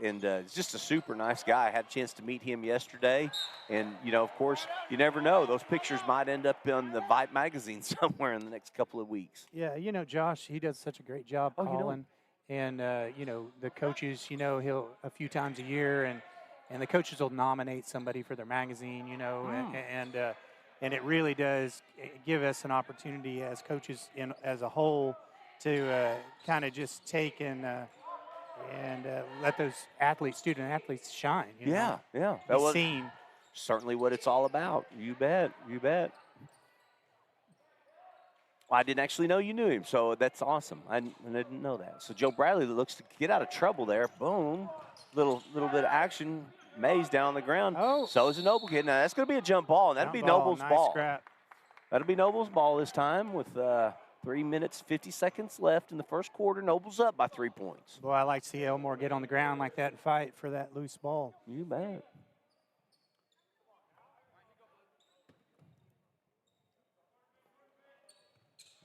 he's just a super nice guy. I had a chance to meet him yesterday, and of course, you never know. Those pictures might end up on the Vibe Magazine somewhere in the next couple of weeks. Yeah, Josh, he does such a great job calling. And, the coaches, he'll a few times a year, and the coaches will nominate somebody for their magazine, and it really does give us an opportunity as coaches as a whole to kind of just take and let those student athletes shine. Yeah. That was seen. Certainly what it's all about. You bet. I didn't actually know you knew him, so that's awesome. I didn't know that. So Joe Bradley looks to get out of trouble there. Boom. Little bit of action. Mays down on the ground. Oh. So is a Noble kid. Now, that's going to be a jump ball, and that'll be Noble's nice ball. Scrap. That'll be Noble's ball this time with 3 minutes, 50 seconds left in the first quarter. Noble's up by 3 points. Boy, I like to see Elmore get on the ground like that and fight for that loose ball. You bet.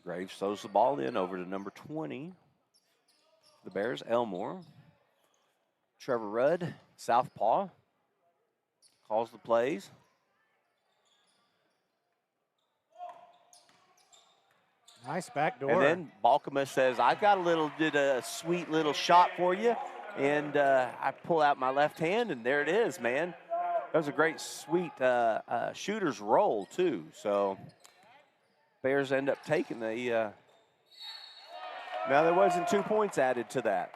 Graves throws the ball in over to number 20. The Bears, Elmore. Trevor Rudd, southpaw, calls the plays. Nice back door. And then Balkema says, I got did a sweet little shot for you. And I pull out my left hand, and there it is, man. That was a great, sweet shooter's roll, too. So Bears end up taking the now there wasn't 2 points added to that.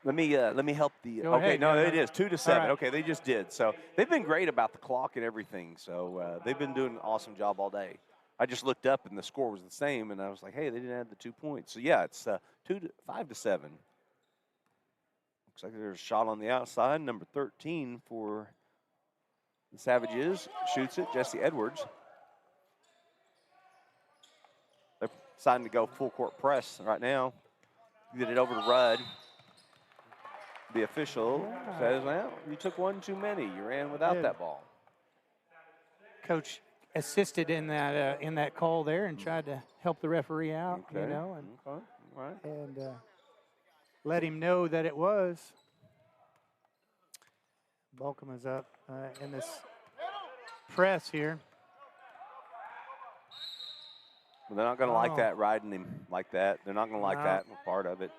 Let me help the Go ahead, it is 2-7. Right. Okay, they just did. So they've been great about the clock and everything. So they've been doing an awesome job all day. I just looked up and the score was the same, and I was like, hey, they didn't add the 2 points. So yeah, it's 5-7. Looks like there's a shot on the outside. Number 13 for the Savages shoots it. Jesse Edwards. They're deciding to go full court press right now. Get it over to Rudd. The official says, well, you took one too many. You ran without that ball. Coach assisted in that call there and tried to help the referee out, and let him know that it was. Balkema's up in this press here. Well, they're not going to like that, riding him like that. They're not going to like that part of it.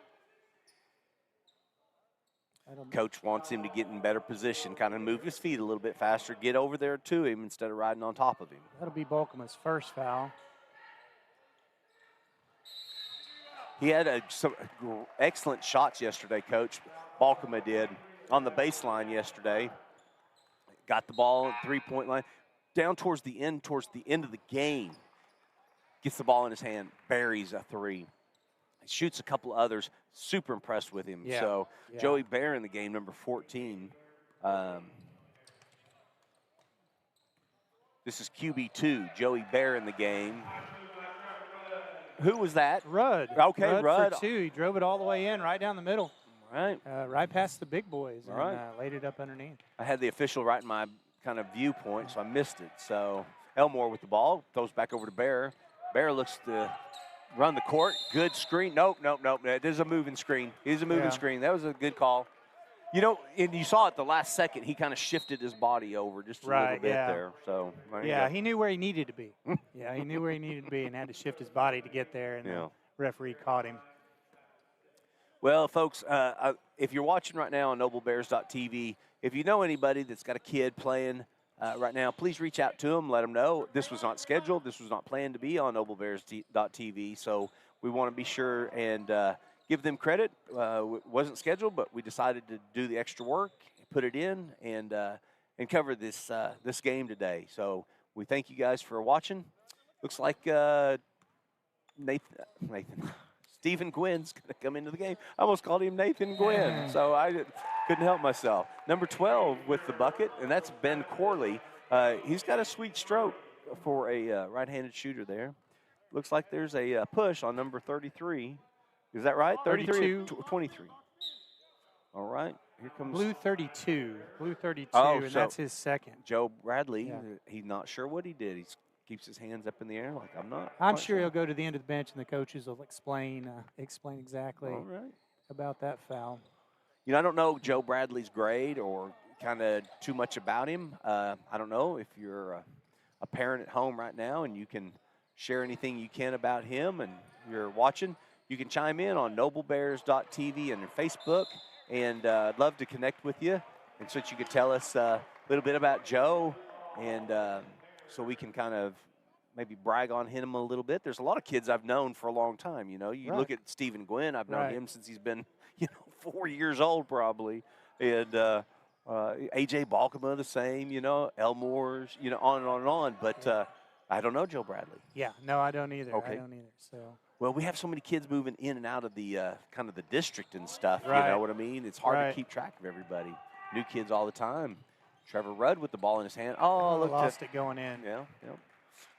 Coach wants him to get in better position, kind of move his feet a little bit faster, get over there to him instead of riding on top of him. That'll be Balkema's first foul. He had some excellent shots yesterday, Coach. Balkema did on the baseline yesterday. Got the ball at three-point line. Down towards the end of the game, gets the ball in his hand, buries a three. Shoots a couple others. Super impressed with him. So Joey Bear in the game, number 14. This is QB2, Joey Bear in the game. Who was that? Rudd. Okay, Rudd. For two. He drove it all the way in, right down the middle. Right. Right past the big boys and laid it up underneath. I had the official right in my kind of viewpoint, so I missed it. So Elmore with the ball, throws back over to Bear. Bear looks to run the court. Good screen. Nope. There's a moving screen. He's a moving screen. That was a good call. You know, and you saw it the last second. He kind of shifted his body over just a little bit there. So yeah, he knew where he needed to be. Yeah, he knew where he needed to be and had to shift his body to get there, and the referee caught him. Well, folks, if you're watching right now on NobleBears.tv, if you know anybody that's got a kid playing right now, please reach out to them. Let them know this was not scheduled. This was not planned to be on NobleBears.tv. So we want to be sure and give them credit. It wasn't scheduled, but we decided to do the extra work, put it in, and cover this game today. So we thank you guys for watching. Looks like Stephen Gwynn's going to come into the game. I almost called him Nathan Gwynn, so I couldn't help myself. Number 12 with the bucket, and that's Ben Corley. He's got a sweet stroke for a right-handed shooter there. Looks like there's a push on number 33. Is that right? 33 or 23? All right. Here comes Blue 32. Blue 32, and that's his second. Joe Bradley, he's not sure what he did. He keeps his hands up in the air like I'm not. I'm sure he'll go to the end of the bench, and the coaches will explain exactly about that foul. You know, I don't know Joe Bradley's grade or kind of too much about him. I don't know if you're a parent at home right now and you can share anything you can about him and you're watching. You can chime in on NobleBears.tv and Facebook, and I'd love to connect with you, and so that you could tell us a little bit about Joe, and so we can kind of maybe brag on him a little bit. There's a lot of kids I've known for a long time. You know, you look at Stephen Gwynn. I've known him since he's been 4 years old probably, and A.J. Balkema the same. Elmore's, on and on and on. But I don't know Joe Bradley. Yeah, no, I don't either. Okay. I don't either. So. Well, we have so many kids moving in and out of the kind of the district and stuff. Right. You know what I mean? It's hard to keep track of everybody. New kids all the time. Trevor Rudd with the ball in his hand. Oh, look. Lost it going in. Yeah.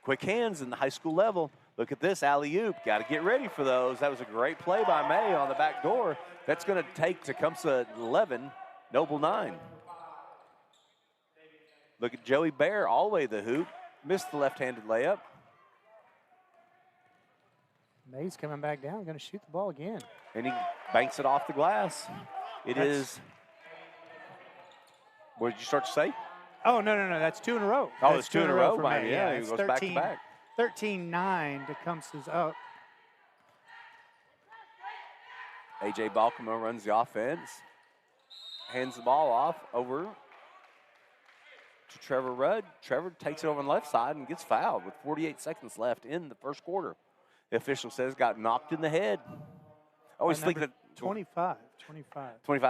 Quick hands in the high school level. Look at this, alley-oop. Got to get ready for those. That was a great play by May on the back door. That's going to take Tecumseh 11, Noble 9. Look at Joey Bear all the way to the hoop. Missed the left-handed layup. May's coming back down, going to shoot the ball again. And he banks it off the glass. That's what did you start to say? Oh, no. That's 2 in a row. Oh, it's 2 in a row. Yeah, he goes 13, back to back. 13-9 Tecumseh's up. A.J. Balkema runs the offense. Hands the ball off over to Trevor Rudd. Trevor takes it over on the left side and gets fouled with 48 seconds left in the first quarter. The official says got knocked in the head. I always think that 25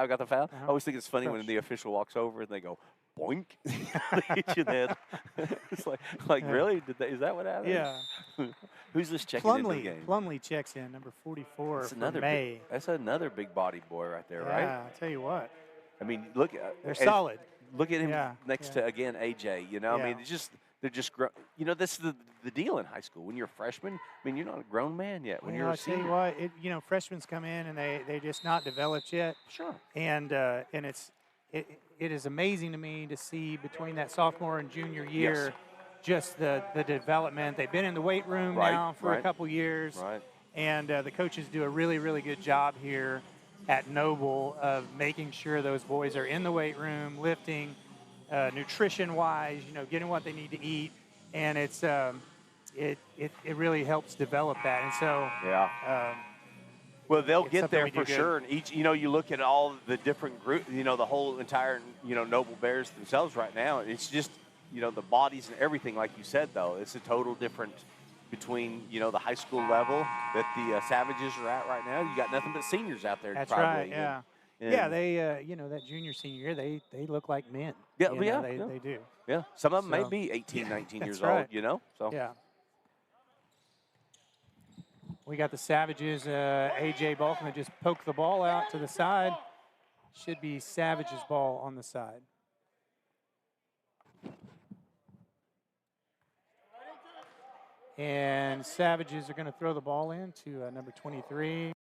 got the foul. I always think it's funny when the official walks over and they go, boink. They hit you in the head. It's like really? Is that what happened? Yeah. Who's this checking into the game? Plumley checks in, number 44 that's for May. That's another big body boy right there, right? Yeah, I'll tell you what. I mean, look. They're solid. Look at him next to, again, A.J., I mean, they're just, this is the deal in high school. When you're a freshman, I mean, you're not a grown man yet. When you're a senior. I'll tell you what, freshmen come in and they're just not developed yet. Sure. And it is amazing to me to see between that sophomore and junior year just the development. They've been in the weight room now for a couple years. Right. And the coaches do a really, really good job here at Noble of making sure those boys are in the weight room, lifting, nutrition-wise, getting what they need to eat. And it's it really helps develop that. And so well, they'll get there for sure. And each, you look at all the different groups, the whole entire, Noble Bears themselves right now. It's just, the bodies and everything, like you said, though. It's a total different between, the high school level that the Savages are at right now. You got nothing but seniors out there. That's probably, right, yeah. Yeah, they, that junior, senior year, they look like men. Yeah, they do. Yeah, some of them may be 18, 19 years old, So. Yeah. We got the Savages. A.J. Balkman just poked the ball out to the side. Should be Savages' ball on the side. And Savages are going to throw the ball in to number 23.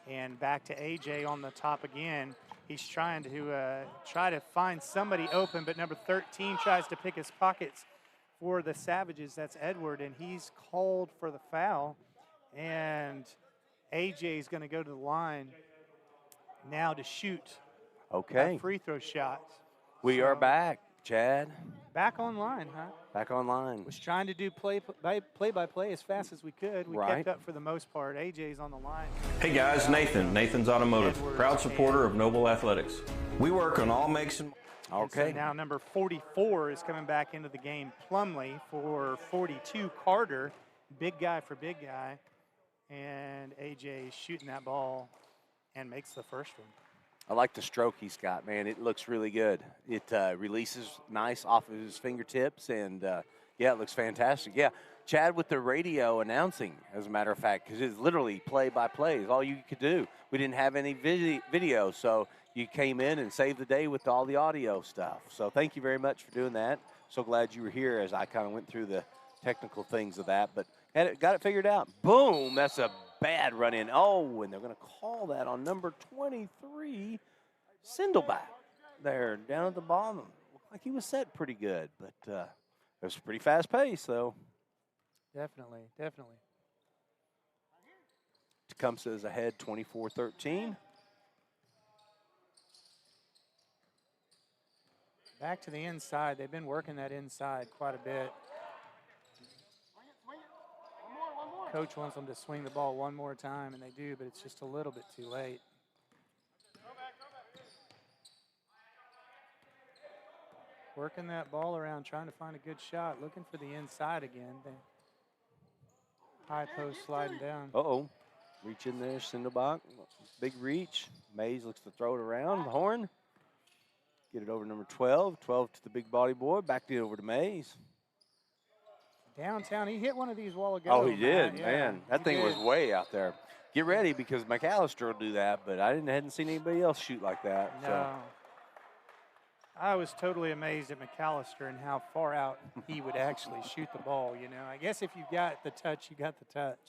And back to AJ on the top again. He's trying to find somebody open, but number 13 tries to pick his pockets for the Savages. That's Edward, and he's called for the foul. And AJ is going to go to the line now to shoot a free throw shot. We are back, Chad. Back online, huh? Back online. Was trying to do play-by-play as fast as we could. We kept up for the most part. AJ's on the line. Hey guys, Nathan's Automotive, proud supporter of Noble Athletics. We work on all makes and So now number 44 is coming back into the game, Plumley, for 42, Carter. Big guy for big guy. And AJ is shooting that ball and makes the first one. I like the stroke he's got, man. It looks really good. It releases nice off of his fingertips, and, yeah, it looks fantastic. Yeah, Chad with the radio announcing, as a matter of fact, because it's literally play-by-play is all you could do. We didn't have any video, so you came in and saved the day with all the audio stuff. So thank you very much for doing that. So glad you were here as I kind of went through the technical things of that, but got it figured out. Boom, that's a bad run in. Oh, and they're going to call that on number 23, Sindelback. There, down at the bottom. Looked like he was set pretty good, but it was a pretty fast pace, though. Definitely. Tecumseh is ahead 24-13. Back to the inside. They've been working that inside quite a bit. Coach wants them to swing the ball one more time, and they do, but it's just a little bit too late. Working that ball around, trying to find a good shot, looking for the inside again. High post sliding down. Uh-oh. Reach in there, Sindelbach. Big reach. Mays looks to throw it around. Horn. Get it over number 12. 12 to the big body boy. Back it over to Mays. Downtown, he hit one of these while ago. Oh, he did, Yeah, man. That thing was way out there. Get ready because McAllister will do that, but I hadn't seen anybody else shoot like that. No. So. I was totally amazed at McAllister and how far out he would actually shoot the ball, you know. I guess if you got the touch, you got the touch.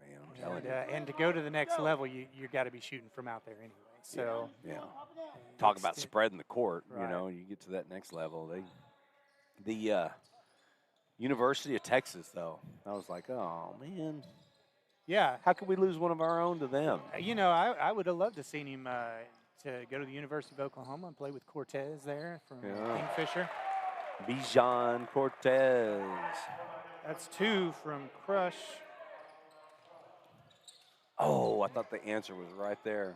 Man, I'm telling you. And to go to the next level, you got to be shooting from out there anyway. So yeah. Talk about spreading the court, right. You know, you get to that next level. The University of Texas, though, I was like, oh, man. Yeah. How could we lose one of our own to them? You know, I would have loved to seen him to go to the University of Oklahoma and play with Cortez there from Kingfisher. Bijan Cortez. That's 2 from Crush. Oh, I thought the answer was right there.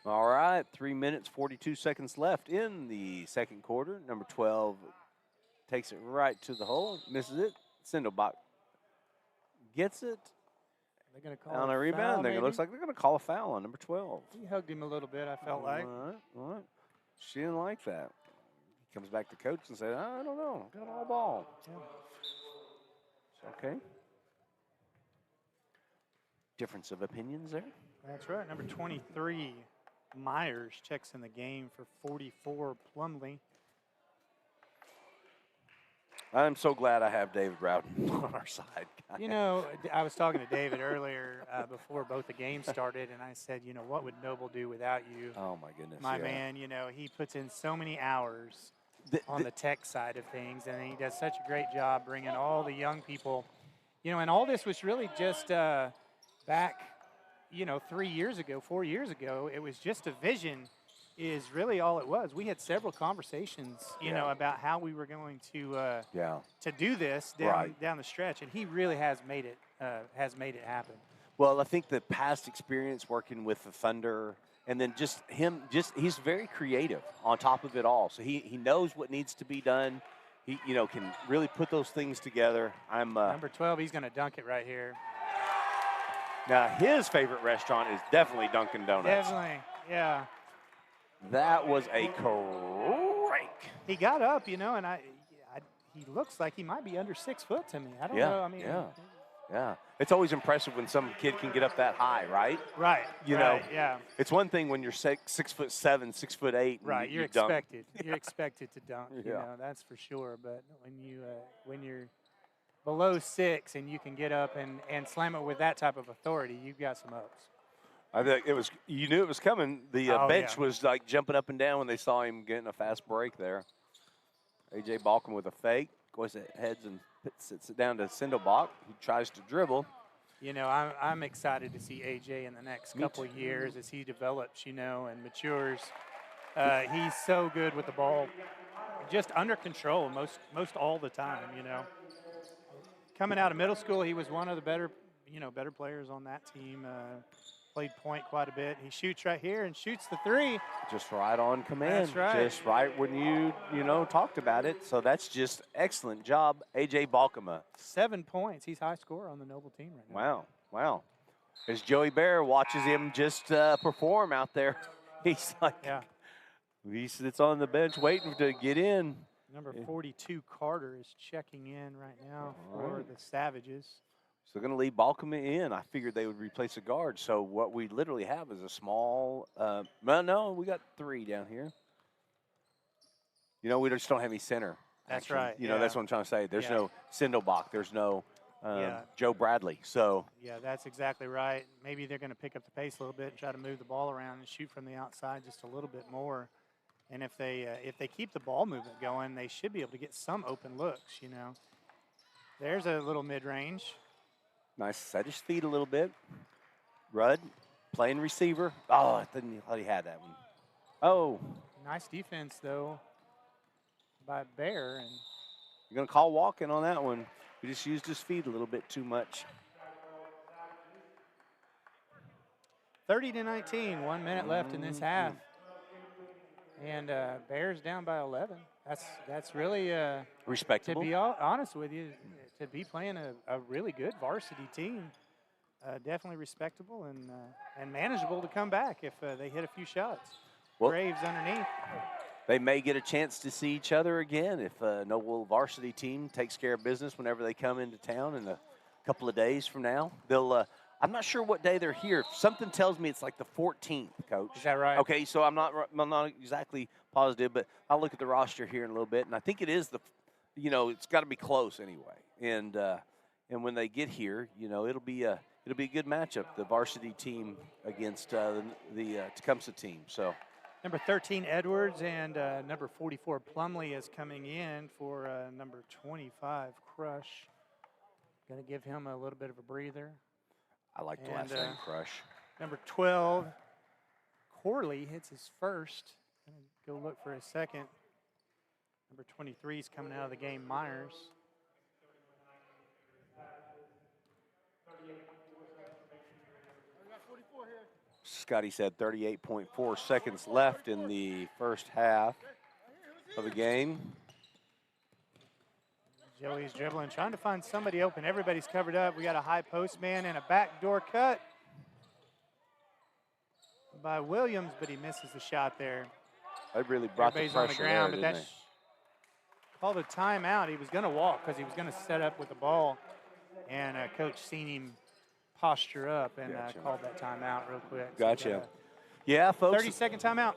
All right, 3 minutes, 42 seconds left in the second quarter. Number 12 takes it right to the hole, misses it. Sindelbach gets it. They're going to call on a rebound. It looks like they're going to call a foul on number 12. He hugged him a little bit, I felt like. All right. She didn't like that. He comes back to coach and said, I don't know. Got all ball. Yeah. Okay. Difference of opinions there. That's right. Number 23, Myers, checks in the game for 44, Plumley. I'm so glad I have David Rowden on our side. You know, I was talking to David earlier before both the games started, and I said, you know, what would Noble do without you? Oh, my goodness. My man, you know, he puts in so many hours on the tech side of things, and he does such a great job bringing all the young people. You know, and all this was really just back, you know, 3 years ago, 4 years ago. It was just a vision is really all it was. We had several conversations, you know, about how we were going to do this down the stretch, and he really has made it happen. Well, I think the past experience working with the Thunder, and then he's very creative on top of it all. So he knows what needs to be done. He, you know, can really put those things together. Number 12, he's going to dunk it right here. Now, his favorite restaurant is definitely Dunkin' Donuts. Definitely, yeah. That was a crank. He got up, you know, and he looks like he might be under 6 foot to me. I don't know. I mean, yeah. It's always impressive when some kid can get up that high, right? Right. You know, yeah. It's one thing when you're 6'7", 6'8". Right. You're expected. You're expected to dunk. You know, that's for sure. But when you're below 6 and you can get up and slam it with that type of authority, you've got some ups. I think it was, you knew it was coming. The bench was like jumping up and down when they saw him getting a fast break there. A.J. Balkum with a fake. Goes heads and sits it down to Sindelbach. He tries to dribble. You know, I'm excited to see A.J. in the next couple of years as he develops, you know, and matures. He's so good with the ball, just under control most all the time, you know. Coming out of middle school, he was one of the better players on that team. Played point quite a bit. He shoots right here and shoots the 3. Just right on command. That's right. Just right when you talked about it. So that's just excellent job, A.J. Balkema. 7 points. He's high scorer on the Noble team right now. Wow. As Joey Bear watches him just perform out there, he's like, he sits on the bench waiting to get in. Number 42, Carter, is checking in right now for the Savages. So they're going to leave Balkema in. I figured they would replace a guard. So what we literally have is a small, no, we got 3 down here. You know, we just don't have any center. That's action. right. You know, that's what I'm trying to say. There's no Sindelbach. There's no Joe Bradley. So yeah, that's exactly right. Maybe they're going to pick up the pace a little bit and try to move the ball around and shoot from the outside just a little bit more. And if they keep the ball movement going, they should be able to get some open looks, you know. There's a little mid-range. Nice. Set his feet a little bit. Rudd playing receiver. Oh, I thought he had that one. Oh. Nice defense, though, by Bear. And you're going to call walking on that one. He just used his feet a little bit too much. 30-19, 1 minute left in this half. And Bears down by 11. That's really respectable. To be honest with you, to be playing a really good varsity team, definitely respectable and manageable to come back if they hit a few shots. Well, Graves underneath. They may get a chance to see each other again if Noble varsity team takes care of business whenever they come into town in a couple of days from now. They'll. I'm not sure what day they're here. Something tells me it's like the 14th, Coach. Is that right? Okay, so I'm not exactly positive, but I'll look at the roster here in a little bit, and I think it is it's got to be close anyway. And when they get here, it'll be a good matchup. The varsity team against the Tecumseh team. So. Number 13, Edwards, and number 44, Plumley, is coming in for number 25, Crush. Going to give him a little bit of a breather. I like the last name, Crush. Number 12, Corley hits his first. Go look for a second. Number 23 is coming out of the game, Myers. Scotty said 38.4 seconds left in the first half of the game. Joey's dribbling, trying to find somebody open. Everybody's covered up. We got a high post man and a backdoor cut by Williams, but he misses the shot there. That really brought the pressure on the ground, there, but didn't that's called a timeout. He was going to walk because he was going to set up with the ball, and Coach seen him posture up and called that timeout real quick. Gotcha. Yeah, folks. 30-second timeout.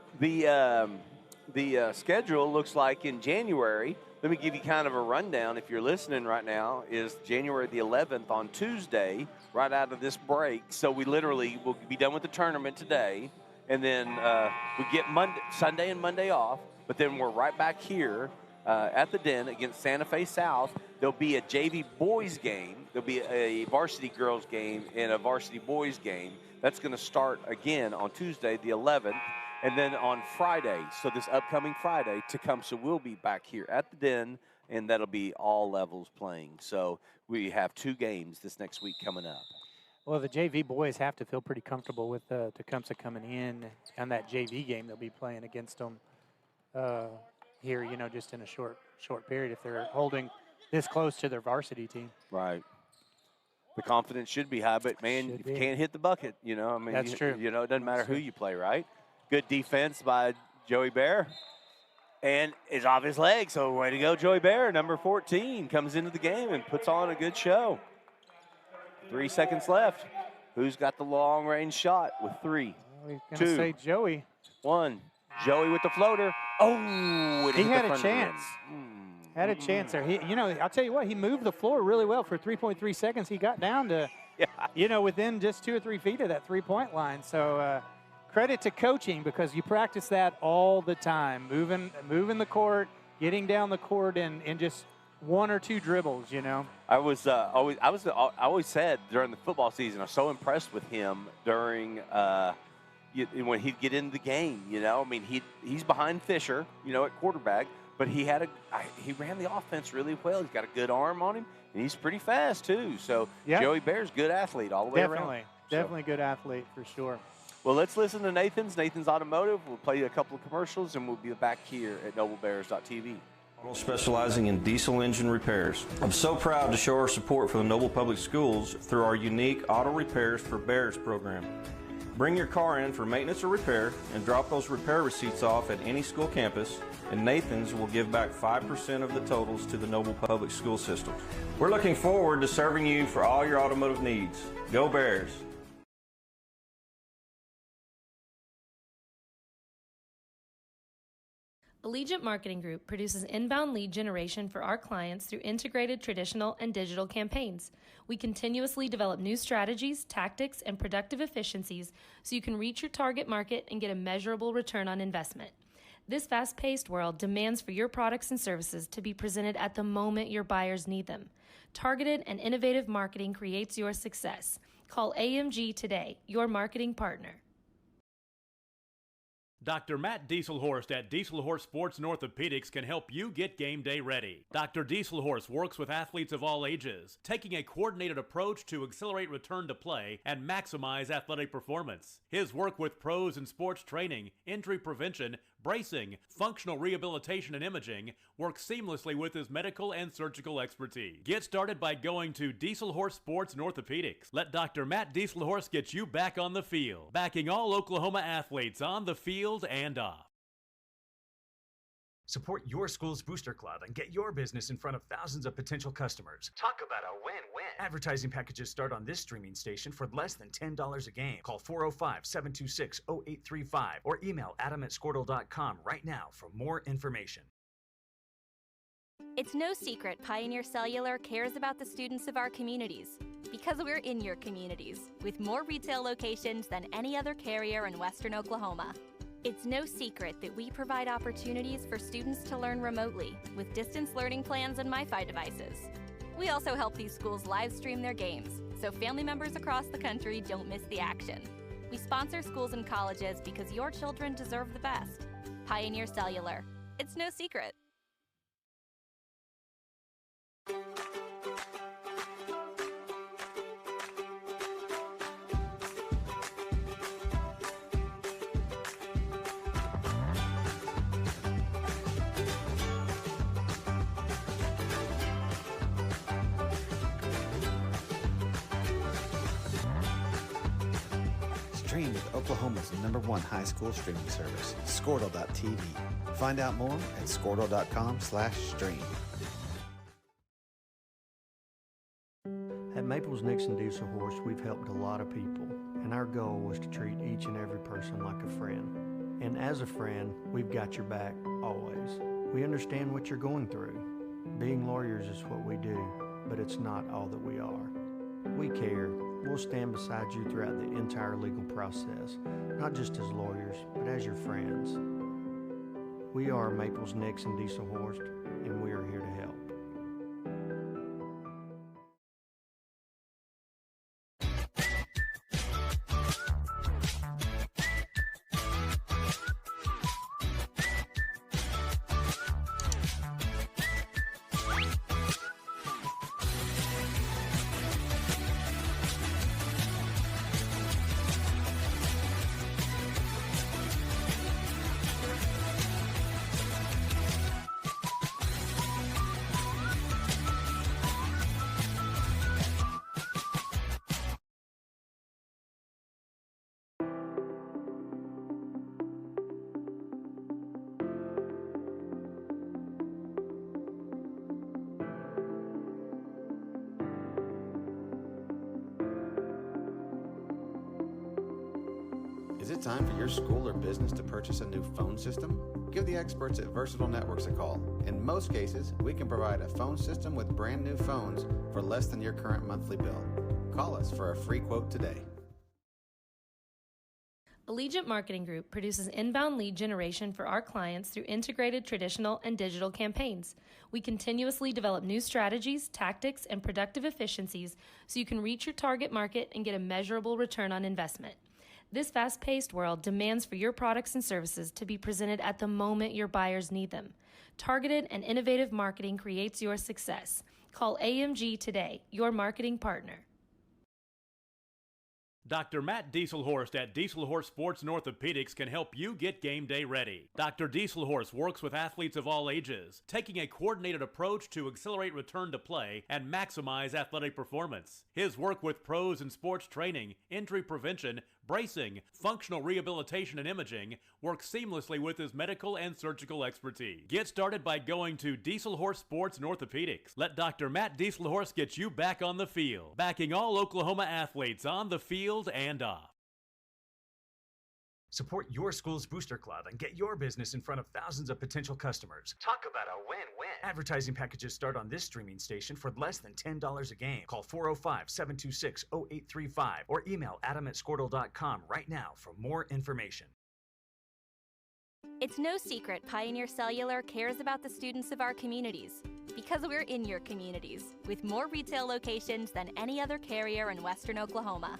The schedule looks like in January. Let me give you kind of a rundown if you're listening right now, is January the 11th on Tuesday, right out of this break. So we literally will be done with the tournament today, and then we get Sunday and Monday off, but then we're right back here at the Den against Santa Fe South. There'll be a JV boys game. There'll be a varsity girls game and a varsity boys game. That's going to start again on Tuesday the 11th. And then on Friday, so this upcoming Friday, Tecumseh will be back here at the Den, and that'll be all levels playing. So we have 2 games this next week coming up. Well, the JV boys have to feel pretty comfortable with Tecumseh coming in on that JV game they'll be playing against them here, just in a short period if they're holding this close to their varsity team. Right. The confidence should be high, but, man, if you can't hit the bucket, That's true. It doesn't matter who you play, right? Good defense by Joey Bear. And it's off his leg, so way to go, Joey Bear. Number 14 comes into the game and puts on a good show. 3 seconds left. Who's got the long-range shot with 3? Well, he's going to say Joey. 1. Joey with the floater. Oh! He had a chance. Had a chance there. I'll tell you what, he moved the floor really well for 3.3 seconds. He got down to, within just 2 or 3 feet of that three-point line. So credit to coaching, because you practice that all the time, moving the court, getting down the court in just 1 or 2 dribbles. I always said during the football season, I was so impressed with him during when he'd get into the game. He's behind Fisher, at quarterback, but he ran the offense really well. He's got a good arm on him, and he's pretty fast too. So Joey Bear's good athlete all the way around. Definitely good athlete for sure. Well, let's listen to Nathan's Automotive. We'll play a couple of commercials, and we'll be back here at NobleBears.tv. Specializing in diesel engine repairs. I'm so proud to show our support for the Noble Public Schools through our unique Auto Repairs for Bears program. Bring your car in for maintenance or repair and drop those repair receipts off at any school campus, and Nathan's will give back 5% of the totals to the Noble Public School System. We're looking forward to serving you for all your automotive needs. Go Bears! Allegiant Marketing Group produces inbound lead generation for our clients through integrated traditional and digital campaigns. We continuously develop new strategies, tactics, and productive efficiencies so you can reach your target market and get a measurable return on investment. This fast-paced world demands for your products and services to be presented at the moment your buyers need them. Targeted and innovative marketing creates your success. Call AMG today, your marketing partner. Dr. Matt Dieselhorst at Dieselhorst Sports and Orthopedics can help you get game day ready. Dr. Dieselhorst works with athletes of all ages, taking a coordinated approach to accelerate return to play and maximize athletic performance. His work with pros in sports training, injury prevention, bracing, functional rehabilitation, and imaging works seamlessly with his medical and surgical expertise. Get started by going to Dieselhorst Sports and Orthopedics. Let Dr. Matt Dieselhorst get you back on the field, backing all Oklahoma athletes on the field and off. Support your school's booster club and get your business in front of thousands of potential customers. Talk about a win-win. Advertising packages start on this streaming station for less than $10 a game. Call 405-726-0835 or email adam@squirtle.com right now for more information. It's no secret Pioneer Cellular cares about the students of our communities, because we're in your communities, with more retail locations than any other carrier in Western Oklahoma. It's no secret that we provide opportunities for students to learn remotely with distance learning plans and MiFi devices. We also help these schools live stream their games, so family members across the country don't miss the action. We sponsor schools and colleges because your children deserve the best. Pioneer Cellular. It's no secret. Stream with Oklahoma's #1 high school streaming service, Squirtle.tv. Find out more at squirtle.com/stream. At Maples Nixon Diesel Horse, we've helped a lot of people, and our goal was to treat each and every person like a friend. And as a friend, we've got your back always. We understand what you're going through. Being lawyers is what we do, but it's not all that we are. We care. We'll stand beside you throughout the entire legal process, not just as lawyers, but as your friends. We are Maples Nixon Diesel Horse, and we are here to help. Is it time for your school or business to purchase a new phone system? Give the experts at Versatile Networks a call. In most cases, we can provide a phone system with brand new phones for less than your current monthly bill. Call us for a free quote today. Allegiant Marketing Group produces inbound lead generation for our clients through integrated traditional and digital campaigns. We continuously develop new strategies, tactics, and productive efficiencies so you can reach your target market and get a measurable return on investment. This fast-paced world demands for your products and services to be presented at the moment your buyers need them. Targeted and innovative marketing creates your success. Call AMG today, your marketing partner. Dr. Matt Dieselhorst at Dieselhorst Sports and Orthopedics can help you get game day ready. Dr. Dieselhorst works with athletes of all ages, taking a coordinated approach to accelerate return to play and maximize athletic performance. His work with pros in sports training, injury prevention, bracing, functional rehabilitation, and imaging works seamlessly with his medical and surgical expertise. Get started by going to Dieselhorst Sports and Orthopedics. Let Dr. Matt Dieselhorst get you back on the field, backing all Oklahoma athletes on the field and off. Support your school's booster club and get your business in front of thousands of potential customers. Talk about a win-win. Advertising packages start on this streaming station for less than $10 a game. Call 405-726-0835 or email adam@squirtle.com right now for more information. It's no secret Pioneer Cellular cares about the students of our communities because we're in your communities with more retail locations than any other carrier in Western Oklahoma.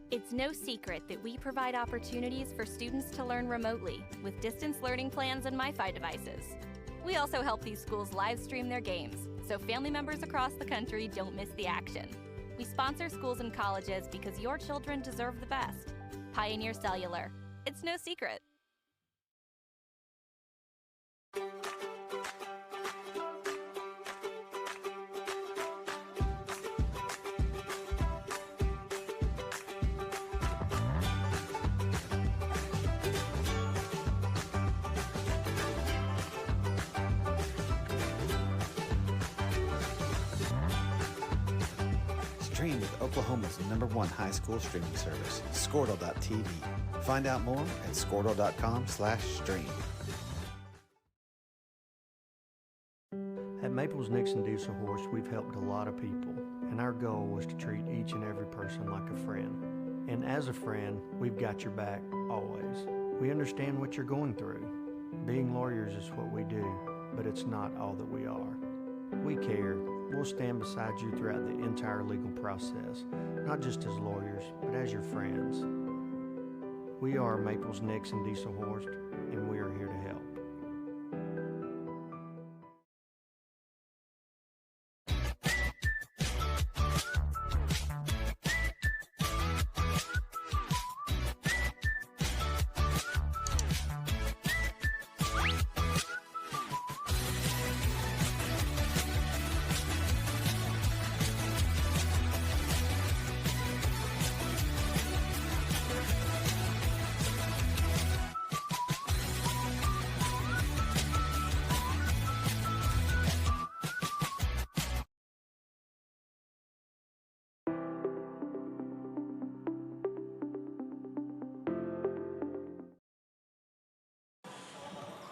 It's no secret that we provide opportunities for students to learn remotely with distance learning plans and MiFi devices. We also help these schools live stream their games so family members across the country don't miss the action. We sponsor schools and colleges because your children deserve the best. Pioneer Cellular. It's no secret. Stream with Oklahoma's #1 high school streaming service, Squirtle.tv. Find out more at Squirtle.com/stream. At Maples Nixon Diesel Horse, we've helped a lot of people, and our goal was to treat each and every person like a friend. And as a friend, we've got your back always. We understand what you're going through. Being lawyers is what we do, but it's not all that we are. We care. We'll stand beside you throughout the entire legal process, not just as lawyers, but as your friends. We are Maples Nixon Diesel Horse, and we are here to help.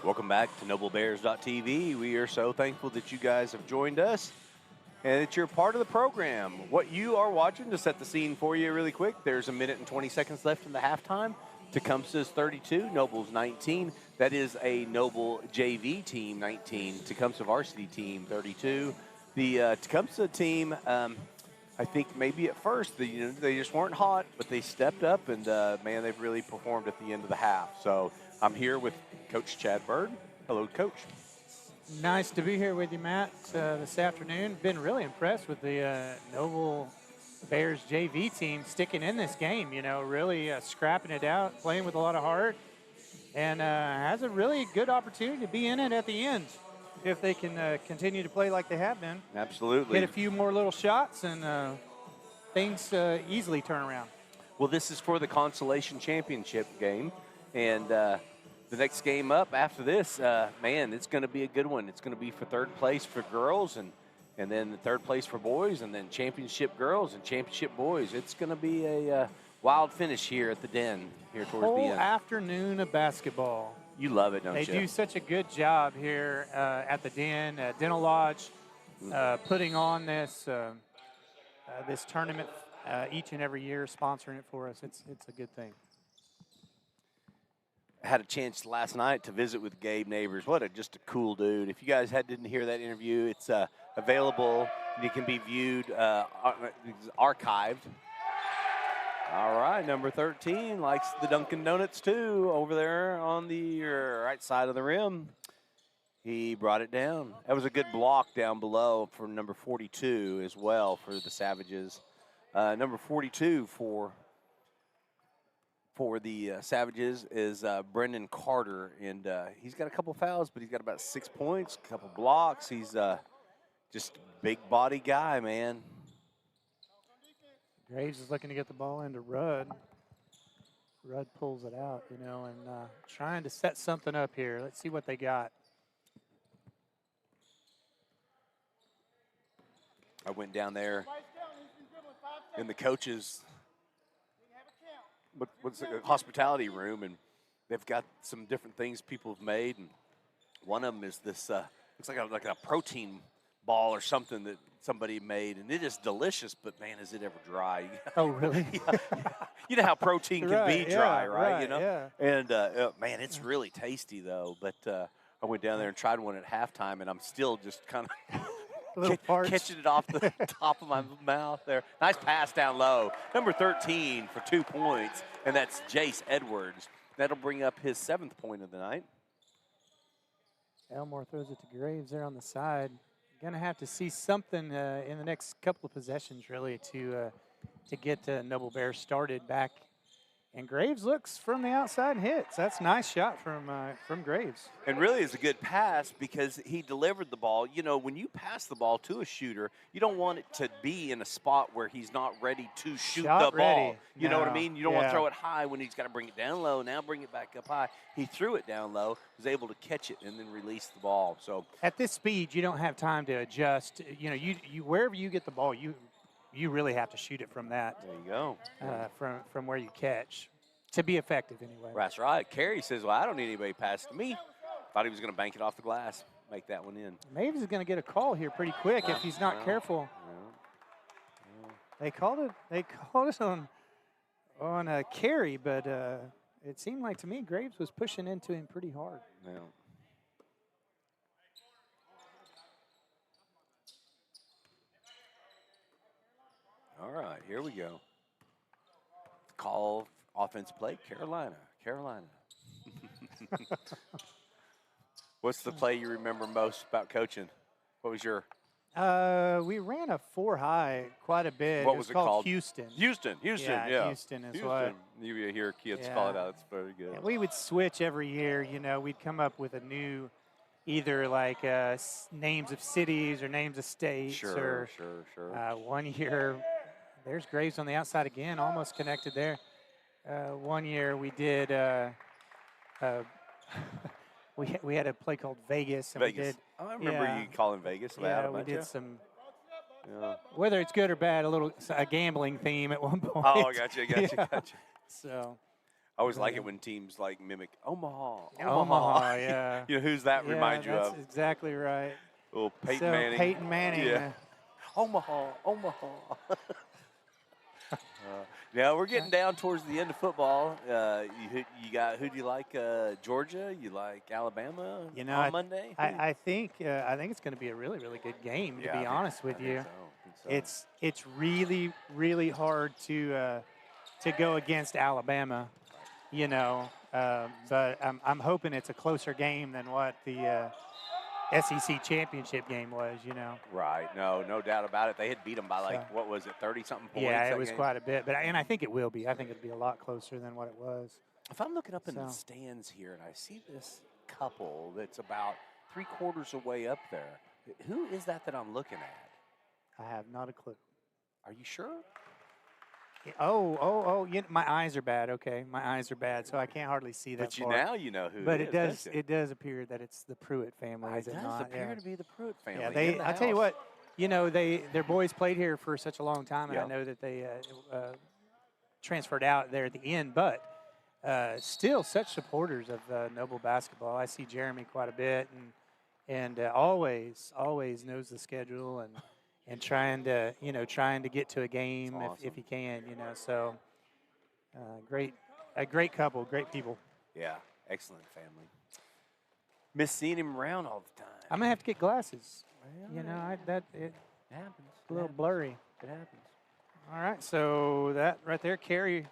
Welcome back to NobleBears.tv. We are so thankful that you guys have joined us and that you're part of the program. What you are watching, to set the scene for you really quick, there's 1 minute and 20 seconds left in the halftime. Tecumseh's 32, Noble's 19. That is a Noble JV team, 19. Tecumseh varsity team, 32. The Tecumseh team, I think maybe at first they just weren't hot, but they stepped up, and man, they've really performed at the end of the half. So I'm here with Coach Chad Bird. Hello, Coach. Nice to be here with you, Matt, this afternoon. Been really impressed with the Noble Bears JV team sticking in this game, really scrapping it out, playing with a lot of heart, and has a really good opportunity to be in it at the end if they can continue to play like they have been. Absolutely. Get a few more little shots, and things easily turn around. Well, this is for the consolation championship game, and the next game up after this, man, it's going to be a good one. It's going to be for third place for girls, and then the third place for boys, and then championship girls and championship boys. It's going to be a wild finish here at the Den here towards the Whole end. afternoon of basketball. You love it, don't They you? do such a good job here at the Den, Dental Lodge, putting on this this tournament each and every year, sponsoring it for us. It's a good thing. I had a chance last night to visit with Gabe Neighbors. Just a cool dude. If you guys didn't hear that interview, it's available. It can be viewed, archived. All right, number 13 likes the Dunkin' Donuts too over there on the right side of the rim. He brought it down. That was a good block down below for number 42 as well for the Savages. Number 42 for the Savages is Brendan Carter, and he's got a couple fouls, but he's got about 6 points, a couple blocks. He's just a big body guy, man. Graves is looking to get the ball into Rudd. Rudd pulls it out, and trying to set something up here. Let's see what they got. I went down there in the coaches' what's the hospitality room, and they've got some different things people have made, and one of them is this looks like a protein ball or something that somebody made, and it is delicious, but man, is it ever dry. Oh, really? Yeah. You know how protein can be dry, right? Yeah. And man, it's really tasty though. But I went down there and tried one at halftime, and I'm still just kind of catching it off the top of my mouth there. Nice pass down low. Number 13 for 2 points, and that's Jace Edwards. That'll bring up his 7th point of the night. Elmore throws it to Graves there on the side. Going to have to see something in the next couple of possessions, really, to get Noble Bear started back. And Graves looks from the outside and hits. That's a nice shot from Graves. And really is a good pass because he delivered the ball. You know, when you pass the ball to a shooter, you don't want it to be in a spot where he's not ready to shoot the ball. You know what I mean? You don't want to throw it high when he's got to bring it down low. Now bring it back up high. He threw it down low, was able to catch it, and then release the ball. So at this speed, you don't have time to adjust. You know, you wherever you get the ball, you really have to shoot it from that. There you go. From where you catch. To be effective, anyway. That's right. Carey says, well, I don't need anybody pass to me. Thought he was going to bank it off the glass, make that one in. Maves is going to get a call here pretty quick if he's not careful. They called it on Carey, but it seemed like to me Graves was pushing into him pretty hard. Yeah. All right, here we go. Call offense play, Carolina. What's the play you remember most about coaching? What was your? We ran a 4-high quite a bit. What was it called? Houston. Houston, yeah. Houston is what. You hear kids call it out. It's very good. Yeah, we would switch every year. You know, we'd come up with a new, either like names of cities or names of states. Sure. One year, there's Graves on the outside again, almost connected there. One year we did, we had a play called Vegas. And Vegas. I remember you calling Vegas. We did some, whether it's good or bad, a gambling theme at one point. Oh, I got you. So. I always like it when teams like mimic Omaha. Omaha, yeah. You know, who's that remind you of? That's exactly right. Little Peyton Manning. Peyton Manning. Yeah. Omaha. Now we're getting down towards the end of football. You got who do you like? Georgia? You like Alabama? On Monday? I think it's going to be a really, really good game. To be honest with you, it's really, really hard to go against Alabama. You know, but I'm hoping it's a closer game than what the SEC championship game was, you know. Right. No doubt about it. They had beat them by what was it, 30-something points? Yeah, it was quite a bit. And I think it will be. I think it'll be a lot closer than what it was. If I'm looking up in the stands here and I see this couple that's about 3/4 away up there, who is that I'm looking at? I have not a clue. Are you sure? Oh! My eyes are bad. Okay, my eyes are bad, so I can't hardly see that. But now you know who. But it does appear that it's the Pruitt family. It does appear to be the Pruitt family. Yeah, I tell you what, you know, their boys played here for such a long time, and I know that they transferred out there at the end, but still such supporters of Noble basketball. I see Jeremy quite a bit, and always knows the schedule and trying to get to a game awesome. if he can, So a great couple, great people. Yeah, excellent family. Miss seeing him around all the time. I'm gonna have to get glasses. Well, It happens. a little blurry. It happens. All right, so that right there, Carey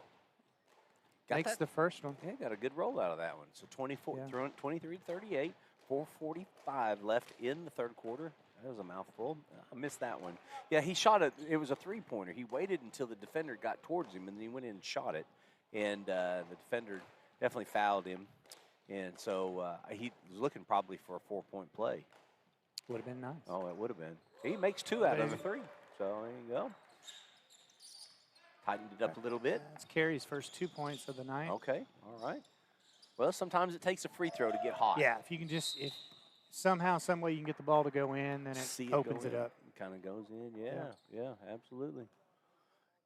makes that? the first one. Yeah, got a good roll out of that one. So 23-38, 4:45 left in the third quarter. That was a mouthful. I missed that one. Yeah, he shot it. It was a three-pointer. He waited until the defender got towards him, and then he went in and shot it. And the defender definitely fouled him. And so he was looking probably for a 4-point play. Would have been nice. Oh, it would have been. He makes 2 out of the 3. So there you go. Tightened it up a little bit. That's Carey's first 2 points of the night. Okay, all right. Well, sometimes it takes a free throw to get hot. Yeah, if you can if somehow, some way you can get the ball to go in, then it opens it up. It kind of goes in, yeah, absolutely.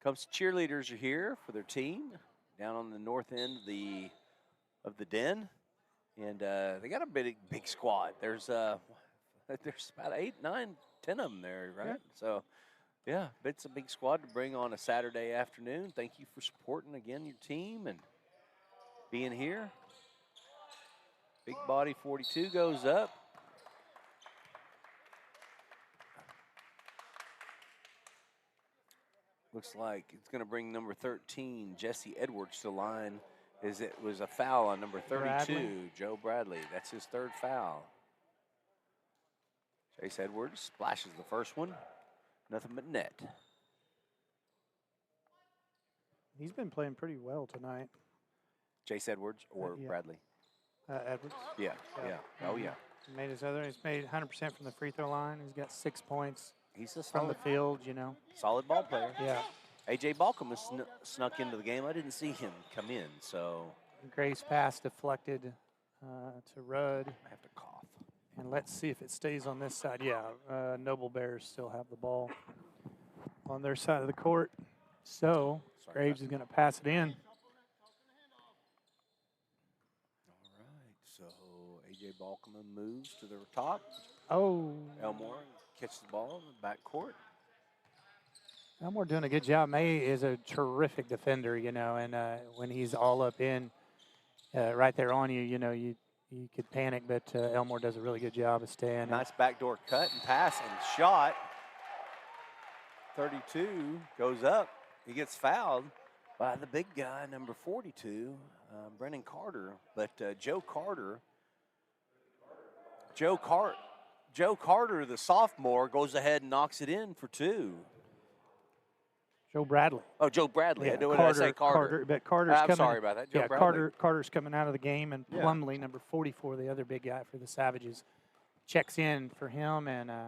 Comes cheerleaders are here for their team down on the north end of the den, and they got a big squad. There's about 8, 9, 10 of them there, right? Yeah. So, yeah, it's a big squad to bring on a Saturday afternoon. Thank you for supporting again your team and being here. Big body 42 goes up. Looks like it's going to bring number 13, Jesse Edwards, to the line. It was a foul on number 32, Bradley. Joe Bradley. That's his 3rd foul. Chase Edwards splashes the first one. Nothing but net. He's been playing pretty well tonight. Chase Edwards or yeah. Bradley? Edwards. Yeah. Oh, yeah. He's made 100% from the free throw line. He's got 6 points. He's a from the field, solid ball player. Yeah. A.J. Balcom has snuck into the game. I didn't see him come in, so. Grace pass deflected to Rudd. I have to cough. And let's see if it stays on this side. Yeah, Noble Bears still have the ball on their side of the court. So Graves is going to pass it in. All right, so A.J. Balcom moves to the top. Oh. Elmore catches the ball in the backcourt. Elmore doing a good job. May is a terrific defender, and when he's all up in right there on you, you could panic, but Elmore does a really good job of staying. Nice backdoor cut and pass and shot. 32 goes up. He gets fouled by the big guy, number 42, Brennan Carter. But Joe Carter, the sophomore, goes ahead and knocks it in for 2. Joe Bradley. Oh, Joe Bradley. Yeah, I did I say Carter. But Carter's I'm coming. sorry about that. Joe Bradley. Carter's coming out of the game, and Plumley, number 44, the other big guy for the Savages, checks in for him, and I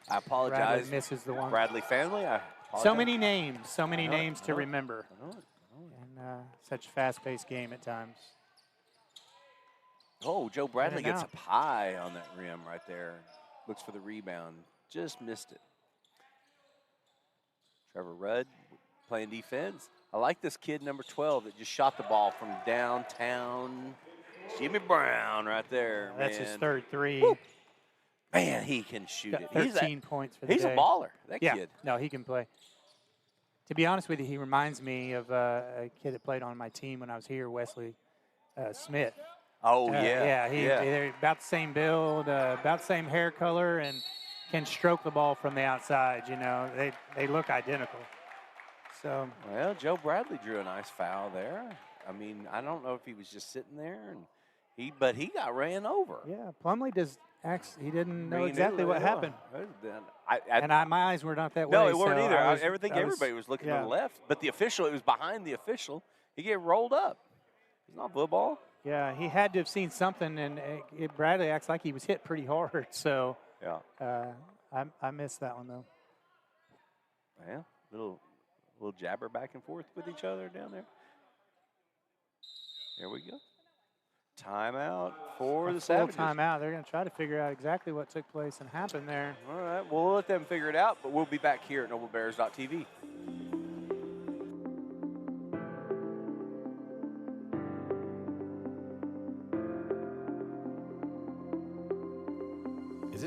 apologize. Bradley misses the one. Bradley family. I apologize. So many names to remember. I know it. And such fast-paced game at times. Oh, Joe Bradley gets up high on that rim right there. Looks for the rebound. Just missed it. Trevor Rudd playing defense. I like this kid, number 12, that just shot the ball from downtown. Jimmy Brown right there. That's man. his 3rd 3. Woo. Man, he can shoot it. 13 points for the He's day. a baller, that kid. No, he can play. To be honest with you, he reminds me of a kid that played on my team when I was here, Wesley Smith. Oh, Yeah, they're about the same build, about the same hair color, and can stroke the ball from the outside. They look identical. So. Well, Joe Bradley drew a nice foul there. I mean, I don't know if he was just sitting there, but he got ran over. Yeah, Plumley he didn't know exactly what happened. My eyes were not that way. No, it weren't so either. everybody was looking to the left, but it was behind the official. He get rolled up. He's not football. Yeah, he had to have seen something, and Bradley acts like he was hit pretty hard. So yeah, I missed that one though. Yeah, little jabber back and forth with each other down there. There we go. Timeout for the Savages. Timeout. They're going to try to figure out exactly what took place and happened there. All right, we'll let them figure it out, but we'll be back here at NobleBears.tv.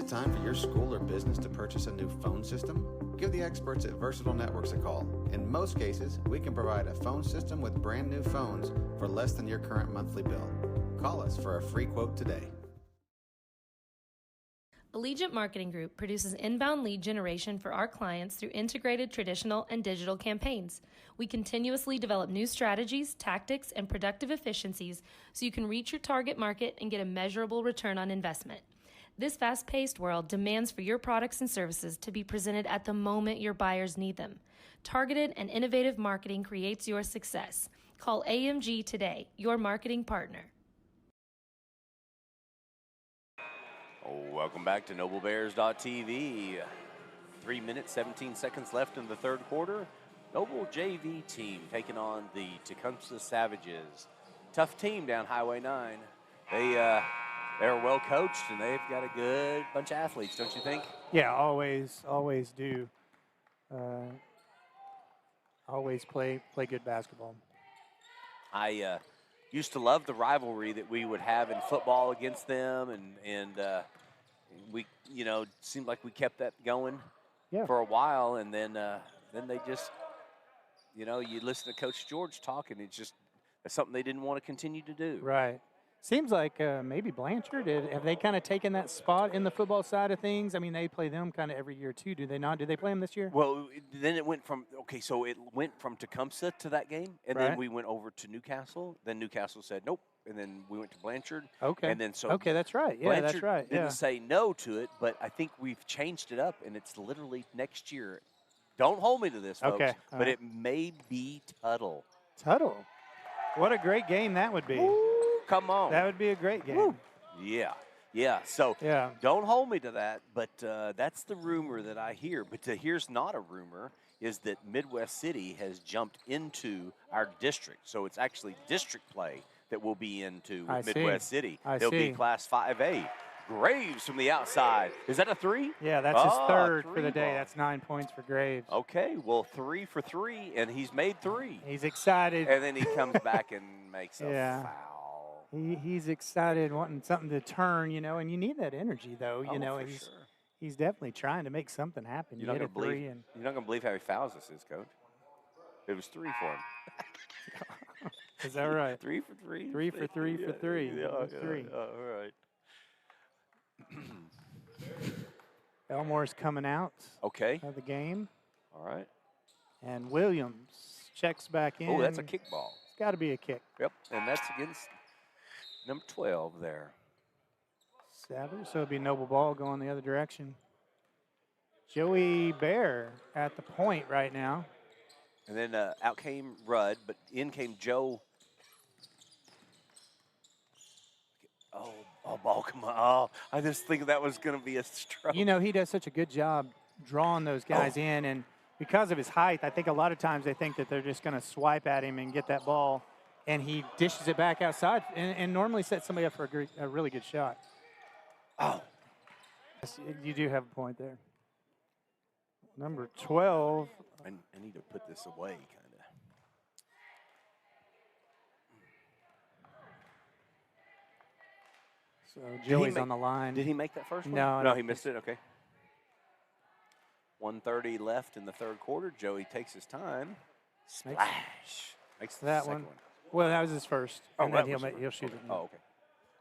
it time for your school or business to purchase a new phone system? Give the experts at Versatile Networks a call. In most cases, we can provide a phone system with brand new phones for less than your current monthly bill. Call us for a free quote today. Allegiant Marketing Group produces inbound lead generation for our clients through integrated traditional and digital campaigns. We continuously develop new strategies, tactics, and productive efficiencies so you can reach your target market and get a measurable return on investment. This fast-paced world demands for your products and services to be presented at the moment your buyers need them. Targeted and innovative marketing creates your success. Call AMG today, your marketing partner. Welcome back to NobleBears.tv. 3 minutes, 17 seconds left in the third quarter. Noble JV team taking on the Tecumseh Savages. Tough team down Highway 9. They're well coached and they've got a good bunch of athletes, don't you think? Yeah, always do. Always play good basketball. I used to love the rivalry that we would have in football against them, and we, seemed like we kept that going for a while, and then they just, you listen to Coach George talk, and it's something they didn't want to continue to do. Right. Seems like maybe Blanchard, have they kind of taken that spot in the football side of things? I mean, they play them kind of every year too, do they not? Do they play them this year? Well, then it went from Tecumseh to that game, and then we went over to Newcastle. Then Newcastle said nope, and then we went to Blanchard. Okay. And then okay, that's right. Yeah, Blanchard that's right. didn't say no to it, but I think we've changed it up, and it's literally next year. Don't hold me to this, folks. Okay. But it may be Tuttle. Tuttle. What a great game that would be. Ooh, come on. That would be a great game. Woo. Yeah. So don't hold me to that, but that's the rumor that I hear. But here's not a rumor, is that Midwest City has jumped into our district. So it's actually district play that we'll be into with Midwest City. They'll be Class 5A. Graves from the outside. Is that a three? Yeah, that's his third for the day. That's 9 points for Graves. Okay, well, 3 for 3, and he's made 3. He's excited. And then he comes back and makes a foul. He's excited, wanting something to turn, and you need that energy, though. He's definitely trying to make something happen. You're not going to believe how he fouls this is, Coach. It was 3 for him. Is that right? 3 for 3. 3 for 3 for 3. Yeah, three. All right. Elmore's coming out of the game. All right. And Williams checks back in. Oh, that's a kick ball. It's got to be a kick. Yep, and that's against number 12 there. Savage, so it'll be Noble ball going the other direction. Joey Bear at the point right now. And then out came Rudd, but in came Joe. Ball come on. Oh, I just think that was going to be a stroke. He does such a good job drawing those guys in, and because of his height, I think a lot of times they think that they're just going to swipe at him and get that ball, and he dishes it back outside and normally sets somebody up for a really good shot. Oh. You do have a point there. Number 12. I need to put this away, kind of. So Joey's on the line. Did he make that first one? No, he missed it. Okay. 1:30 left in the third quarter. Joey takes his time. Splash. Makes that second one. Well, that was his first. Oh, and then he'll shoot it. Oh, okay.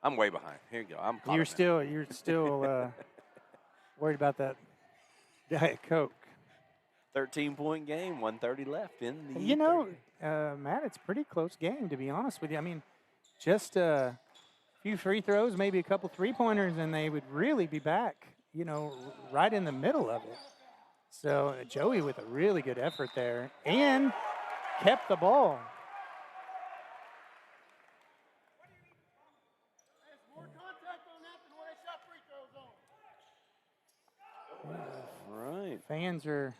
I'm way behind. Here you go. I'm caught You're still worried about that Diet Coke. 13-point game. 1:30 left in the. Matt, it's a pretty close game, to be honest with you. I mean, just a few free throws, maybe a couple three-pointers, and they would really be back, right in the middle of it. So Joey with a really good effort there and kept the ball. Right. Fans are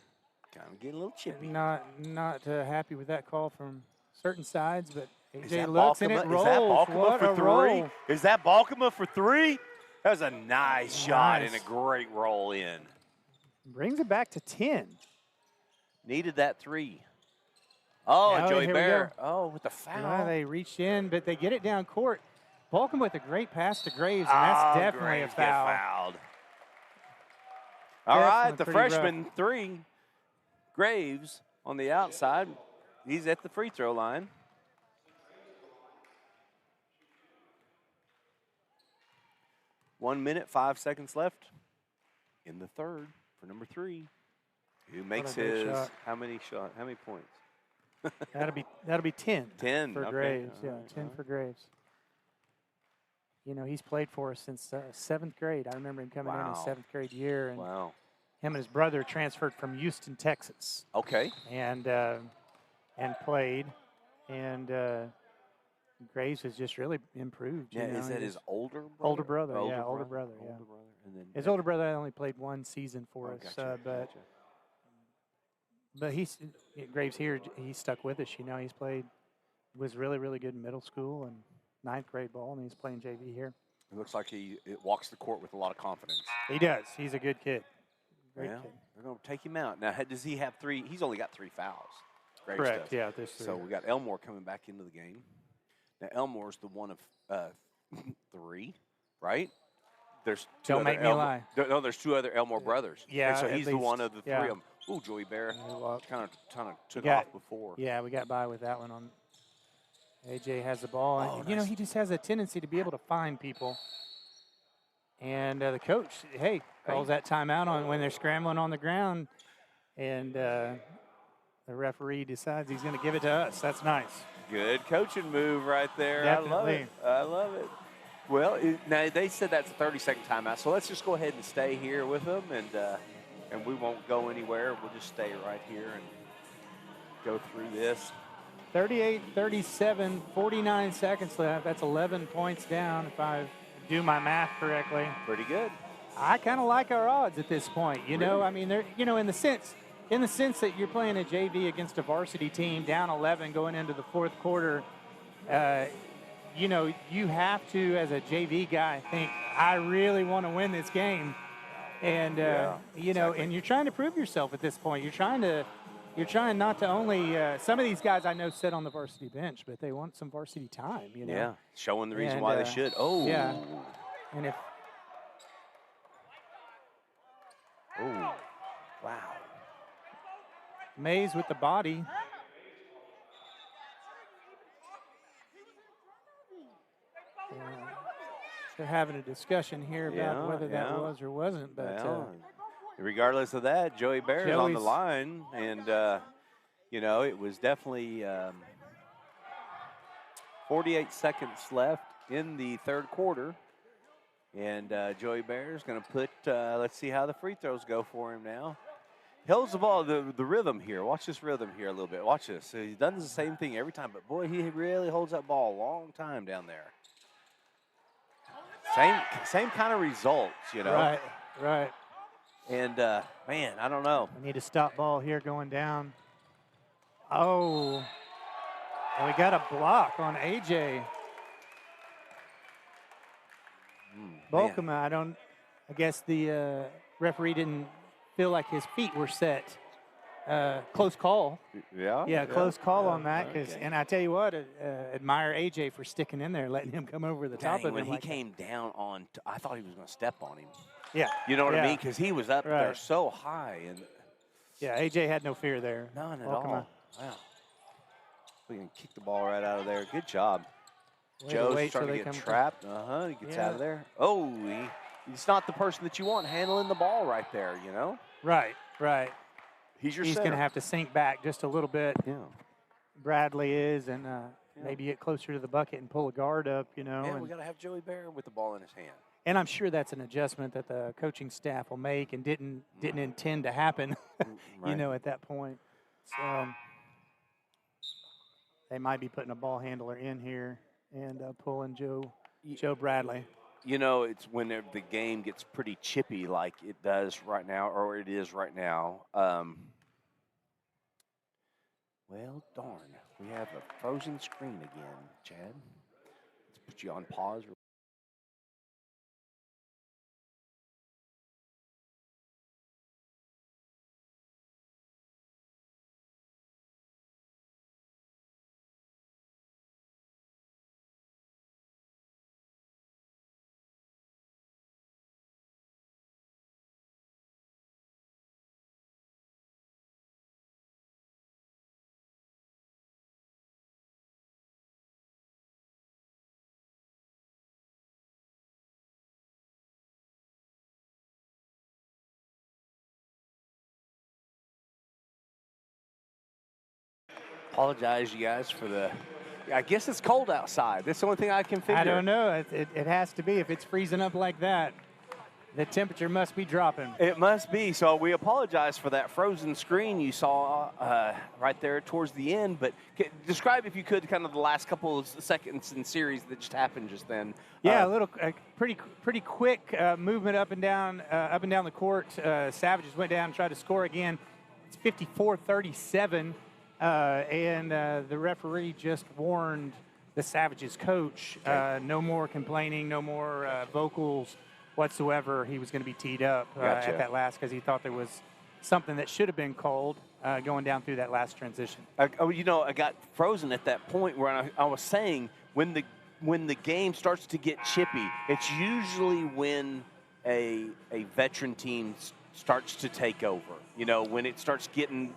kind of getting a little chippy. Not happy with that call from certain sides, but AJ looks and it rolls. Is that Balkema for 3? Roll. Is that Balkema for 3? That was a nice shot and a great roll in. Brings it back to 10. Needed that 3. Oh, and Joey Bear. With the foul. Yeah, they reached in, but they get it down court. Balkema with a great pass to Graves, and that's definitely Graves a foul. Get fouled. All right, Definitely the pretty freshman 3, Graves on the outside. He's at the free throw line. One minute, 5 seconds left in the third for number 3. Who makes his shot. how many points? That'll be 10. 10 for okay. Graves. Yeah, 10 for Graves. You know, he's played for us since 7th grade. I remember him coming in his 7th grade year, and Wow. him and his brother transferred from Houston, Texas, Okay. and played. And Graves has just really improved. Yeah, you know, is that his older brother? older brother? Older Yeah, older brother. brother. Yeah. Older brother. And then His older brother only played 1 season for us, Gotcha. but Graves here. He stuck with us. You know, was really, really good in middle school and 9th grade ball, and he's playing JV here. It looks like he walks the court with a lot of confidence. He does. He's a good kid. Great kid. They're going to take him out. Now, does he have 3? He's only got 3 fouls. Graves Correct, does. yeah, this 3. So we got Elmore coming back into the game. Now, Elmore's the one of 3, right? There's 2 Don't other make me lie. No, there's 2 other Elmore brothers. Yeah, and so at he's the least. one of the 3 Yeah. of them. Ooh, Joey Bear kind of took got- off before. Yeah, we got by with that one. On AJ has the ball. Oh, and, you know, he just has a tendency to be able to find people. And the coach, calls that timeout on when they're scrambling on the ground. And the referee decides he's going to give it to us. That's nice. Good coaching move right there. Definitely. I love it. Well, now they said that's a 30-second timeout, so let's just go ahead and stay here with them, and we won't go anywhere. We'll just stay right here and go through this. 38-37, 49 seconds left. That's 11 points down if I do my math correctly. Pretty good. I kind of like our odds at this point. You know, I mean, they're, you know, in the sense that you're playing a JV against a varsity team down 11 going into the 4th quarter. You know, you have to, as a JV guy, think, I really want to win this game. And, you know, and you're trying to prove yourself at this point. You're trying not to only, some of these guys I know sit on the varsity bench, but they want some varsity time, you know. Yeah, showing the reason why they should. Oh. Yeah. And if. Oh, wow. Mays with the body. They're having a discussion here about whether that was or wasn't. But regardless of that, Joey Bear's on the Joey's line, and you know, it was definitely 48 seconds left in the 3rd quarter, and Joey Bear's going to put. Let's see how the free throws go for him now. He holds the ball, the rhythm here. Watch this rhythm here a little bit. Watch this. So he does the same thing every time, but boy, he really holds that ball a long time down there. Same kind of results, you know. Right. And, man, I don't know. We need a stop ball here going down. Oh. And we got a block on AJ. Balkema, I guess the referee didn't feel like his feet were set. Close call. Yeah, close call on that. And I tell you what, admire AJ for sticking in there, letting him come over the top of him. When he like came down on, I thought he was going to step on him. Yeah. You know what I mean? Because he was up there so high. And yeah, AJ had no fear there. None at all. Wow. We can kick the ball right out of there. Good job. Joe's starting to get trapped. He gets out of there. Oh, he's not the person that you want handling the ball right there, you know? Right. He's going to have to sink back just a little bit. Yeah. Bradley is, and maybe get closer to the bucket and pull a guard up, you know. Yeah, and we got to have Joey Bear with the ball in his hand. And I'm sure that's an adjustment that the coaching staff will make and didn't intend to happen, you know, at that point. So they might be putting a ball handler in here and pulling Joe Bradley. You know, it's whenever the game gets pretty chippy like it does right now, or it is right now. Well, darn. We have a frozen screen again, Chad. Let's put you on pause. apologize, you guys, for the. I guess it's cold outside. That's the only thing I can figure. I don't know. It has to be. If it's freezing up like that, the temperature must be dropping. It must be. So we apologize for that frozen screen you saw right there towards the end. But describe, if you could, kind of the last couple of seconds in series that just happened just then. Yeah, a little pretty quick movement up and down the court. Savages went down and tried to score again. It's 54-37, and the referee just warned the Savages coach, no more complaining, no more vocals whatsoever. He was going to be teed up at that last, because he thought there was something that should have been called going down through that last transition. I got frozen at that point where I was saying when the game starts to get chippy, it's usually when a veteran team starts to take over. When it starts getting,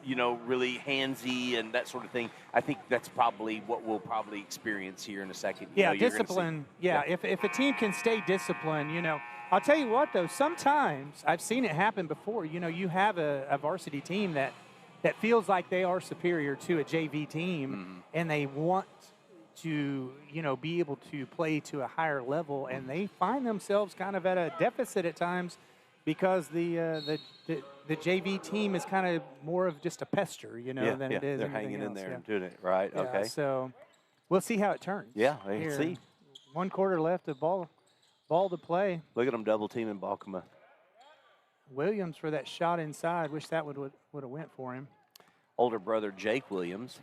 really handsy and that sort of thing. I think that's probably what we'll probably experience here in a second. Discipline. If a team can stay disciplined, I'll tell you what, though, sometimes I've seen it happen before. You have a varsity team that feels like they are superior to a JV team, and they want to, be able to play to a higher level, and they find themselves kind of at a deficit at times because the JV team is kind of more of just a pester, than it is. They're hanging in there and doing it right. Yeah, okay. So we'll see how it turns. Yeah, let's see. 1 quarter left of ball to play. Look at them double teaming Balkema. Williams for that shot inside. Wish that would have went for him. Older brother Jake Williams.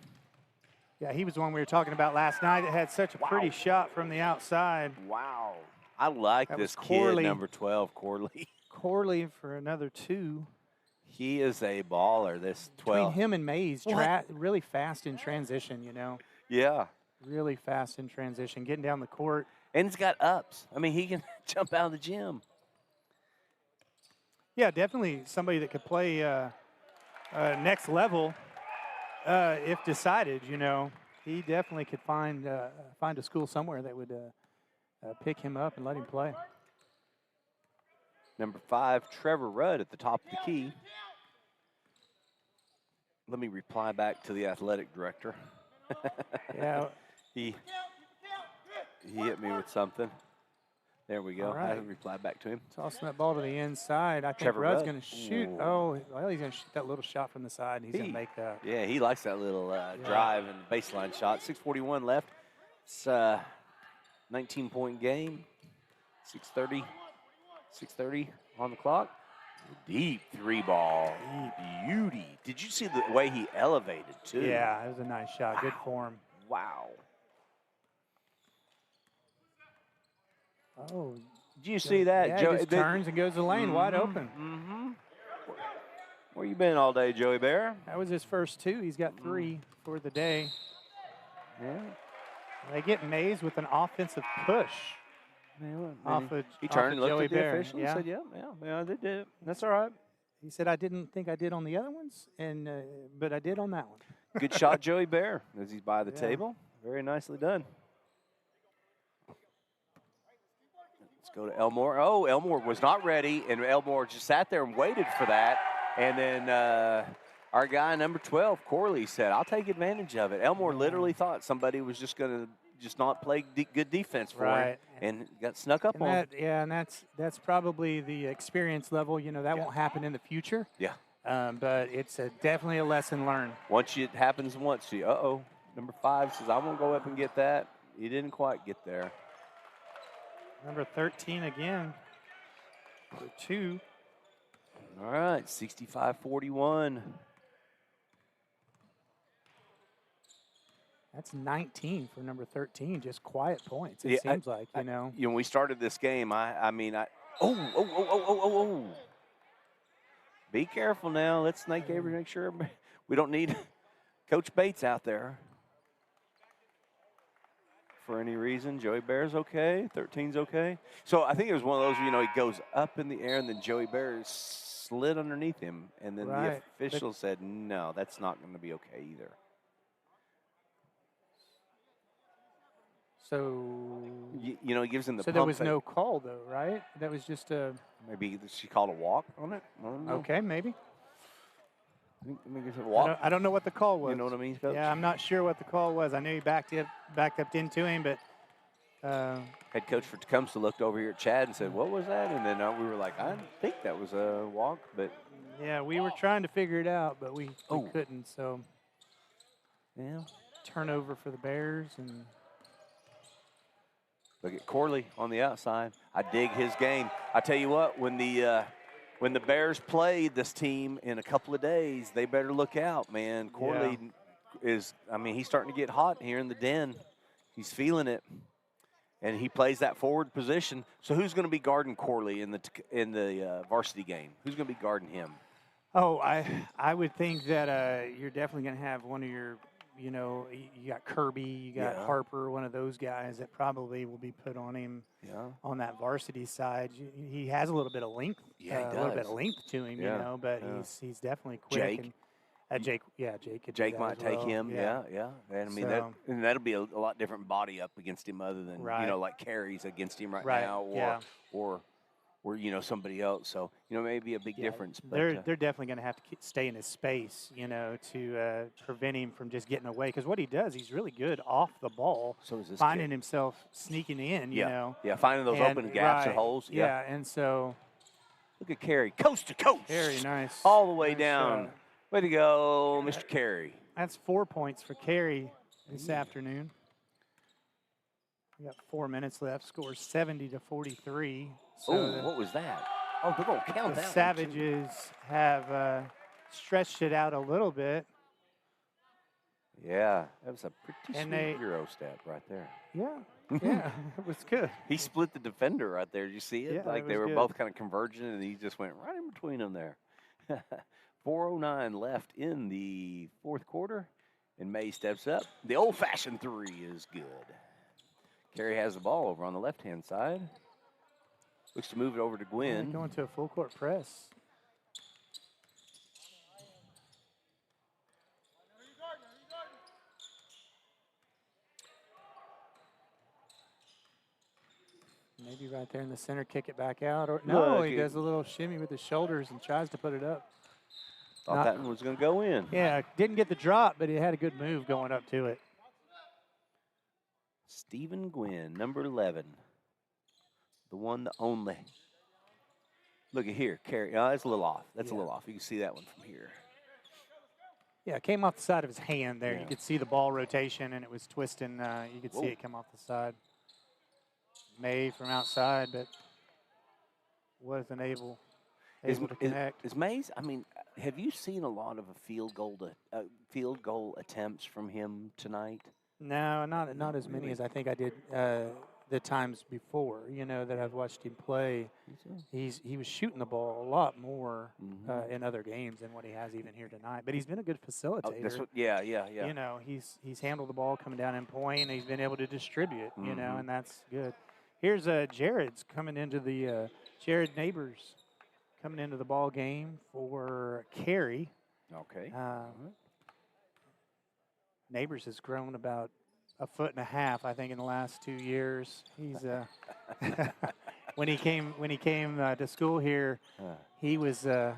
Yeah, he was the one we were talking about last night that had such a pretty shot from the outside. Wow. I like this kid, number 12, Corley. Corley for another 2. He is a baller, this 12. Between him and Mays, really fast in transition, Yeah. Really fast in transition, getting down the court. And he's got ups. I mean, he can jump out of the gym. Yeah, definitely somebody that could play next level if decided, He definitely could find a school somewhere that would pick him up and let him play. Number 5, Trevor Rudd at the top of the key. Let me reply back to the athletic director. Yeah. He hit me with something. There we go. Right. I replied back to him. Tossing that ball to the inside. I think Trevor Rudd's Rudd. going to shoot. Ooh. Oh, well, he's going to shoot that little shot from the side. He's going to make that. Yeah, he likes that little drive and baseline shot. 6:41 left. It's a 19-point game. 6:30 on the clock. Deep 3-ball. Beauty. Did you see the way he elevated, too? Yeah, it was a nice shot. Wow. Good form. Wow. Oh. Did you see that? Yeah, Joe, just turns and goes to the lane wide open. Mm-hmm. Where you been all day, Joey Bear? That was his first 2. He's got 3 for the day. Yeah. They get Mays with an offensive push. He turned, looked at the Bear. official, and said, yeah, they did. That's all right. He said, I didn't think I did on the other ones, but I did on that one. Good shot, Joey Bear, as he's by the table. Very nicely done. Let's go to Elmore. Oh, Elmore was not ready, and Elmore just sat there and waited for that. And then our guy, number 12, Corley, said, I'll take advantage of it. Elmore literally thought somebody was just going to not play good defense for him, and got snuck up on him. Yeah, and that's probably the experience level. That won't happen in the future. Yeah. But it's definitely a lesson learned. Once it happens once, number 5 says, I won't go up and get that. He didn't quite get there. Number 13 again for 2. All right, 65-41. That's 19 for number 13, just quiet points, it seems like, When we started this game, be careful now. Let's make sure we don't need Coach Bates out there for any reason. Joey Bear's okay. 13's okay. So I think it was one of those, he goes up in the air, and then Joey Bear slid underneath him, and then the official said, no, that's not going to be okay either. So, he gives him the So there was no call, though, right? That was just a... Maybe she called a walk on it? I don't know. Okay, maybe. I don't know what the call was. You know what I mean, Coach? Yeah, I'm not sure what the call was. I knew he backed up into him, but head coach for Tecumseh looked over here at Chad and said, "What was that?" And then we were like, "I think that was a walk," but yeah, we were trying to figure it out, but we couldn't. So yeah, turnover for the Bears, and look at Corley on the outside. I dig his game. I tell you what, when the Bears play this team in a couple of days, they better look out, man. Corley he's starting to get hot here in the den. He's feeling it, and he plays that forward position. So who's going to be guarding Corley in the varsity game? Who's going to be guarding him? Oh, I would think that you're definitely going to have one of your, you got Kirby, you got Harper, one of those guys that probably will be put on him on that varsity side. He has a little bit of length, Yeah, he does. a little bit of length to him, but he's definitely quick. Jake. Jake Might take him, yeah. And I mean, that'll be a lot different body up against him other than, like Carey's against him right now or somebody else. So, maybe a big difference. But, they're definitely going to have to stay in his space, to prevent him from just getting away. Because what he does, he's really good off the ball. So is this finding kid. himself sneaking in, Yeah, finding those open gaps and holes. Yeah, and so. Look at Carey, coast to coast. Carey, nice. All the way down. Way to go, Mr. Carey. That's 4 points for Carey this afternoon. We got 4 minutes left. Score 70-43. So what was that? Oh, they're going to count the that. The Savages have stretched it out a little bit. Yeah, that was a pretty sweet Euro step right there. Yeah, it was good. He split the defender right there. Did you see it? Yeah, like they were both kind of converging, and he just went right in between them there. 4:09 left in the fourth quarter, and May steps up. The old-fashioned three is good. Carey has the ball over on the left-hand side. Looks to move it over to Gwynn. Going to a full-court press. Maybe right there in the center, kick it back out. Or no, he does a little shimmy with his shoulders and tries to put it up. Thought that one was going to go in. Yeah, didn't get the drop, but he had a good move going up to it. Stephen Gwynn, number 11. The one, the only. Look at here, Carey. Oh, that's a little off. That's a little off. You can see that one from here. Yeah, it came off the side of his hand there. You could see the ball rotation, and it was twisting. You could see it come off the side. May from outside, but wasn't able to connect. Is Mays? I mean, have you seen a lot of field goal attempts from him tonight? No, not as many as I think I did the times before. That I've watched him play. He was shooting the ball a lot more in other games than what he has even here tonight. But he's been a good facilitator. Yeah. He's handled the ball coming down in point, and he's been able to distribute. And that's good. Here's Jared's coming into the Jared Neighbors coming into the ball game for Carey. Okay. Neighbors has grown about 1.5 feet, I think, in the last 2 years. He's when he came to school here, he was 5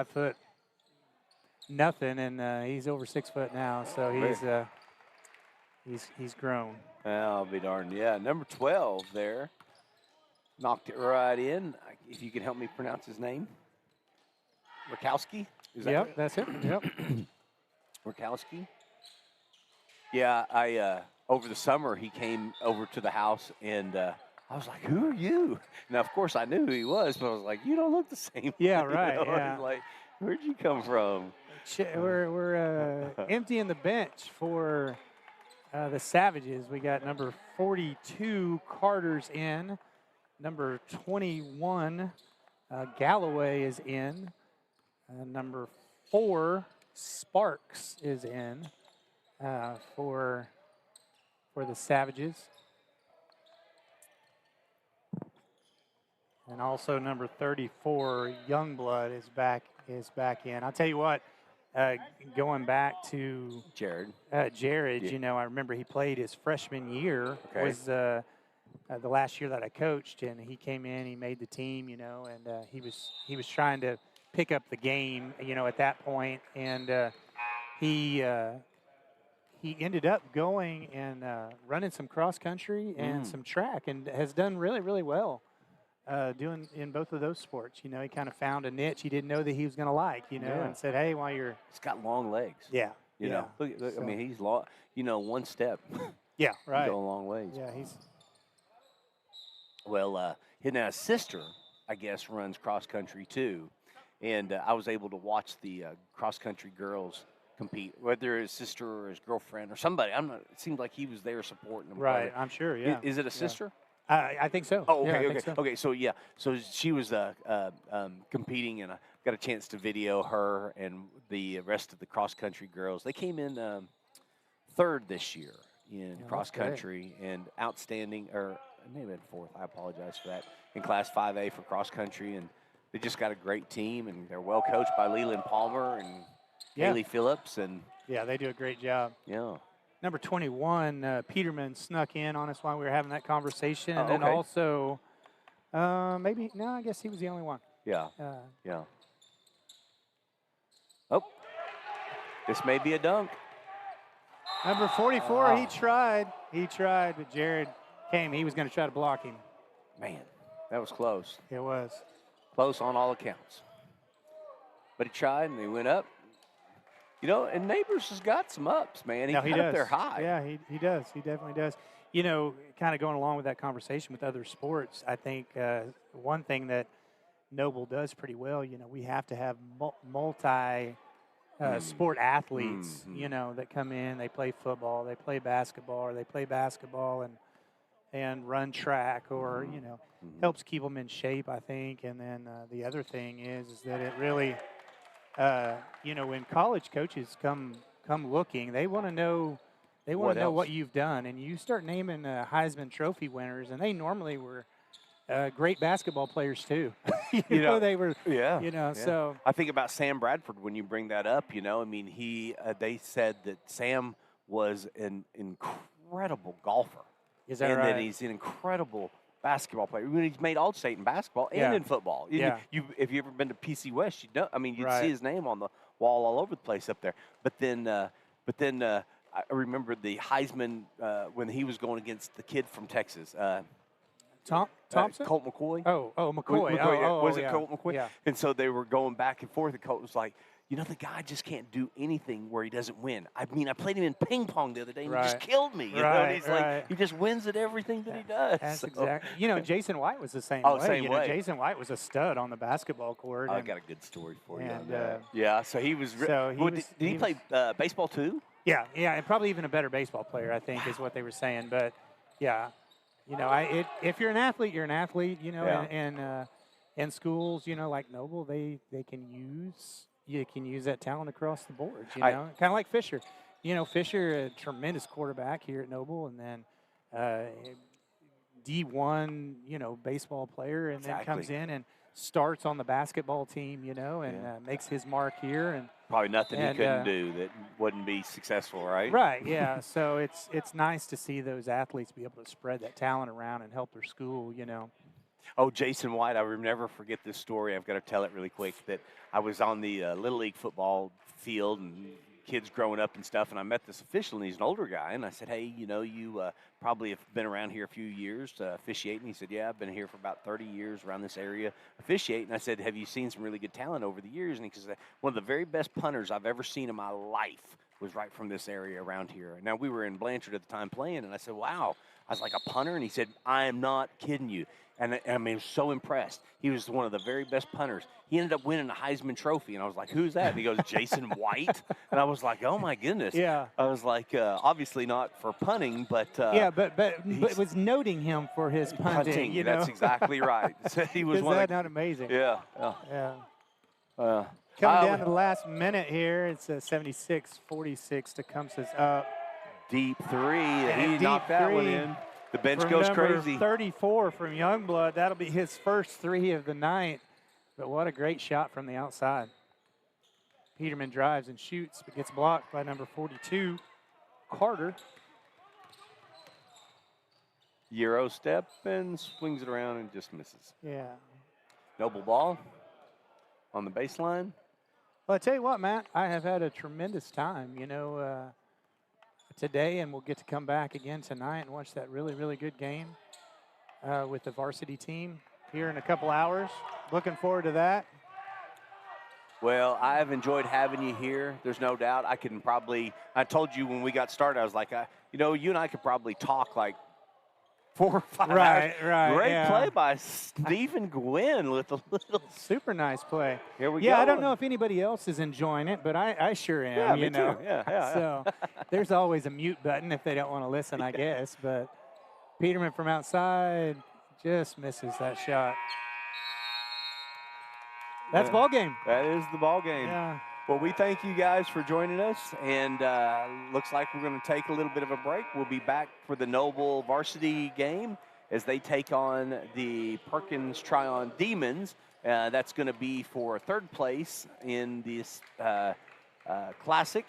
foot nothing, and he's over 6 foot now. So he's grown. I'll be darned. Yeah, number 12 there. Knocked it right in. If you can help me pronounce his name. Rakowski? Yep, that's it. Yep. Rakowski. Yeah, over the summer he came over to the house, and I was like, "Who are you?" Now, of course, I knew who he was, but I was like, "You don't look the same." Yeah, right. Yeah. I was like, where'd you come from? We're emptying the bench for the Savages. We got number 42 Carter's in, number 21 Galloway is in, number 4 Sparks is in for the Savages, and also number 34 Youngblood is back in. I'll tell you what. Going back to Jared, I remember he played his freshman year. Okay. Was the last year that I coached, and he came in, he made the team, and he was trying to pick up the game, at that point. And he ended up going and running some cross country and some track, and has done really, really well doing in both of those sports. He kind of found a niche he didn't know that he was going to like, and said, hey, while you're. He's got long legs. Yeah. You know, look, I mean, he's long. One step. Yeah, right. Go a long ways. Yeah, he's. Well, his sister, I guess, runs cross country too, and I was able to watch the cross country girls compete, whether his sister or his girlfriend or somebody. It seemed like he was there supporting them. Right, I'm sure. Yeah. Is it a sister? I think so. Oh, okay, yeah, okay, okay. So she was competing, and I got a chance to video her and the rest of the cross country girls. They came in third this year in cross country, and outstanding, or maybe in fourth. I apologize for that. In Class 5A for cross country, and they just got a great team, and they're well coached by Leland Palmer and Haley Phillips, and they do a great job. Yeah. Number 21, Peterman snuck in on us while we were having that conversation. And then also, I guess he was the only one. Yeah. Oh, this may be a dunk. Number 44, he tried, but Jared came. He was going to try to block him. Man, that was close. It was. Close on all accounts. But he tried, and he went up. And Neighbors has got some ups, man. He got up there high. Yeah, he does. He definitely does. Kind of going along with that conversation with other sports, I think one thing that Noble does pretty well, we have to have sport athletes, that come in. They play football, they play basketball, or they play basketball and run track, or, helps keep them in shape, I think. And then the other thing is that it really – when college coaches come looking, they want to know what you've done, and you start naming Heisman Trophy winners, and they normally were great basketball players too. They were. Yeah. So I think about Sam Bradford when you bring that up. They said that Sam was an incredible golfer. Is that and right? that he's an incredible basketball player. He's made All-State in basketball and in football. If you've ever been to PC West, you'd see his name on the wall all over the place up there. But then I remember the Heisman when he was going against the kid from Texas. Thompson? Colt McCoy. Oh, McCoy. Was it Colt McCoy? Yeah. And so they were going back and forth, and Colt was like, the guy just can't do anything where he doesn't win. I played him in ping pong the other day, and he just killed me. And he's like, he just wins at everything that he does. That's exactly. Jason White was the same way. Same way. Jason White was a stud on the basketball court. I got a good story for you. And, so he was. Did he play baseball too? Yeah, and probably even a better baseball player, I think, is what they were saying. But yeah, if you're an athlete, you're an athlete. And schools, like Noble, they can use. You can use that talent across the board, kind of like Fisher. Fisher, a tremendous quarterback here at Noble, and then D1, baseball player, and then comes in and starts on the basketball team, and makes his mark here. And probably nothing he couldn't do that wouldn't be successful, right? Right, yeah. So it's nice to see those athletes be able to spread that talent around and help their school, Oh, Jason White, I will never forget this story. I've got to tell it really quick, that I was on the Little League football field and kids growing up and stuff, and I met this official, and he's an older guy, and I said, hey, you probably have been around here a few years officiating. He said, yeah, I've been here for about 30 years around this area officiating. I said, have you seen some really good talent over the years? And he said, one of the very best punters I've ever seen in my life was right from this area around here. Now, we were in Blanchard at the time playing, and I said, wow. I was like, a punter? And he said, I am not kidding you. And I was so impressed. He was one of the very best punters. He ended up winning a Heisman Trophy, and I was like, who's that? And he goes, Jason White. And I was like, oh, my goodness. Yeah. I was like, obviously not for punting, but but it was noting him for his punting. That's exactly right. He was one. Is that not amazing? Yeah. Coming down to the last minute here, it's 76-46. Tecumseh's up. Deep three. He knocked that one in. The bench goes crazy. 34 from Youngblood. That'll be his first three of the night. But what a great shot from the outside. Peterman drives and shoots, but gets blocked by number 42, Carter. Euro step and swings it around and just misses. Yeah. Noble ball. on the baseline. Well, I tell you what, Matt, I have had a tremendous time, today, and we'll get to come back again tonight and watch that really, really good game with the varsity team here in a couple hours. Looking forward to that. Well, I have enjoyed having you here. There's no doubt. I told you when we got started, I was like, you and I could probably talk like 4 or 5 hours. Right. Great play by Stephen Gwynn with a little. Super nice play. Here we go. Yeah, I don't know if anybody else is enjoying it, but I sure am. Yeah, me too. Yeah. So there's always a mute button if they don't want to listen, I guess. But Peterman from outside just misses that shot. That's ball game. That is the ball game. Yeah. Well, we thank you guys for joining us, and looks like we're going to take a little bit of a break. We'll be back for the Noble varsity game as they take on the Perkins Tryon Demons. That's going to be for third place in this classic,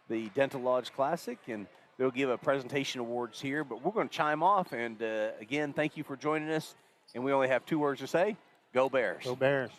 the Dental Lodge Classic, and they'll give a presentation awards here. But we're going to chime off, and again, thank you for joining us. And we only have 2 words to say: Go Bears. Go Bears.